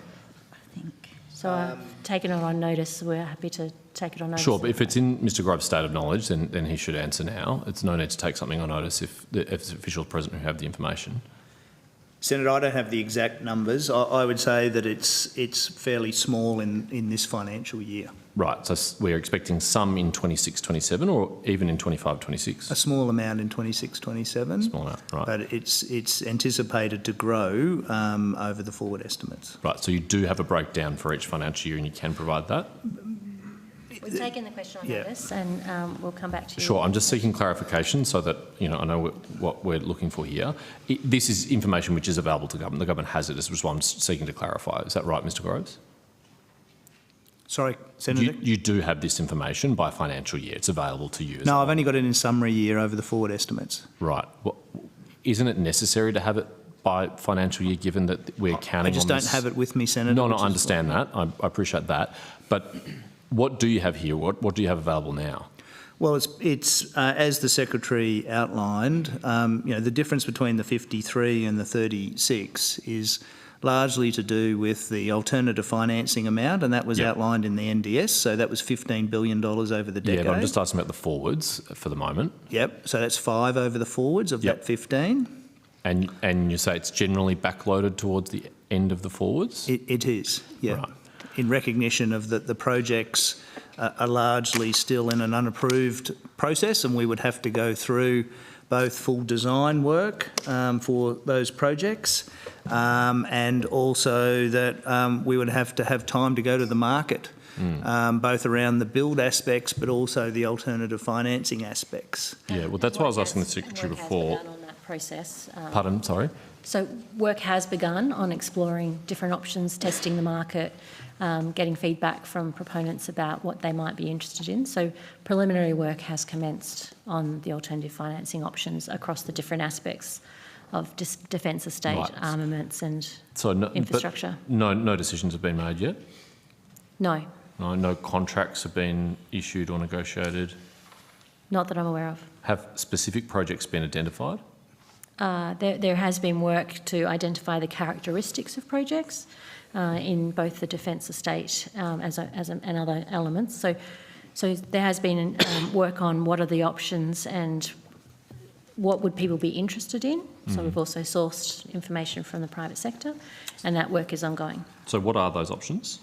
So I've taken it on notice, so we're happy to take it on notice. Sure, but if it's in Mr. Groves' state of knowledge, then he should answer now. It's no need to take something on notice if there's officials present who have the information. Senator, I don't have the exact numbers. I would say that it's fairly small in this financial year. Right, so we're expecting some in 26-27 or even in 25-26? A small amount in 26-27. Small amount, right. But it's anticipated to grow over the forward estimates. Right, so you do have a breakdown for each financial year and you can provide that? We've taken the question on notice and we'll come back to you. Sure, I'm just seeking clarification so that, I know what we're looking for here. This is information which is available to government. The government has it. This is what I'm seeking to clarify. Is that right, Mr. Groves? Sorry, Senator? You do have this information by financial year. It's available to you. No, I've only got it in summary year over the forward estimates. Right. Well, isn't it necessary to have it by financial year, given that we're counting on this? I just don't have it with me, Senator. No, I understand that. I appreciate that. But what do you have here? What do you have available now? Well, it's as the Secretary outlined, the difference between the 53 and the 36 is largely to do with the alternative financing amount, and that was outlined in the NDS, so that was $15 billion over the decade. Yeah, but I'm just asking about the forwards for the moment. Yep, so that's 5 over the forwards of that 15. And you say it's generally backloaded towards the end of the forwards? It is, yeah. Right. In recognition of that the projects are largely still in an unapproved process, and we would have to go through both full design work for those projects, and also that we would have to have time to go to the market, both around the build aspects but also the alternative financing aspects. Yeah, well, that's why I was asking the Secretary before. On that process. Pardon, sorry? So work has begun on exploring different options, testing the market, getting feedback from proponents about what they might be interested in. So preliminary work has commenced on the alternative financing options across the different aspects of defence estate, Right. armaments and So infrastructure. No decisions have been made yet? No, No contracts have been issued or negotiated? not that I'm aware of. Have specific projects been identified? There has been work to identify the characteristics of projects in both the defence estate and other elements. So there has been work on what are the options and what would people be interested in. So we've also sourced information from the private sector, and that work is ongoing. So what are those options?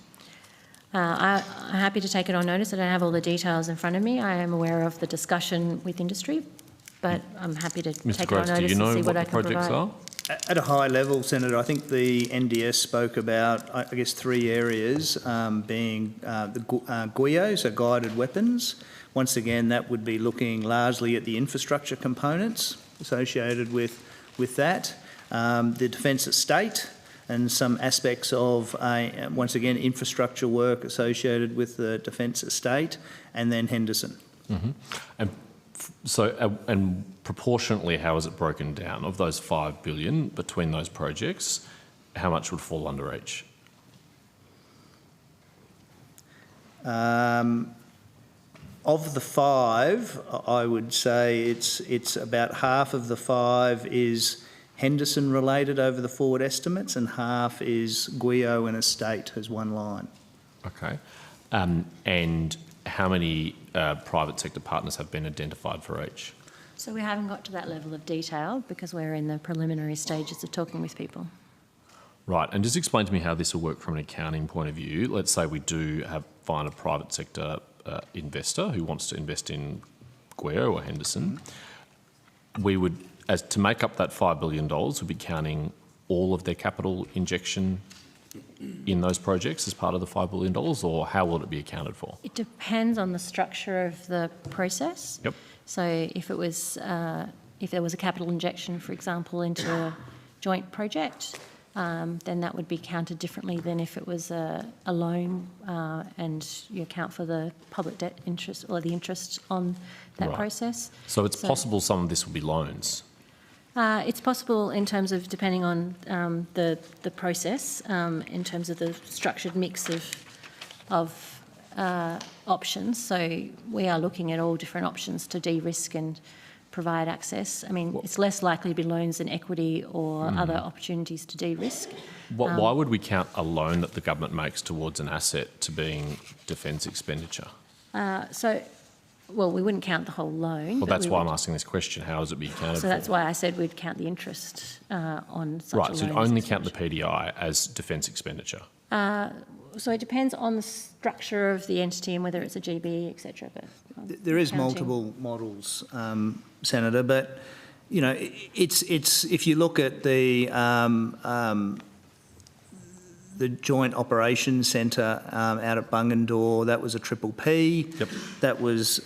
I'm happy to take it on notice. I don't have all the details in front of me. I am aware of the discussion with industry, but I'm happy to Mr. take it on Grace, do notice you know and see what what I the can projects provide. are? At a high level, Senator, I think the NDS spoke about, I guess, 3 areas, being the GUIO, so guided weapons. Once again, that would be looking largely at the infrastructure components associated with that. The defence estate and some aspects of, once again, infrastructure work associated with the defence estate, and then Henderson. And and proportionately, how is it broken down? Of those $5 billion between those projects, how much would fall under each? Of the 5, I would say it's about half of the 5 is Henderson related over the forward estimates, and half is GUIO and estate as one line. Okay. And how many private sector partners have been identified for each? So we haven't got to that level of detail because we're in the preliminary stages of talking with people. Right, and just explain to me how this will work from an accounting point of view. Let's say we do find a private sector investor who wants to invest in GUIO or Henderson. We would, as to make up that $5 billion, we'd be counting all of their capital injection in those projects as part of the $5 billion, or how will it be accounted for? It depends on the structure of the process. Yep. So if there was a capital injection, for example, into a joint project, then that would be counted differently than if it was a loan and you account for the public debt interest or the interest on that process. So it's possible some of this will be loans? It's possible in terms of, depending on the process, in terms of the structured mix of options. So we are looking at all different options to de-risk and provide access. I mean, it's less likely to be loans than equity or other opportunities to de-risk. Why would we count a loan that the government makes towards an asset to being defence expenditure? Well, we wouldn't count the whole loan. Well, that's why I'm asking this question. How is it being accounted for? So that's why I said we'd count the interest on such a loan. Right, so you'd only count the PDI as defence expenditure? So it depends on the structure of the entity and whether it's a GB, etc. But there is multiple models, Senator, but you know, it's if you look at the Joint Operations Centre out at Bungendore, that was a triple P. Yep. That was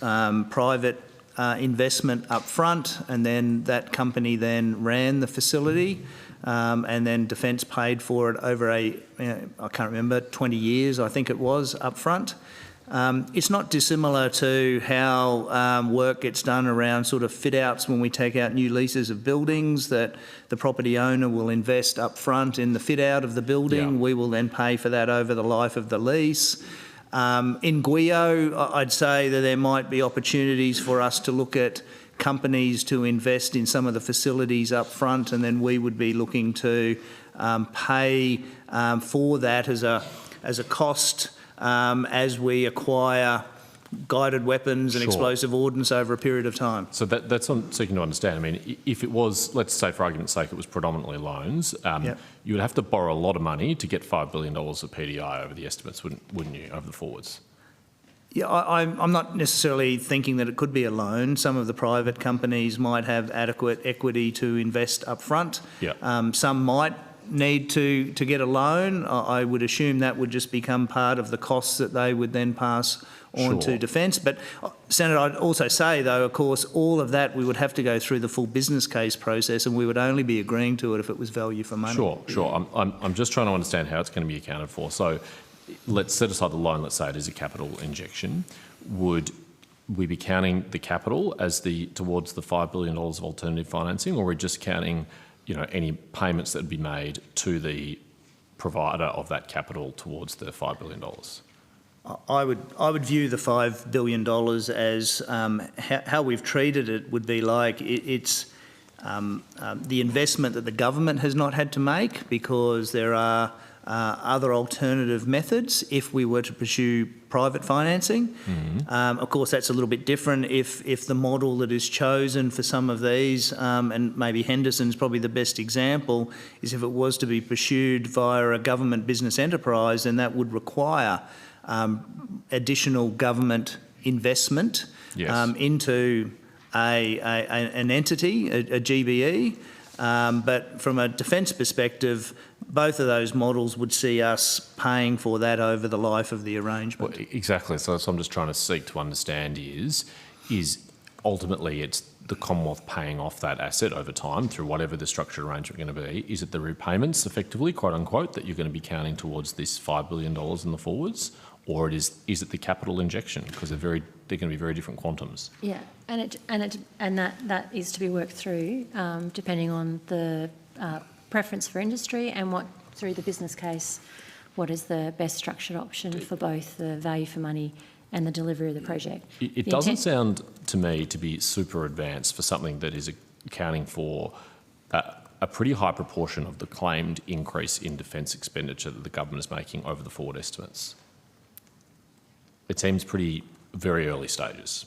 private investment up front, and then that company then ran the facility, and then Defence paid for it over I can't remember, 20 years, I think it was, up front. It's not dissimilar to how work gets done around sort of fit-outs when we take out new leases of buildings, that the property owner will invest up front in the fit-out of the building. Yeah. We will then pay for that over the life of the lease. In GUIO, I'd say that there might be opportunities for us to look at companies to invest in some of the facilities up front, and then we would be looking to pay for that as a cost as we acquire guided weapons and explosive ordnance over a period of time. So that's what I'm seeking to understand. I mean, if it was, let's say for argument's sake, it was predominantly loans, you would have to borrow a lot of money to get $5 billion of PDI over the estimates, wouldn't you, over the forwards? Yeah, I'm not necessarily thinking that it could be a loan. Some of the private companies might have adequate equity to invest up front. Yeah. Some might need to get a loan. I would assume that would just become part of the costs that they would then pass on to Defence. But, Senator, I'd also say, though, of course, all of that we would have to go through the full business case process, and we would only be agreeing to it if it was value for money. Sure. I'm just trying to understand how it's going to be accounted for. So let's set aside the loan. Let's say it is a capital injection. Would we be counting the capital as towards the $5 billion of alternative financing, or are we just counting, any payments that would be made to the provider of that capital towards the $5 billion? I would view the $5 billion as how we've treated it would be like it's the investment that the government has not had to make, because there are other alternative methods if we were to pursue private financing. Mm-hmm. Of course, that's a little bit different if the model that is chosen for some of these, and maybe Henderson's probably the best example, is if it was to be pursued via a government business enterprise, then that would require additional government investment into an entity, a GBE. But from a defence perspective, both of those models would see us paying for that over the life of the arrangement. Well, exactly. So I'm just trying to seek to understand is ultimately it's the Commonwealth paying off that asset over time through whatever the structured arrangement going to be. Is it the repayments, effectively, quote unquote, that you're going to be counting towards this $5 billion in the forwards, or is it the capital injection? Because they're going to be very different quantums. Yeah, and that is to be worked through depending on the preference for industry and what, through the business case, what is the best structured option for both the value for money and the delivery of the project. It doesn't sound to me to be super advanced for something that is accounting for a pretty high proportion of the claimed increase in defence expenditure that the government is making over the forward estimates. It seems very early stages.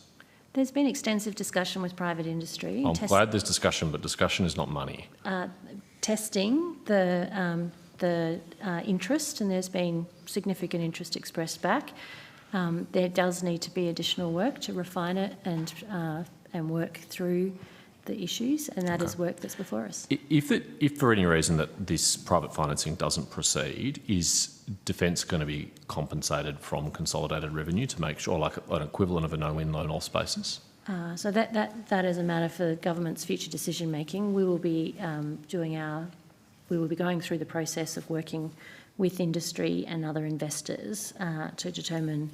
There's been extensive discussion with private industry. I'm glad there's discussion, but discussion is not money. Testing the interest, and there's been significant interest expressed back. There does need to be additional work to refine it and work through the issues, and that is work that's before us. If for any reason that this private financing doesn't proceed, is Defence going to be compensated from consolidated revenue to make sure, like an equivalent of a no-win, no-loss basis? So that is a matter for the government's future decision making. We will be going through the process of working with industry and other investors to determine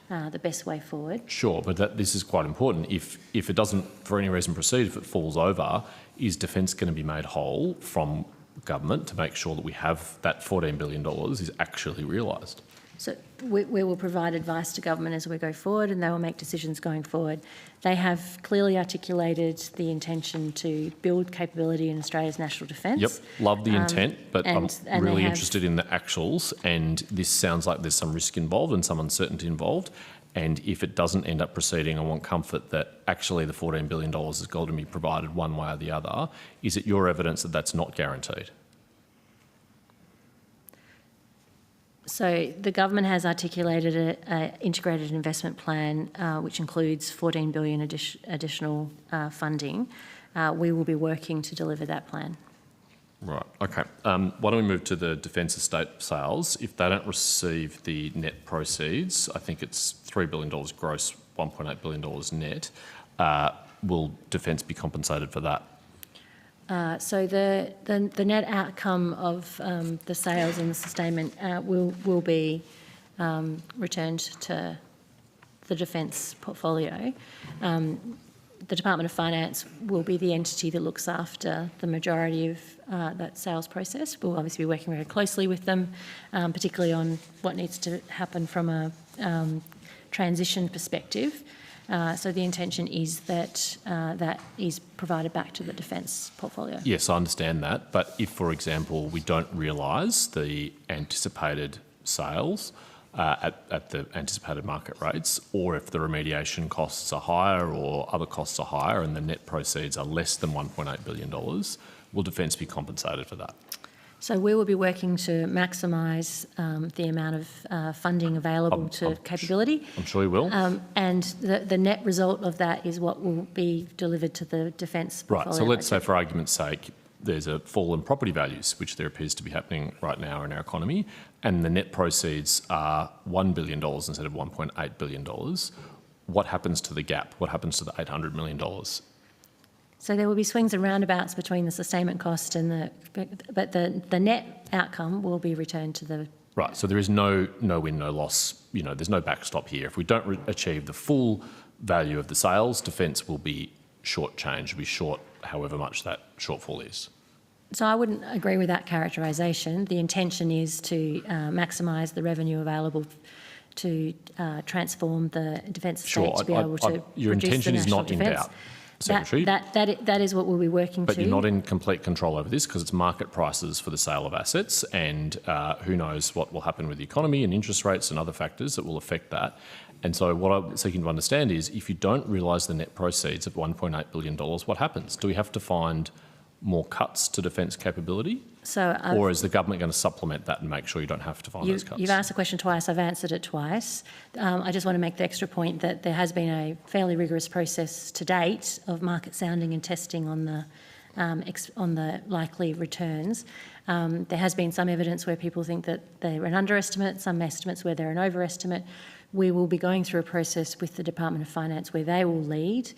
the best way forward. Sure, but this is quite important. If it doesn't, for any reason, proceed, if it falls over, is Defence going to be made whole from government to make sure that we have that $14 billion is actually realised? So we will provide advice to government as we go forward, and they will make decisions going forward. They have clearly articulated the intention to build capability in Australia's national defence. Yep, love the intent, but I'm really interested in the actuals, and this sounds like there's some risk involved and some uncertainty involved. And if it doesn't end up proceeding, I want comfort that actually the $14 billion is going to be provided one way or the other. Is it your evidence that that's not guaranteed? So the government has articulated an integrated investment plan which includes $14 billion additional funding. We will be working to deliver that plan. Right, okay. Why don't we move to the defence estate sales? If they don't receive the net proceeds, I think it's $3 billion gross, $1.8 billion net, will Defence be compensated for that? So the net outcome of the sales and the sustainment will be returned to the Defence portfolio. The Department of Finance will be the entity that looks after the majority of that sales process. We'll obviously be working very closely with them, particularly on what needs to happen from a transition perspective. So the intention is that that is provided back to the Defence portfolio. Yes, I understand that. But if, for example, we don't realise the anticipated sales at the anticipated market rates, or if the remediation costs are higher or other costs are higher and the net proceeds are less than $1.8 billion, will Defence be compensated for that? So we will be working to maximise the amount of funding available to capability. I'm sure you will. And the net result of that is what will be delivered to the defence portfolio. Right, so let's say for argument's sake, there's a fall in property values, which there appears to be happening right now in our economy, and the net proceeds are $1 billion instead of $1.8 billion. What happens to the gap? What happens to the $800 million? So there will be swings and roundabouts between the sustainment cost and but the net outcome will be returned to the... Right, so there is no win, no loss. You know, there's no backstop here. If we don't achieve the full value of the sales, Defence will be shortchanged, will be short however much that shortfall is. So I wouldn't agree with that characterisation. The intention is to maximise the revenue available to transform the defence estate to be able to your intention is not in doubt, Secretary. That is what we'll be working but to. But you're not in complete control over this because it's market prices for the sale of assets, and who knows what will happen with the economy and interest rates and other factors that will affect that. And so what I'm seeking to understand is if you don't realise the net proceeds of $1.8 billion, what happens? Do we have to find more cuts to defence capability? Or is the government going to supplement that and make sure you don't have to find those cuts? You've asked the question twice, I've answered it twice. I just want to make the extra point that there has been a fairly rigorous process to date of market sounding and testing on the likely returns. There has been some evidence where people think that they're an underestimate, some estimates where they're an overestimate. We will be going through a process with the Department of Finance where they will lead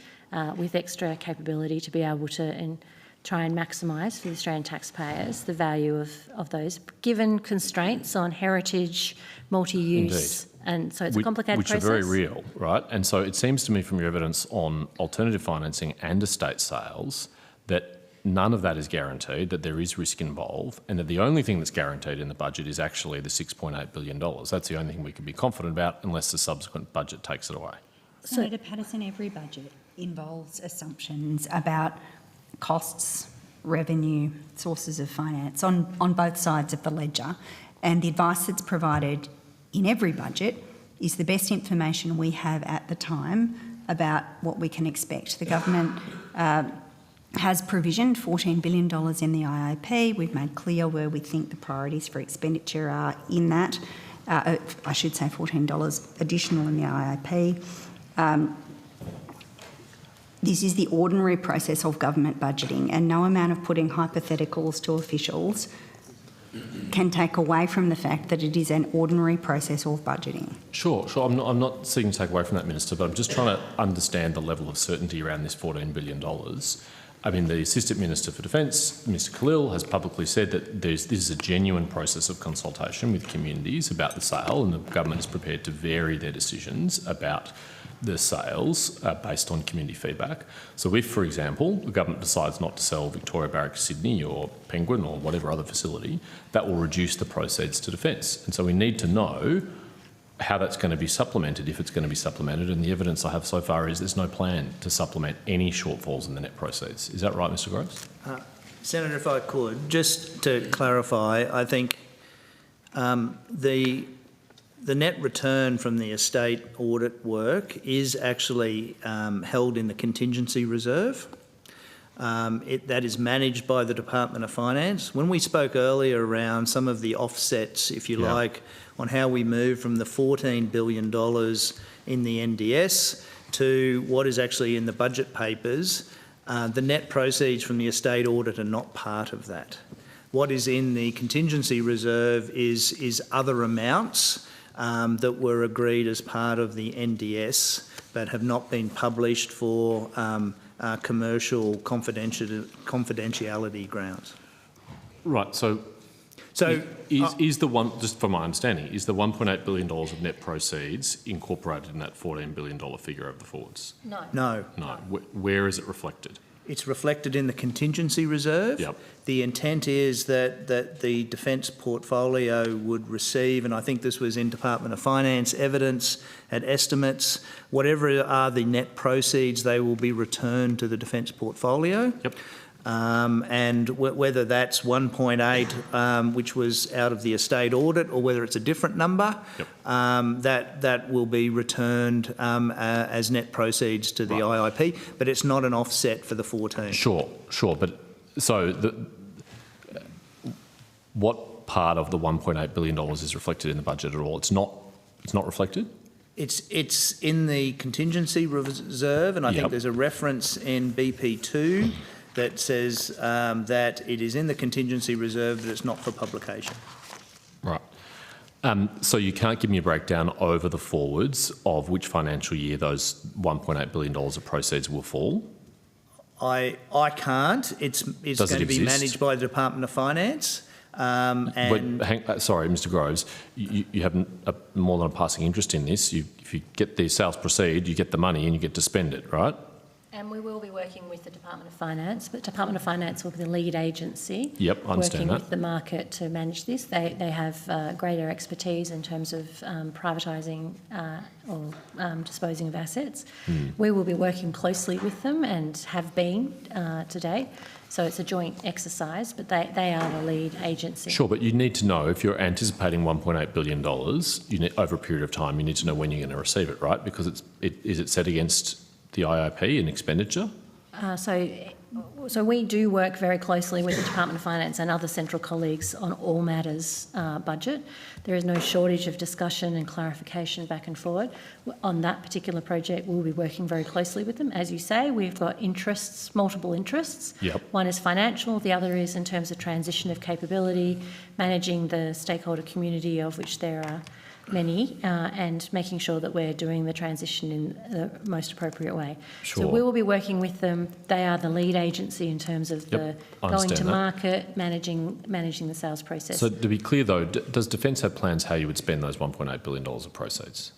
with extra capability to be able to try and maximise for the Australian taxpayers the value of those, given constraints on heritage, multi-use. Indeed. And so it's a complicated process. Which are very real, right? And so it seems to me from your evidence on alternative financing and estate sales that none of that is guaranteed, that there is risk involved, and that the only thing that's guaranteed in the budget is actually the $6.8 billion. That's the only thing we can be confident about unless the subsequent budget takes it away. Senator Patterson, every budget involves assumptions about costs, revenue, sources of finance on both sides of the ledger, and the advice that's provided in every budget is the best information we have at the time about what we can expect. The government has provisioned $14 billion in the IIP. We've made clear where we think the priorities for expenditure are in that. I should say $14 additional in the IIP. This is the ordinary process of government budgeting, and no amount of putting hypotheticals to officials can take away from the fact that it is an ordinary process of budgeting. Sure. I'm not seeking to take away from that, Minister, but I'm just trying to understand the level of certainty around this $14 billion. I mean, the Assistant Minister for Defence, Mr Khalil, has publicly said that this is a genuine process of consultation with communities about the sale, and the government is prepared to vary their decisions about the sales based on community feedback. So if, for example, the government decides not to sell Victoria Barracks Sydney or Penguin or whatever other facility, that will reduce the proceeds to Defence. And so we need to know how that's going to be supplemented, if it's going to be supplemented, and the evidence I have so far is there's no plan to supplement any shortfalls in the net proceeds. Is that right, Mr Groves? Senator, if I could, just to clarify, I think the net return from the estate audit work is actually held in the contingency reserve. That is managed by the Department of Finance. When we spoke earlier around some of the offsets, if you like, on how we move from the $14 billion in the NDS to what is actually in the budget papers, the net proceeds from the estate audit are not part of that. What is in the contingency reserve is other amounts that were agreed as part of the NDS but have not been published for commercial confidentiality grounds. Right, so is the one, just from my understanding, is the $1.8 billion of net proceeds incorporated in that $14 billion figure over the forwards? No. No. No. Where is it reflected? It's reflected in the contingency reserve. Yep. The intent is that the defence portfolio would receive, and I think this was in Department of Finance evidence at estimates, whatever are the net proceeds, they will be returned to the defence portfolio. Yep. And whether that's 1.8, which was out of the estate audit, or whether it's a different number, yep. that will be returned as net proceeds to the IIP, but it's not an offset for the 14. Sure. But so what part of the $1.8 billion is reflected in the budget at all? It's not reflected? It's in the contingency reserve, and I think there's a reference in BP2 that says that it is in the contingency reserve, but it's not for publication. Right. So you can't give me a breakdown over the forwards of which financial year those $1.8 billion of proceeds will fall? I can't. It's going to be managed by the Department of Finance. Sorry, Mr. Groves, you have more than a passing interest in this. If you get the sales proceed, you get the money and you get to spend it, right? And we will be working with the Department of Finance, but Department of Finance will be the lead agency. Yep, I understand working with the market to manage this. They have greater expertise in terms of privatising or disposing of assets. We will be working closely with them and have been today. So it's a joint exercise, but they are the lead agency. Sure, but you need to know if you're anticipating $1.8 billion over a period of time, you need to know when you're going to receive it, right? Because is it set against the IIP and expenditure? So we do work very closely with the Department of Finance and other central colleagues on all matters budget. There is no shortage of discussion and clarification back and forward. On that particular project, we'll be working very closely with them. As you say, we've got interests, multiple interests. Yep. One is financial, the other is in terms of transition of capability, managing the stakeholder community, of which there are many, and making sure that we're doing the transition in the most appropriate way. Sure. So we will be working with them. They are the lead agency in terms of the going to market, managing the sales process. So to be clear though, does Defence have plans how you would spend those $1.8 billion of proceeds?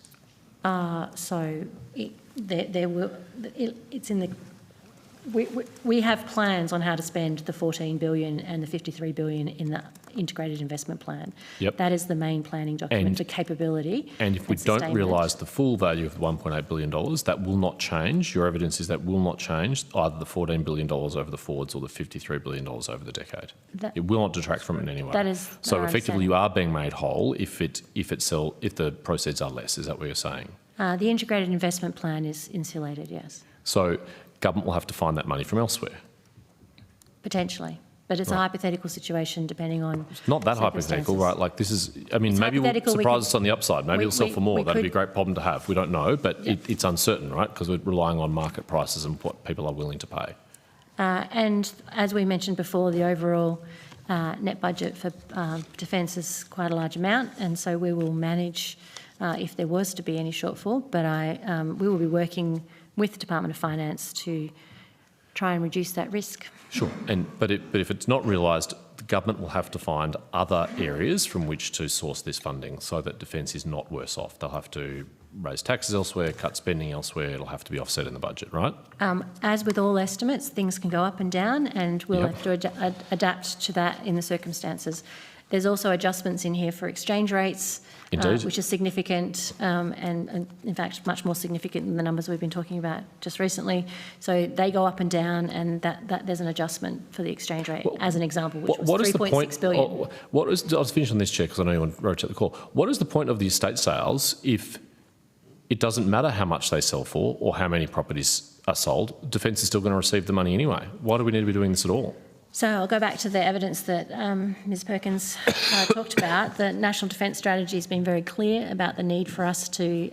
We have plans on how to spend the $14 billion and the $53 billion in the integrated investment plan. Yep. That is the main planning document for capability. And if we don't realise the full value of the $1.8 billion, that will not change. Your evidence is that will not change either the $14 billion over the forwards or the $53 billion over the decade. It will not detract from it in any way. That is so effectively you are being made whole if the proceeds are less. Is that what you're saying? The integrated investment plan is insulated, yes. So government will have to find that money from elsewhere? Potentially. But it's a hypothetical situation depending on not that hypothetical, right? Like this is, I mean, maybe we'll surprise us on the upside. Maybe it'll sell for more. That'd be a great problem to have. We don't know, but it's uncertain, right? Because we're relying on market prices and what people are willing to pay. And as we mentioned before, the overall net budget for Defence is quite a large amount, and so we will manage if there was to be any shortfall. But we will be working with the Department of Finance to try and reduce that risk. Sure, but if it's not realised, the government will have to find other areas from which to source this funding so that Defence is not worse off. They'll have to raise taxes elsewhere, cut spending elsewhere. It'll have to be offset in the budget, right? As with all estimates, things can go up and down, and we'll have to adapt to that in the circumstances. There's also adjustments in here for exchange rates, which is significant and in fact much more significant than the numbers we've been talking about just recently. So they go up and down, and that there's an adjustment for the exchange rate as an example, which was $3.6 billion. I'll finish on this, Chair, because I know you want to rotate the call. What is the point of the estate sales if it doesn't matter how much they sell for or how many properties are sold? Defence is still going to receive the money anyway. Why do we need to be doing this at all? So I'll go back to the evidence that Ms Perkins talked about. The National Defence Strategy has been very clear about the need for us to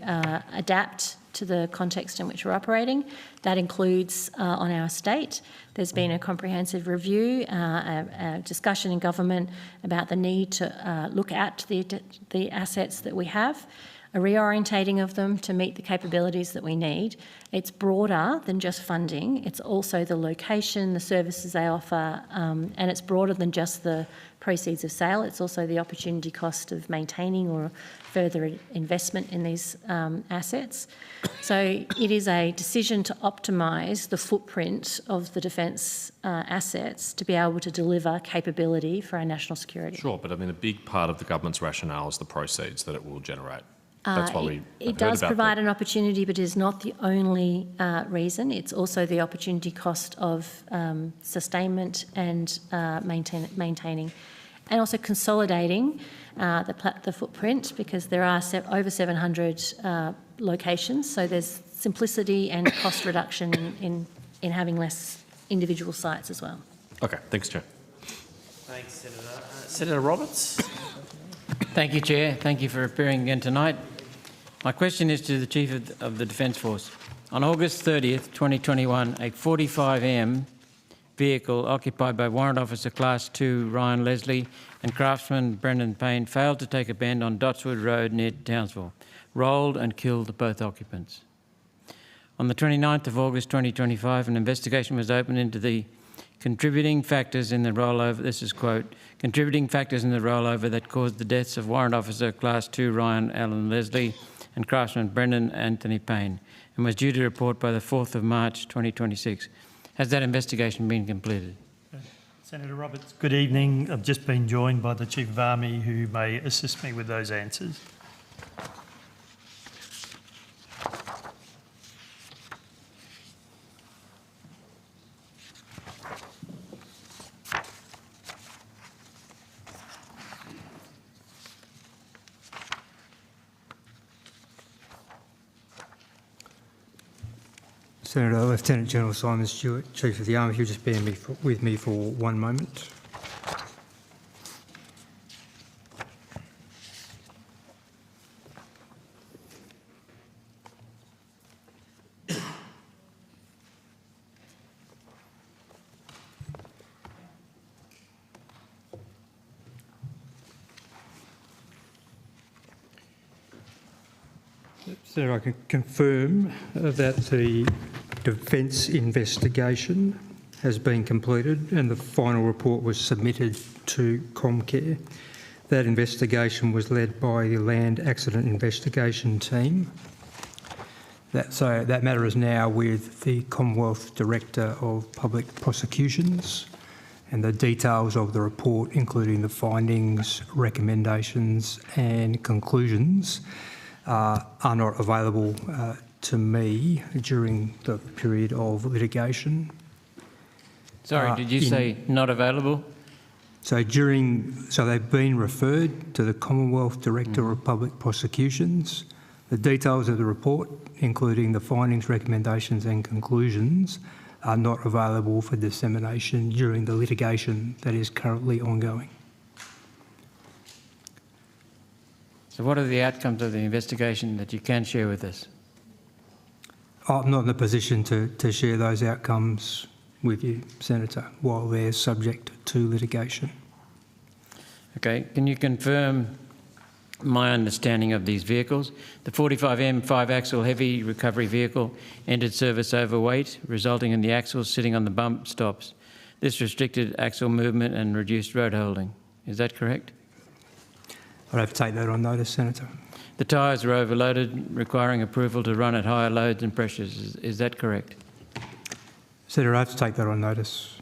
adapt to the context in which we're operating. That includes on our estate. There's been a comprehensive review, a discussion in government about the need to look at the assets that we have, a reorientating of them to meet the capabilities that we need. It's broader than just funding. It's also the location, the services they offer, and it's broader than just the proceeds of sale. It's also the opportunity cost of maintaining or further investment in these assets. So it is a decision to optimise the footprint of the defence assets to be able to deliver capability for our national security. Sure, but I mean a big part of the government's rationale is the proceeds that it will generate. That's why it does provide an opportunity, but it is not the only reason. It's also the opportunity cost of sustainment and maintaining, and also consolidating the footprint, because there are over 700 locations. So there's simplicity and cost reduction in having less individual sites as well. Okay, thanks, Chair. Thanks, Senator. Senator Roberts. Thank you, Chair. Thank you for appearing again tonight. My question is to the Chief of the Defence Force. On August 30th, 2021, a 45M vehicle occupied by Warrant Officer Class 2 Ryan Leslie and Craftsman Brendan Payne failed to take a bend on Dotswood Road near Townsville, rolled and killed both occupants. On the 29th of August 2025, an investigation was opened into the contributing factors in the rollover, this is quote, contributing factors in the rollover that caused the deaths of Warrant Officer Class 2 Ryan Allen Leslie and Craftsman Brendan Anthony Payne, and was due to report by the 4th of March 2026. Has that investigation been completed? Senator Roberts, good evening. I've just been joined by the Chief of Army who may assist me with those answers. Senator Lieutenant General Simon Stewart, Chief of the Army, if you'll just bear with me for one moment. Senator, I can confirm that the Defence investigation has been completed and the final report was submitted to Comcare. That investigation was led by the Land Accident Investigation Team. That matter is now with the Commonwealth Director of Public Prosecutions, and the details of the report, including the findings, recommendations and conclusions, are not available to me during the period of litigation. Sorry, did you say not available? So they've been referred to the Commonwealth Director of Public Prosecutions. The details of the report, including the findings, recommendations and conclusions, are not available for dissemination during the litigation that is currently ongoing. So what are the outcomes of the investigation that you can share with us? I'm not in a position to share those outcomes with you, Senator, while they're subject to litigation. Okay, can you confirm my understanding of these vehicles? The 45M 5-axle heavy recovery vehicle entered service overweight, resulting in the axles sitting on the bump stops. This restricted axle movement and reduced road holding. Is that correct? I'd have to take that on notice, Senator. The tyres were overloaded, requiring approval to run at higher loads and pressures. Is that correct? Senator, I have to take that on notice.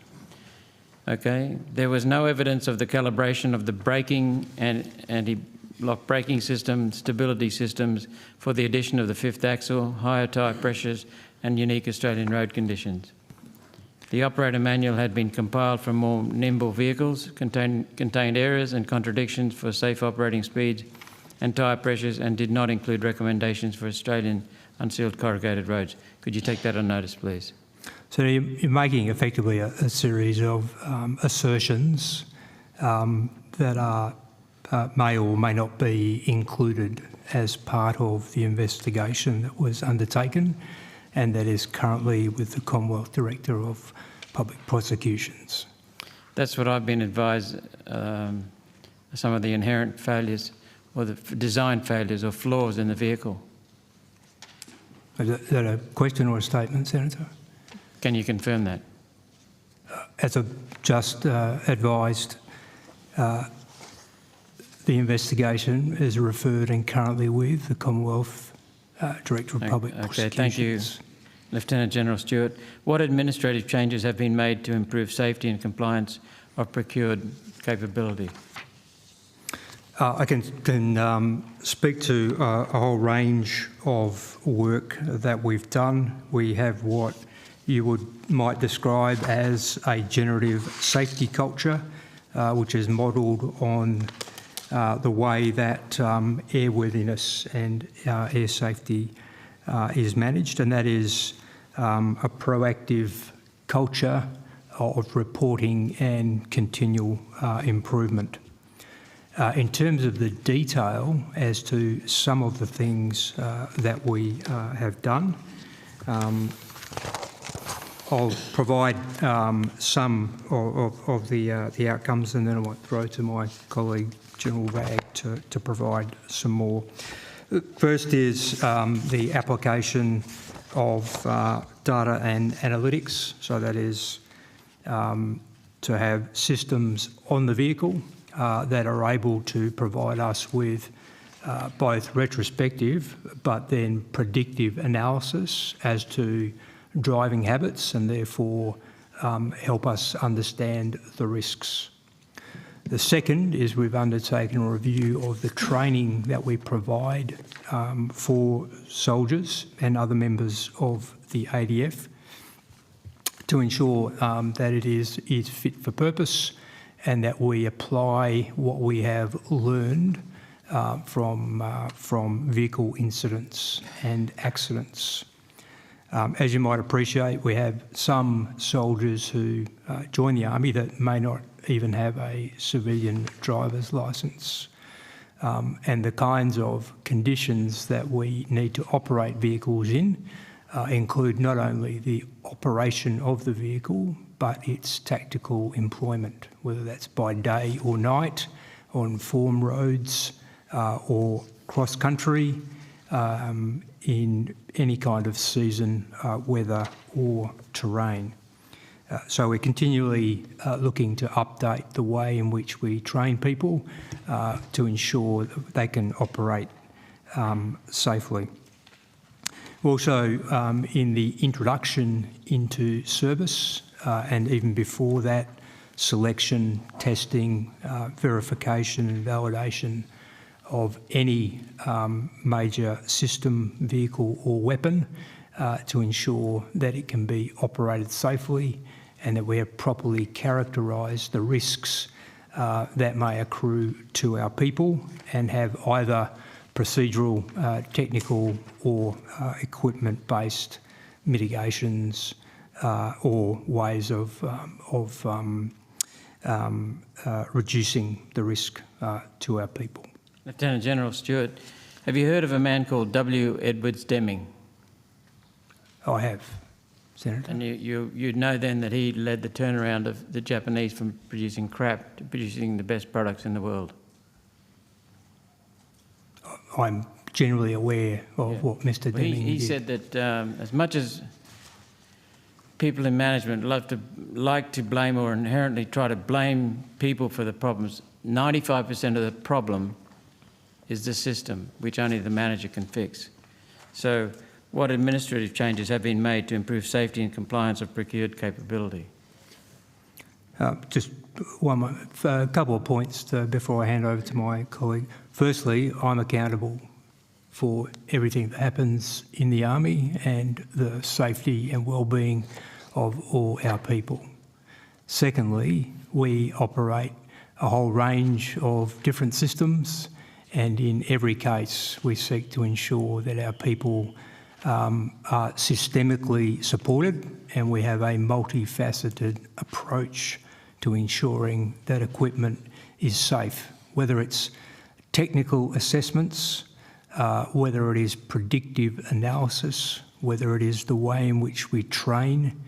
Okay. There was no evidence of the calibration of the braking and anti-lock braking system, stability systems for the addition of the fifth axle, higher tyre pressures and unique Australian road conditions. The operator manual had been compiled for more nimble vehicles, contained errors and contradictions for safe operating speeds and tyre pressures, and did not include recommendations for Australian unsealed corrugated roads. Could you take that on notice, please? So you're making effectively a series of assertions that are, may or may not be included as part of the investigation that was undertaken and that is currently with the Commonwealth Director of Public Prosecutions. That's what I've been advised, some of the inherent failures or the design failures or flaws in the vehicle. Is that a question or a statement, Senator? Can you confirm that? As I've just advised, the investigation is referred and currently with the Commonwealth Director of Public Prosecutions. Okay, thank you, Lieutenant General Stewart. What administrative changes have been made to improve safety and compliance of procured capability? I can speak to a whole range of work that we've done. We have what you might describe as a generative safety culture, which is modelled on the way that airworthiness and air safety is managed, and that is a proactive culture of reporting and continual improvement. In terms of the detail as to some of the things that we have done, I'll provide some of the outcomes, and then I might throw to my colleague General Vag to provide some more. First is the application of data and analytics. So that is to have systems on the vehicle that are able to provide us with both retrospective but then predictive analysis as to driving habits, and therefore help us understand the risks. The second is we've undertaken a review of the training that we provide for soldiers and other members of the ADF to ensure that it is fit for purpose and that we apply what we have learned from vehicle incidents and accidents. As you might appreciate, we have some soldiers who join the Army that may not even have a civilian driver's licence. And the kinds of conditions that we need to operate vehicles in include not only the operation of the vehicle, but its tactical employment, whether that's by day or night, on form roads or cross-country, in any kind of season, weather or terrain. So we're continually looking to update the way in which we train people to ensure that they can operate safely. Also, in the introduction into service and even before that, selection, testing, verification and validation of any major system, vehicle or weapon to ensure that it can be operated safely and that we have properly characterised the risks that may accrue to our people and have either procedural, technical or equipment-based mitigations or ways of reducing the risk to our people. Lieutenant General Stewart, have you heard of a man called W. Edwards Deming? I have, Senator. And you know then that he led the turnaround of the Japanese from producing crap to producing the best products in the world? I'm generally aware of what Mr. Deming did. He said that as much as people in management like to blame or inherently try to blame people for the problems, 95% of the problem is the system, which only the manager can fix. So what administrative changes have been made to improve safety and compliance of procured capability? Just a couple of points before I hand over to my colleague. Firstly, I'm accountable for everything that happens in the Army and the safety and well-being of all our people. Secondly, we operate a whole range of different systems, and in every case we seek to ensure that our people are systemically supported, and we have a multifaceted approach to ensuring that equipment is safe, whether it's technical assessments, whether it is predictive analysis, whether it is the way in which we train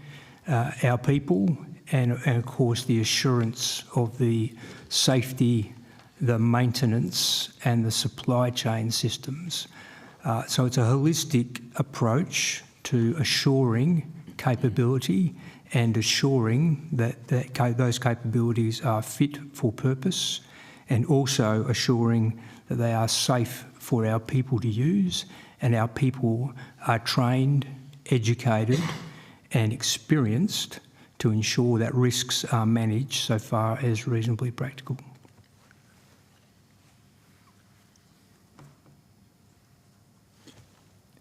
our people, and of course the assurance of the safety, the maintenance and the supply chain systems. So it's a holistic approach to assuring capability and assuring that those capabilities are fit for purpose, and also assuring that they are safe for our people to use, and our people are trained, educated and experienced to ensure that risks are managed so far as reasonably practical.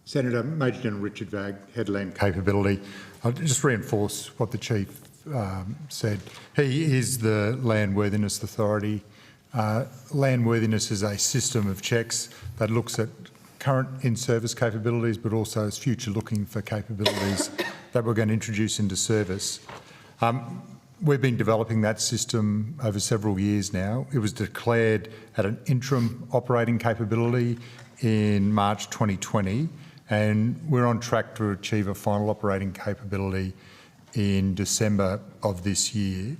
Senator, Major General Richard Vag, Head Land Capability. I'll just reinforce what the Chief said. He is the Landworthiness Authority. Landworthiness is a system of checks that looks at current in-service capabilities, but also is future-looking for capabilities that we're going to introduce into service. We've been developing that system over several years now. It was declared at an interim operating capability in March 2020, and we're on track to achieve a final operating capability in December of this year.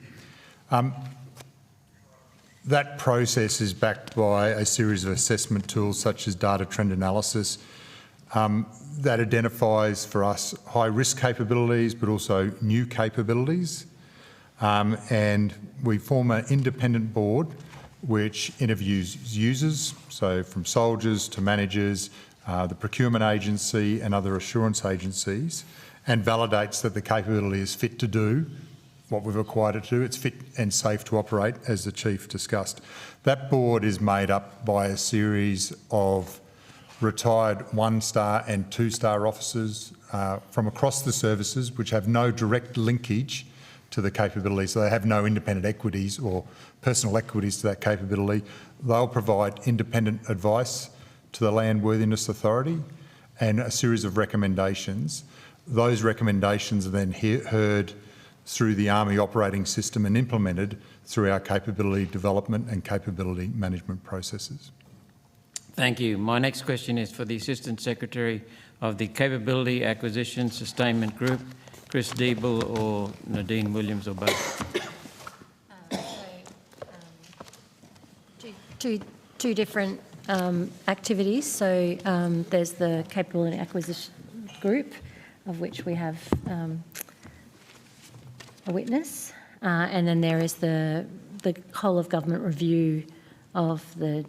That process is backed by a series of assessment tools such as data trend analysis that identifies for us high-risk capabilities but also new capabilities. And we form an independent board which interviews users, so from soldiers to managers, the procurement agency and other assurance agencies, and validates that the capability is fit to do what we've acquired it to do. It's fit and safe to operate, as the Chief discussed. That board is made up by a series of retired 1-star and 2-star officers from across the services, which have no direct linkage to the capability, so they have no independent equities or personal equities to that capability. They'll provide independent advice to the Land Worthiness Authority and a series of recommendations. Those recommendations are then heard through the Army operating system and implemented through our capability development and capability management processes. Thank you. My next question is for the Assistant Secretary of the Capability Acquisition Sustainment Group, Chris Deeble or Nadine Williams or both. Two different activities. So there's the Capability Acquisition Group, of which we have a witness, and then there is the whole of government review of the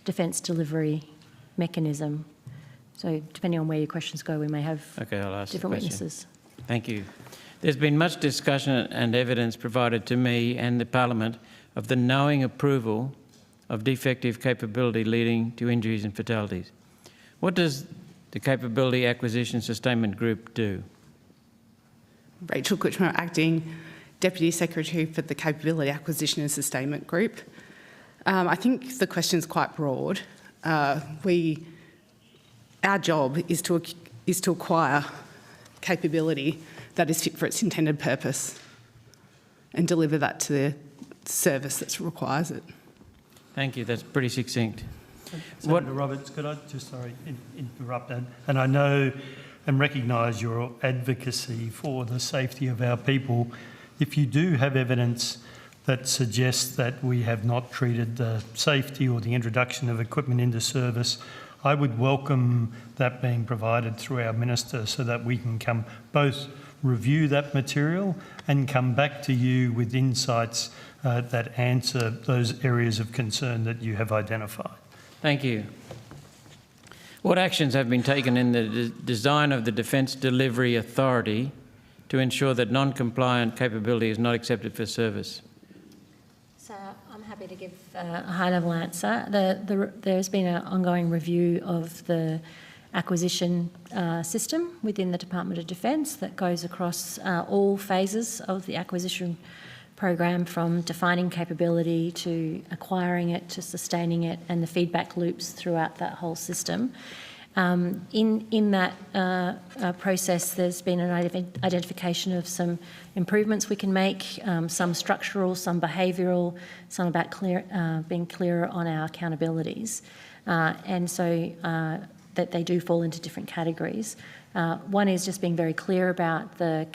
defence delivery mechanism. So depending on where your questions go, we may have I'll ask different witnesses. Thank you. There's been much discussion and evidence provided to me and the Parliament of the knowing approval of defective capability leading to injuries and fatalities. What does the Capability Acquisition Sustainment Group do? Rachel Kutchmer, Acting Deputy Secretary for the Capability Acquisition and Sustainment Group. I think the question's quite broad. Our job is to acquire capability that is fit for its intended purpose and deliver that to the service that requires it. Thank you. That's pretty succinct. Senator Roberts, could I just, interrupt that? And I know and recognise your advocacy for the safety of our people. If you do have evidence that suggests that we have not treated the safety or the introduction of equipment into service, I would welcome that being provided through our Minister so that we can both review that material and come back to you with insights that answer those areas of concern that you have identified. Thank you. What actions have been taken in the design of the Defence Delivery Authority to ensure that non-compliant capability is not accepted for service? So I'm happy to give a high-level answer. There's been an ongoing review of the acquisition system within the Department of Defence that goes across all phases of the acquisition program, from defining capability to acquiring it to sustaining it, and the feedback loops throughout that whole system. In that process, there's been an identification of some improvements we can make, some structural, some behavioural, some about being clearer on our accountabilities. And so that they do fall into different categories. One is just being very clear about the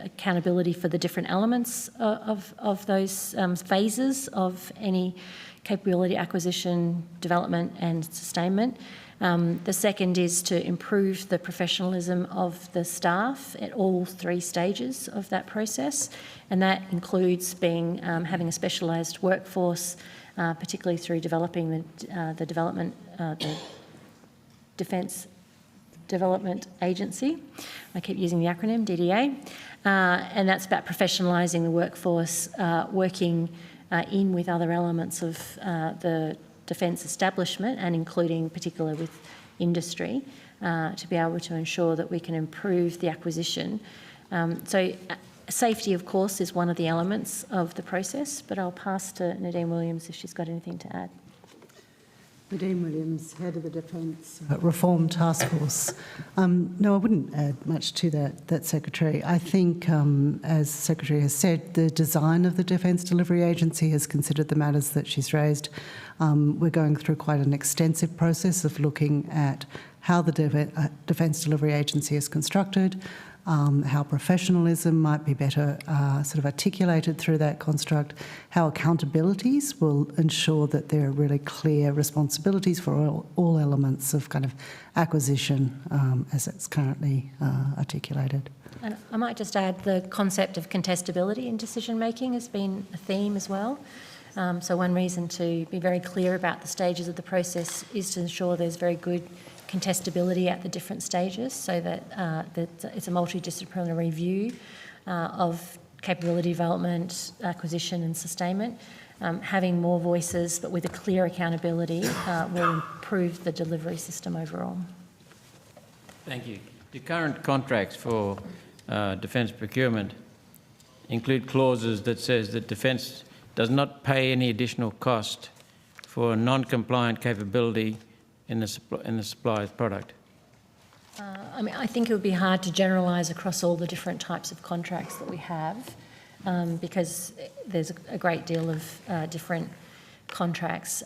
accountability for the different elements of those phases of any capability acquisition, development and sustainment. The second is to improve the professionalism of the staff at all three stages of that process, and that includes having a specialised workforce, particularly through developing the Defence Development Agency. I keep using the acronym, DDA, and that's about professionalising the workforce, working in with other elements of the defence establishment, and including particularly with industry, to be able to ensure that we can improve the acquisition. So safety, of course, is one of the elements of the process, but I'll pass to Nadine Williams if she's got anything to add. Nadine Williams, Head of the Defence Reform Task Force. No, I wouldn't add much to that Secretary. I think, as the Secretary has said, the design of the Defence Delivery Agency has considered the matters that she's raised. We're going through quite an extensive process of looking at how the Defence Delivery Agency is constructed, how professionalism might be better sort of articulated through that construct, how accountabilities will ensure that there are really clear responsibilities for all elements of kind of acquisition as it's currently articulated. And I might just add the concept of contestability in decision making has been a theme as well. So one reason to be very clear about the stages of the process is to ensure there's very good contestability at the different stages, so that, it's a multidisciplinary view of capability development, acquisition and sustainment. Having more voices but with a clear accountability will improve the delivery system overall. Thank you. The current contracts for defence procurement include clauses that says that Defence does not pay any additional cost for non-compliant capability in the supplier's product. I mean, I think it would be hard to generalise across all the different types of contracts that we have, because there's a great deal of different contracts.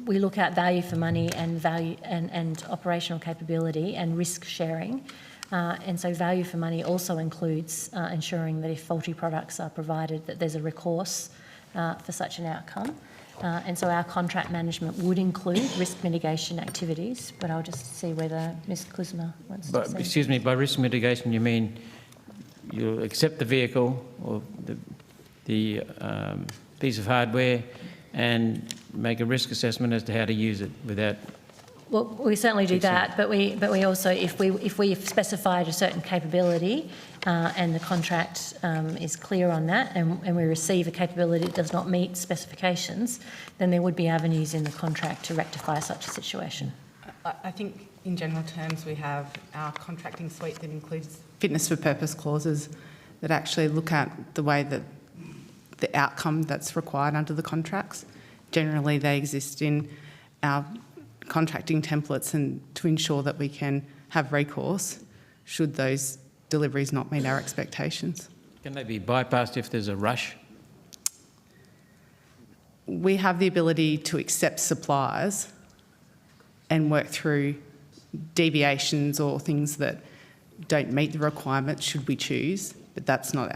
We look at value for money and value and operational capability and risk sharing. And so value for money also includes ensuring that if faulty products are provided, that there's a recourse for such an outcome. And so our contract management would include risk mitigation activities, but I'll just see whether Ms Kuzma wants to say. Excuse me, by risk mitigation you mean you accept the vehicle or the piece of hardware and make a risk assessment as to how to use it without... Well, we certainly do that, but we also, if we've specified a certain capability and the contract is clear on that, and we receive a capability that does not meet specifications, then there would be avenues in the contract to rectify such a situation. I think in general terms we have our contracting suite that includes fitness for purpose clauses that actually look at the way that the outcome that's required under the contracts. Generally they exist in our contracting templates and to ensure that we can have recourse should those deliveries not meet our expectations. Can they be bypassed if there's a rush? We have the ability to accept suppliers and work through deviations or things that don't meet the requirements should we choose, but that's not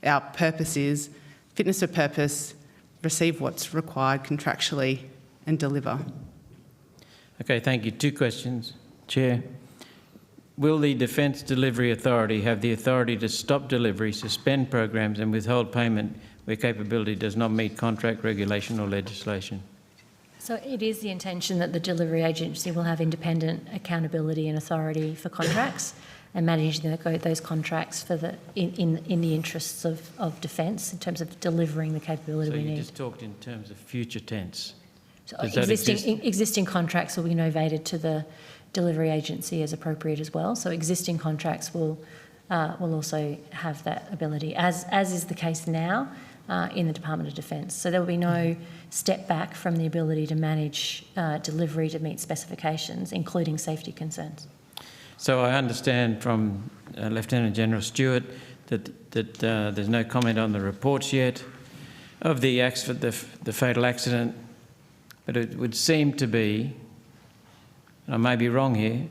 our purpose is fitness for purpose, receive what's required contractually and deliver. Okay, thank you. 2 questions. Chair, will the Defence Delivery Authority have the authority to stop delivery, suspend programs and withhold payment where capability does not meet contract, regulation or legislation? So it is the intention that the delivery agency will have independent accountability and authority for contracts and managing those contracts for in the interests of defence in terms of delivering the capability we need. So you just talked in terms of future tense. So existing contracts will be novated to the delivery agency as appropriate as well. So existing contracts will also have that ability, as is the case now in the Department of Defence. So there will be no step back from the ability to manage delivery to meet specifications, including safety concerns. So I understand from Lieutenant General Stewart that there's no comment on the reports yet of the fatal accident. But it would seem to be, and I may be wrong here,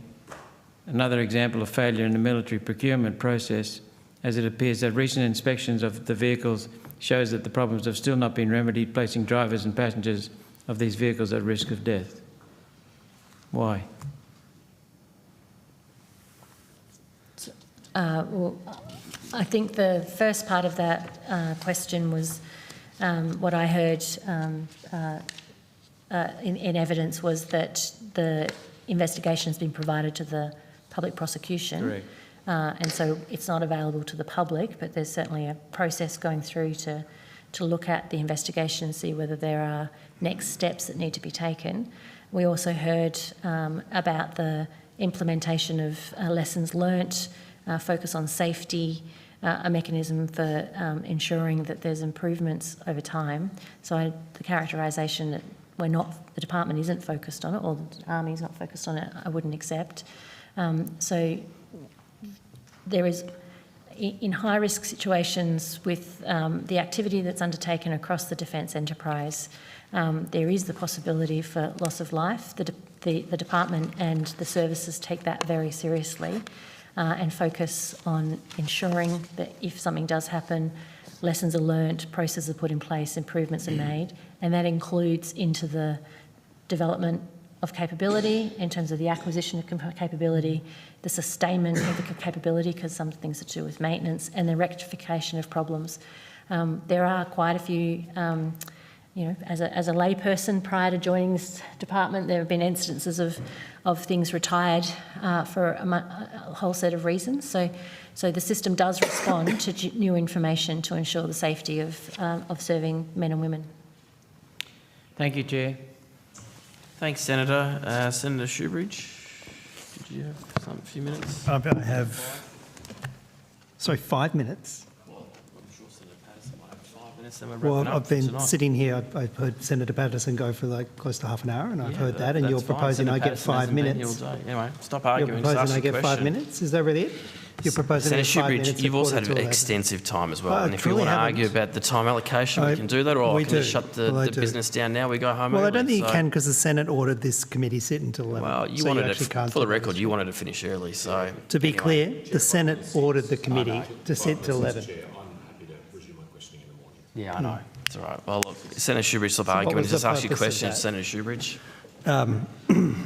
another example of failure in the military procurement process, as it appears that recent inspections of the vehicles shows that the problems have still not been remedied, placing drivers and passengers of these vehicles at risk of death. Why? Well, I think the first part of that question was what I heard in evidence was that the investigation has been provided to the public prosecution. Correct. And so it's not available to the public, but there's certainly a process going through to look at the investigation and see whether there are next steps that need to be taken. We also heard about the implementation of lessons learnt, focus on safety, a mechanism for ensuring that there's improvements over time. So the characterisation that the department isn't focused on it, or the Army is not focused on it, I wouldn't accept. So there is, in high-risk situations with the activity that's undertaken across the defence enterprise, there is the possibility for loss of life. The department and the services take that very seriously and focus on ensuring that if something does happen, lessons are learnt, processes are put in place, improvements are made, and that includes into the development of capability in terms of the acquisition of capability, the sustainment of the capability, because some things are to do with maintenance, and the rectification of problems. There are quite a few, as a layperson prior to joining this department, there have been instances of things retired for a whole set of reasons. So the system does respond to new information to ensure the safety of serving men and women. Thank you, Chair. Thanks, Senator. Senator Shoebridge, did you have a few minutes? I have, 5 minutes. Well, I'm sure Senator Patterson might have 5 minutes. Then we're Well, wrapping up I've been tonight. sitting here, I've heard Senator Patterson go for close to half an hour, and I've heard that, and that's you're fine. proposing Senator I get Patterson 5 hasn't been minutes. here all day. Anyway, stop You're arguing. Just proposing ask I your get 5 question. minutes? Is that really it? You're proposing I Senator get 5 minutes Shoebridge, at you've also quarter had to 11. extensive time as well, I and if you truly want to haven't. argue about the time allocation, we can do that, or we I can just do. shut the Well, I do. business down now, we go home Well, I early. don't think you So- can, because the Senate ordered this committee sit until 11. Well, you so wanted actually it, can't for the do record, this. you wanted to finish early, so... To be anyway. clear, the Senate ordered the committee to sit till 11. Yeah, I know. It's all right. Well, look, Senator Shoebridge, stop So what arguing. was Just the ask your purpose of question, that? Senator Shoebridge.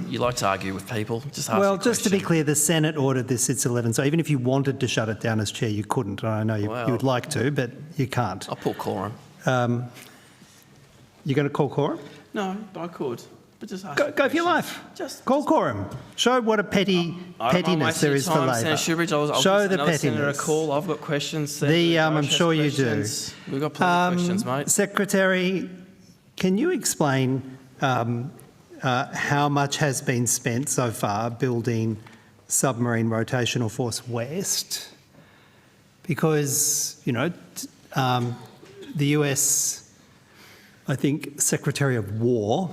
You like to argue with people. Just ask Well, your just to be question. clear, the Senate ordered this at 11, so even if you wanted to shut it down as chair, you couldn't. I know you would like to, but you can't. I'll pull quorum. You're going to call quorum? No, but I could. But just ask Go for your life. Call quorum. Show what a I don't mind pettiness wasting there your is for time, Labor. Senator Shoebridge. I'll Show give the another senator a pettiness. call. I've got questions. I'm sure you do. questions. We've got plenty of questions, mate. Secretary, can you explain how much has been spent so far building Submarine Rotational Force West? Because, the US, I think, Secretary of War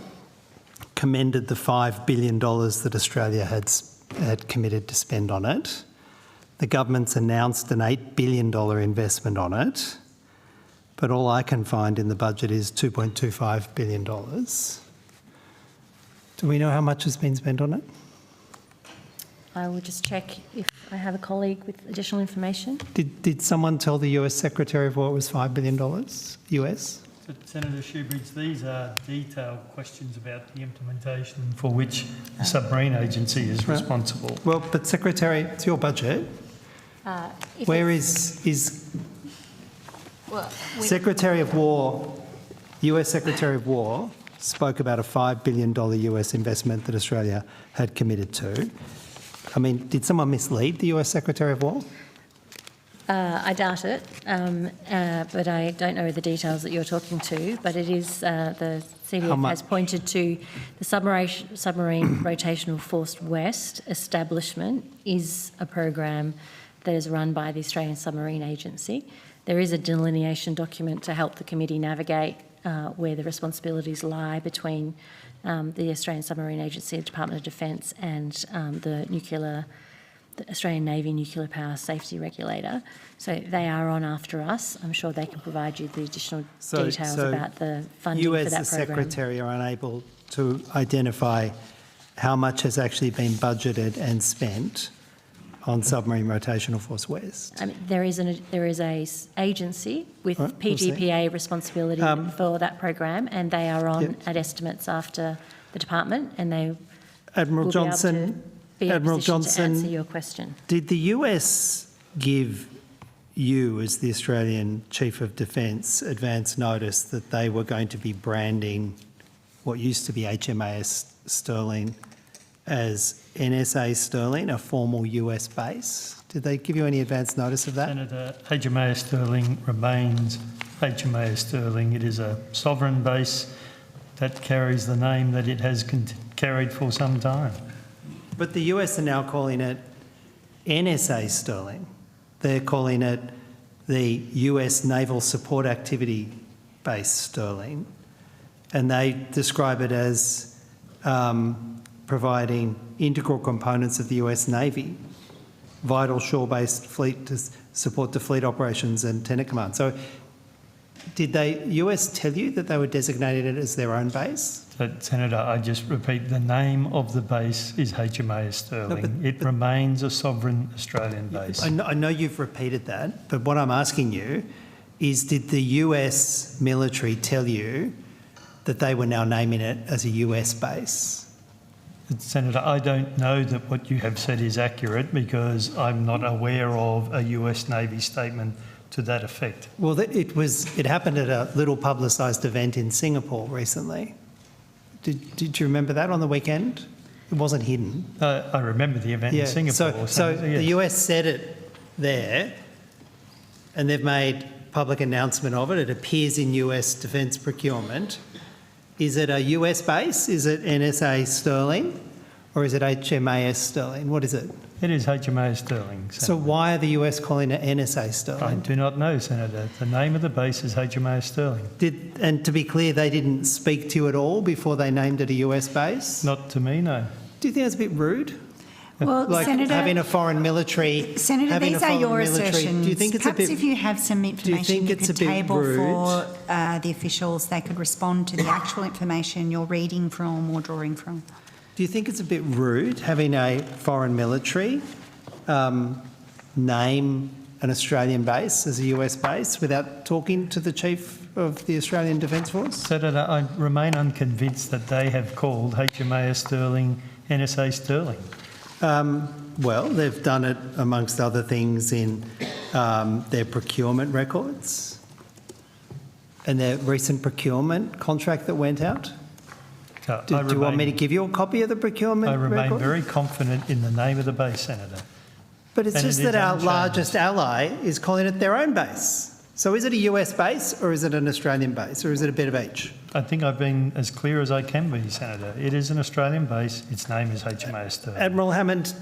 commended the $5 billion that Australia had committed to spend on it. The government's announced an $8 billion investment on it, but all I can find in the budget is $2.25 billion. Do we know how much has been spent on it? I will just check if I have a colleague with additional information. Did someone tell the US Secretary of War it was $5 billion US? So, Senator Shoebridge, these are detailed questions about the implementation for which the submarine agency is responsible. Well, but Secretary, it's your budget. Where is Secretary of War, US Secretary of War spoke about a $5 billion US investment that Australia had committed to. I mean, did someone mislead the US Secretary of War? I doubt it, but I don't know the details that you're talking to. But it is the CDF has pointed to the Submarine Rotational Force West establishment is a program that is run by the Australian Submarine Agency. There is a delineation document to help the committee navigate where the responsibilities lie between the Australian Submarine Agency, the Department of Defence, and the Australian Navy Nuclear Power Safety Regulator. So they are on after us. I'm sure they can provide you the additional details about the funding you for as that the program. Secretary are unable to identify how much has actually been budgeted and spent on Submarine Rotational Force West? I mean, there is a agency with Right, we'll see. PGPA responsibility for that program, and they are on at estimates after the department, and they Admiral will Johnson, be able Admiral to be in a position to answer Johnson, your question. did the US give you, as the Australian Chief of Defence, advance notice that they were going to be branding what used to be HMAS Sterling as NSA Sterling, a formal US base? Did they give you any advance notice of that? Senator, HMAS Sterling remains HMAS Sterling. It is a sovereign base that carries the name that it has carried for some time. But the US are now calling it NSA Sterling. They're calling it the US Naval Support Activity Base Sterling. and they describe it as providing integral components of the US Navy, vital shore-based fleet to support the fleet operations and tenant command. So did the US tell you that they were designating it as their own base? But Senator, I just repeat, the name of the base is HMAS Sterling. It remains a sovereign Australian base. I know you've repeated that, but what I'm asking you is, did the US military tell you that they were now naming it as a US base? Senator, I don't know that what you have said is accurate because I'm not aware of a US Navy statement to that effect. Well, it happened at a little publicised event in Singapore recently. Did you remember that on the weekend? It wasn't hidden. I remember the event in Singapore. So yes. the US said it there, and they've made public announcement of it. It appears in US defence procurement. Is it a US base? Is it NSA Sterling? Or is it HMAS Sterling? What is it? It is HMAS Sterling. Senator. So why are the US calling it NSA Sterling? I do not know, Senator. The name of the base is HMAS Sterling. And to be clear, they didn't speak to you at all before they named it a US base? Not to me, no. Do you think that's a bit rude? Well, like Senator, having a foreign military. Senator, these are your assertions. Do you think it's Perhaps a bit, if you have some information you could table for the officials, they could respond to the actual information you're reading from or drawing from. Do you think it's a bit rude having a foreign military name an Australian base as a US base without talking to the Chief of the Australian Defence Force? Senator, I remain unconvinced that they have called HMAS Sterling NSA Sterling. Well, they've done it amongst other things in their procurement records and their recent procurement contract that went out. Do you want me to give you a copy of the procurement record? I remain very confident in the name of the base, Senator. But it's just that our largest ally is calling it their own base. So is it a US base or is it an Australian base or is it a bit of each? I think I've been as clear as I can be, Senator. It is an Australian base. Its name is HMAS Sterling. Admiral Hammond,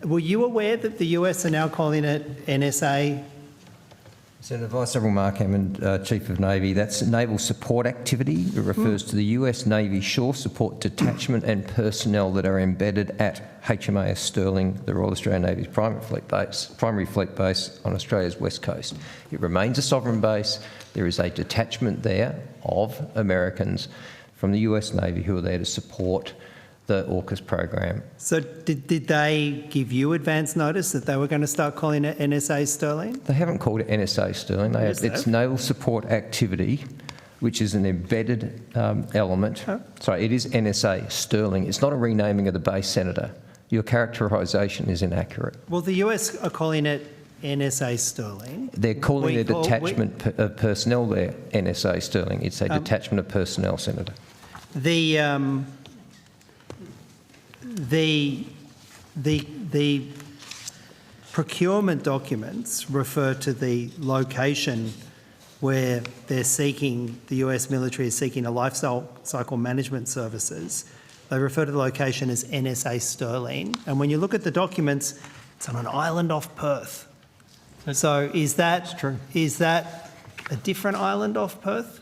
were you aware that the US are now calling it NSA? Senator Vice Admiral Mark Hammond, Chief of Navy, that's naval support activity. It refers to the US Navy shore support detachment and personnel that are embedded at HMAS Sterling, the Royal Australian Navy's primary fleet base on Australia's west coast. It remains a sovereign base. There is a detachment there of Americans from the US Navy who are there to support the AUKUS program. So did they give you advance notice that they were going to start calling it NSA Sterling? They haven't called it NSA Sterling. It's naval support activity, which is an embedded element. Oh. Sorry, it is NSA Sterling. It's not a renaming of the base, Senator. Your characterisation is inaccurate. Well, the US are calling it NSA Sterling. They're calling a detachment of personnel there NSA Sterling. It's a detachment of personnel, Senator. The procurement documents refer to the location where they're seeking, the US military is seeking a life cycle management services. They refer to the location as NSA Sterling. And when you look at the documents, it's on an island off Perth. So is that a different island off Perth?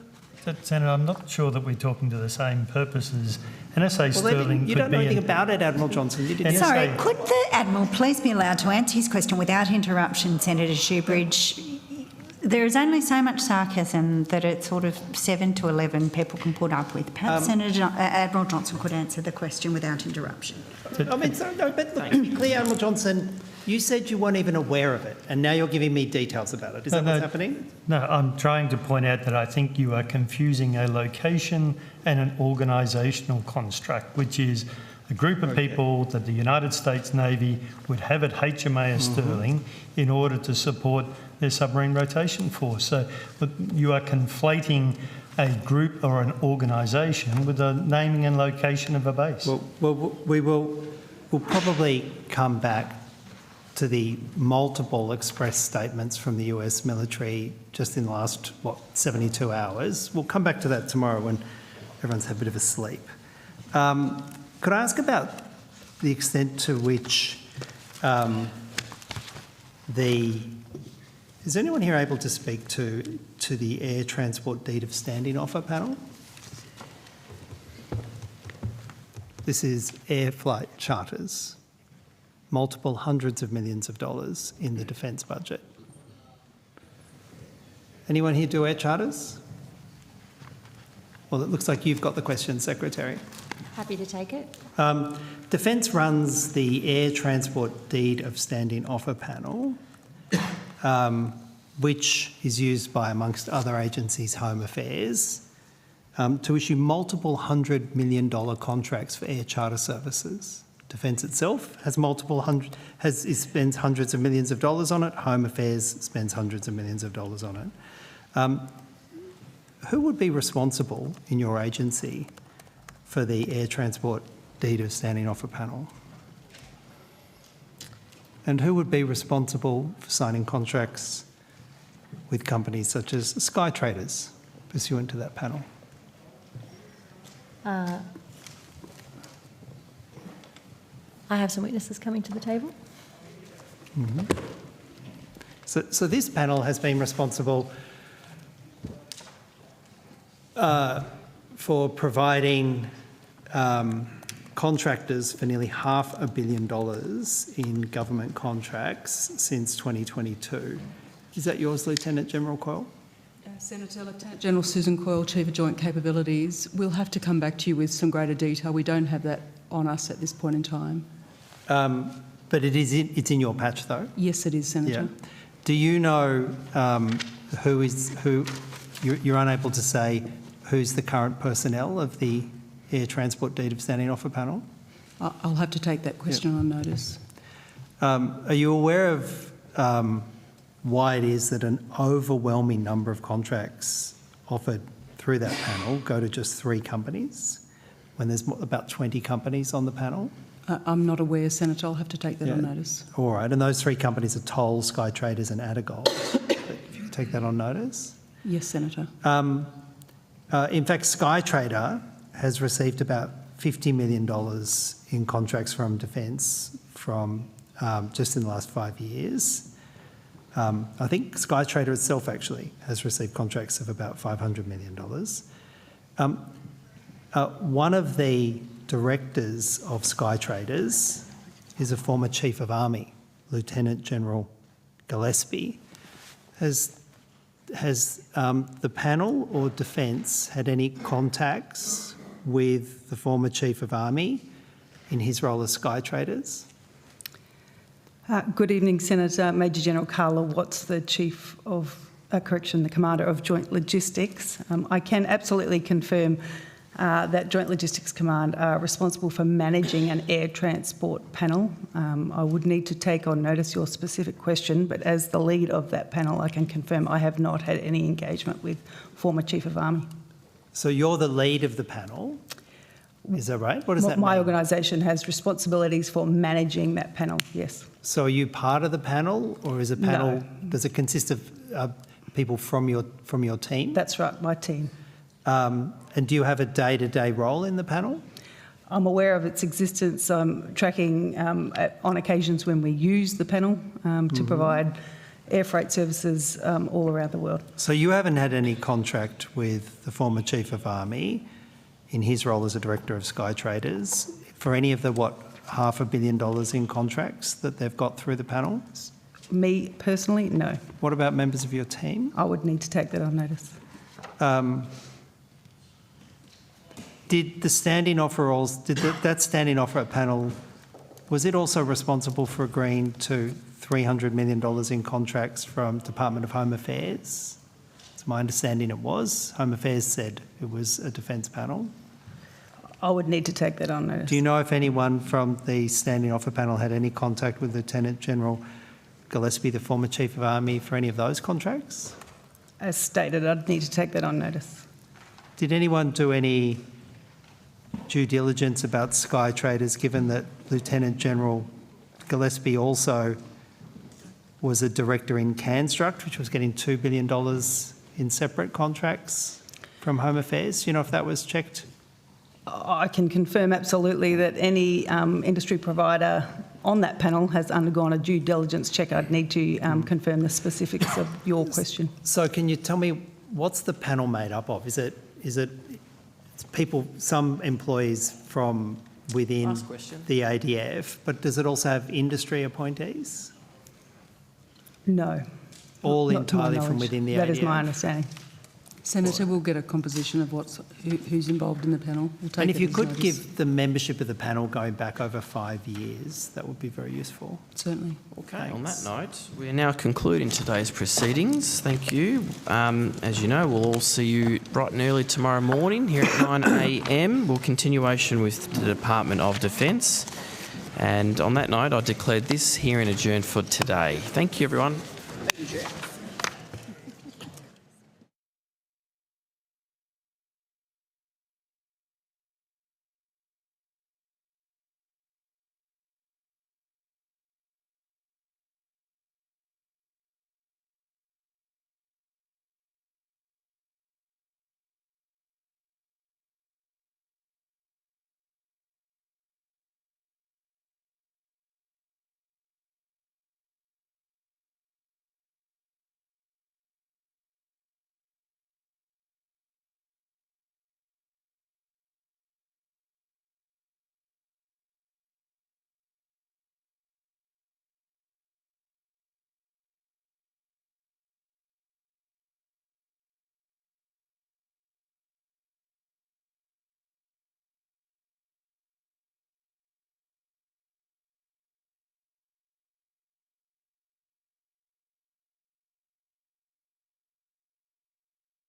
Senator, I'm not sure that we're talking to the same purposes. NSA Sterling you don't know anything about it, Admiral Johnson, did you? Sorry, could the Admiral please be allowed to answer his question without interruption, Senator Shoebridge? There is only so much sarcasm that it's sort of 7 to 11 people can put up with. Perhaps Admiral Johnson could answer the question without interruption. But look, to be clear, Admiral Johnson, you said you weren't even aware of it, and now you're giving me details about it. Is that what's happening? No, I'm trying to point out that I think you are confusing a location and an organisational construct, which is a group of people that the United States Navy would have at HMAS Sterling in order to support their submarine rotation force. So you are conflating a group or an organisation with the naming and location of a base. Well, we'll probably come back to the multiple express statements from the US military just in the last, 72 hours. We'll come back to that tomorrow when everyone's had a bit of a sleep. Could I ask about the extent to which is anyone here able to speak to the Air Transport Deed of Standing Offer panel? This is air flight charters, multiple hundreds of millions of dollars in the defence budget. Anyone here do air charters? Well, it looks like you've got the question, Secretary. Happy to take it. Defence runs the Air Transport Deed of Standing Offer panel, which is used by, amongst other agencies, Home Affairs, to issue multiple $100 million contracts for air charter services. Defence itself has spends hundreds of millions of dollars on it. Home Affairs spends hundreds of millions of dollars on it. Who would be responsible in your agency for the Air Transport Deed of Standing Offer panel? And who would be responsible for signing contracts with companies such as Sky Traders pursuant to that panel? I have some witnesses coming to the table. Mm-hmm. So this panel has been responsible for providing contractors for nearly $500 million in government contracts since 2022. Is that yours, Lieutenant General Coyle? Senator, Lieutenant General Susan Coyle, Chief of Joint Capabilities. We'll have to come back to you with some greater detail. We don't have that on us at this point in time. But it's in your patch, though? Yes, it is, Senator. Yeah. Do you know who you're unable to say who's the current personnel of the Air Transport Deed of Standing Offer panel? I'll have to take that question on notice. Are you aware of why it is that an overwhelming number of contracts offered through that panel go to just 3 companies when there's about 20 companies on the panel? I'm not aware, Senator. I'll have to take that on notice. All right, and those 3 companies are Toll, Sky Traders and Addergold. If you could take that on notice. Yes, Senator. In fact, Sky Trader has received about $50 million in contracts from Defence from just in the last 5 years. I think Sky Trader itself actually has received contracts of about $500 million. One of the directors of Sky Traders is a former Chief of Army, Lieutenant General Gillespie. Has the panel or Defence had any contacts with the former Chief of Army in his role as Sky Traders? Good evening, Senator. Major General Carla Watts, the the Commander of Joint Logistics. I can absolutely confirm that Joint Logistics Command are responsible for managing an air transport panel. I would need to take on notice your specific question, but as the lead of that panel, I can confirm I have not had any engagement with former Chief of Army. So you're the lead of the panel, is that right? What does that mean? My organisation has responsibilities for managing that panel, yes. So are you part of the panel, or is a panel? No. Does it consist of people from your team? That's right, my team. And do you have a day-to-day role in the panel? I'm aware of its existence. I'm tracking on occasions when we use the panel to provide air freight services all around the world. So you haven't had any contract with the former Chief of Army in his role as a Director of Sky Traders for any of the, $500 million in contracts that they've got through the panel? Me personally, no. What about members of your team? I would need to take that on notice. Did the standing offer that standing offer panel, was it also responsible for agreeing to $300 million in contracts from Department of Home Affairs? It's my understanding it was. Home Affairs said it was a defence panel. I would need to take that on notice. Do you know if anyone from the standing offer panel had any contact with Lieutenant General Gillespie, the former Chief of Army, for any of those contracts? As stated, I'd need to take that on notice. Did anyone do any due diligence about Sky Traders, given that Lieutenant General Gillespie also was a director in Canstruct, which was getting $2 billion in separate contracts from Home Affairs? Do you know if that was checked? I can confirm absolutely that any industry provider on that panel has undergone a due diligence check. I'd need to confirm the specifics of your question. So can you tell me, what's the panel made up of? Is it people, some employees from within Last question. the ADF, but does it also have industry appointees? No. All Not to my entirely from knowledge. within the ADF? That is my understanding. Senator, we'll get a composition of who's involved in the panel. We'll take And if it you as could notice. give the membership of the panel going back over 5 years, that would be very useful. Certainly. Okay, on that note, we are now concluding today's proceedings. Thank you. As you know, we'll all see you bright and early tomorrow morning here at 9 a.m. We'll continuation with the Department of Defence. And on that note, I declare this hearing adjourned for today. Thank you, everyone. Thank you, Chair.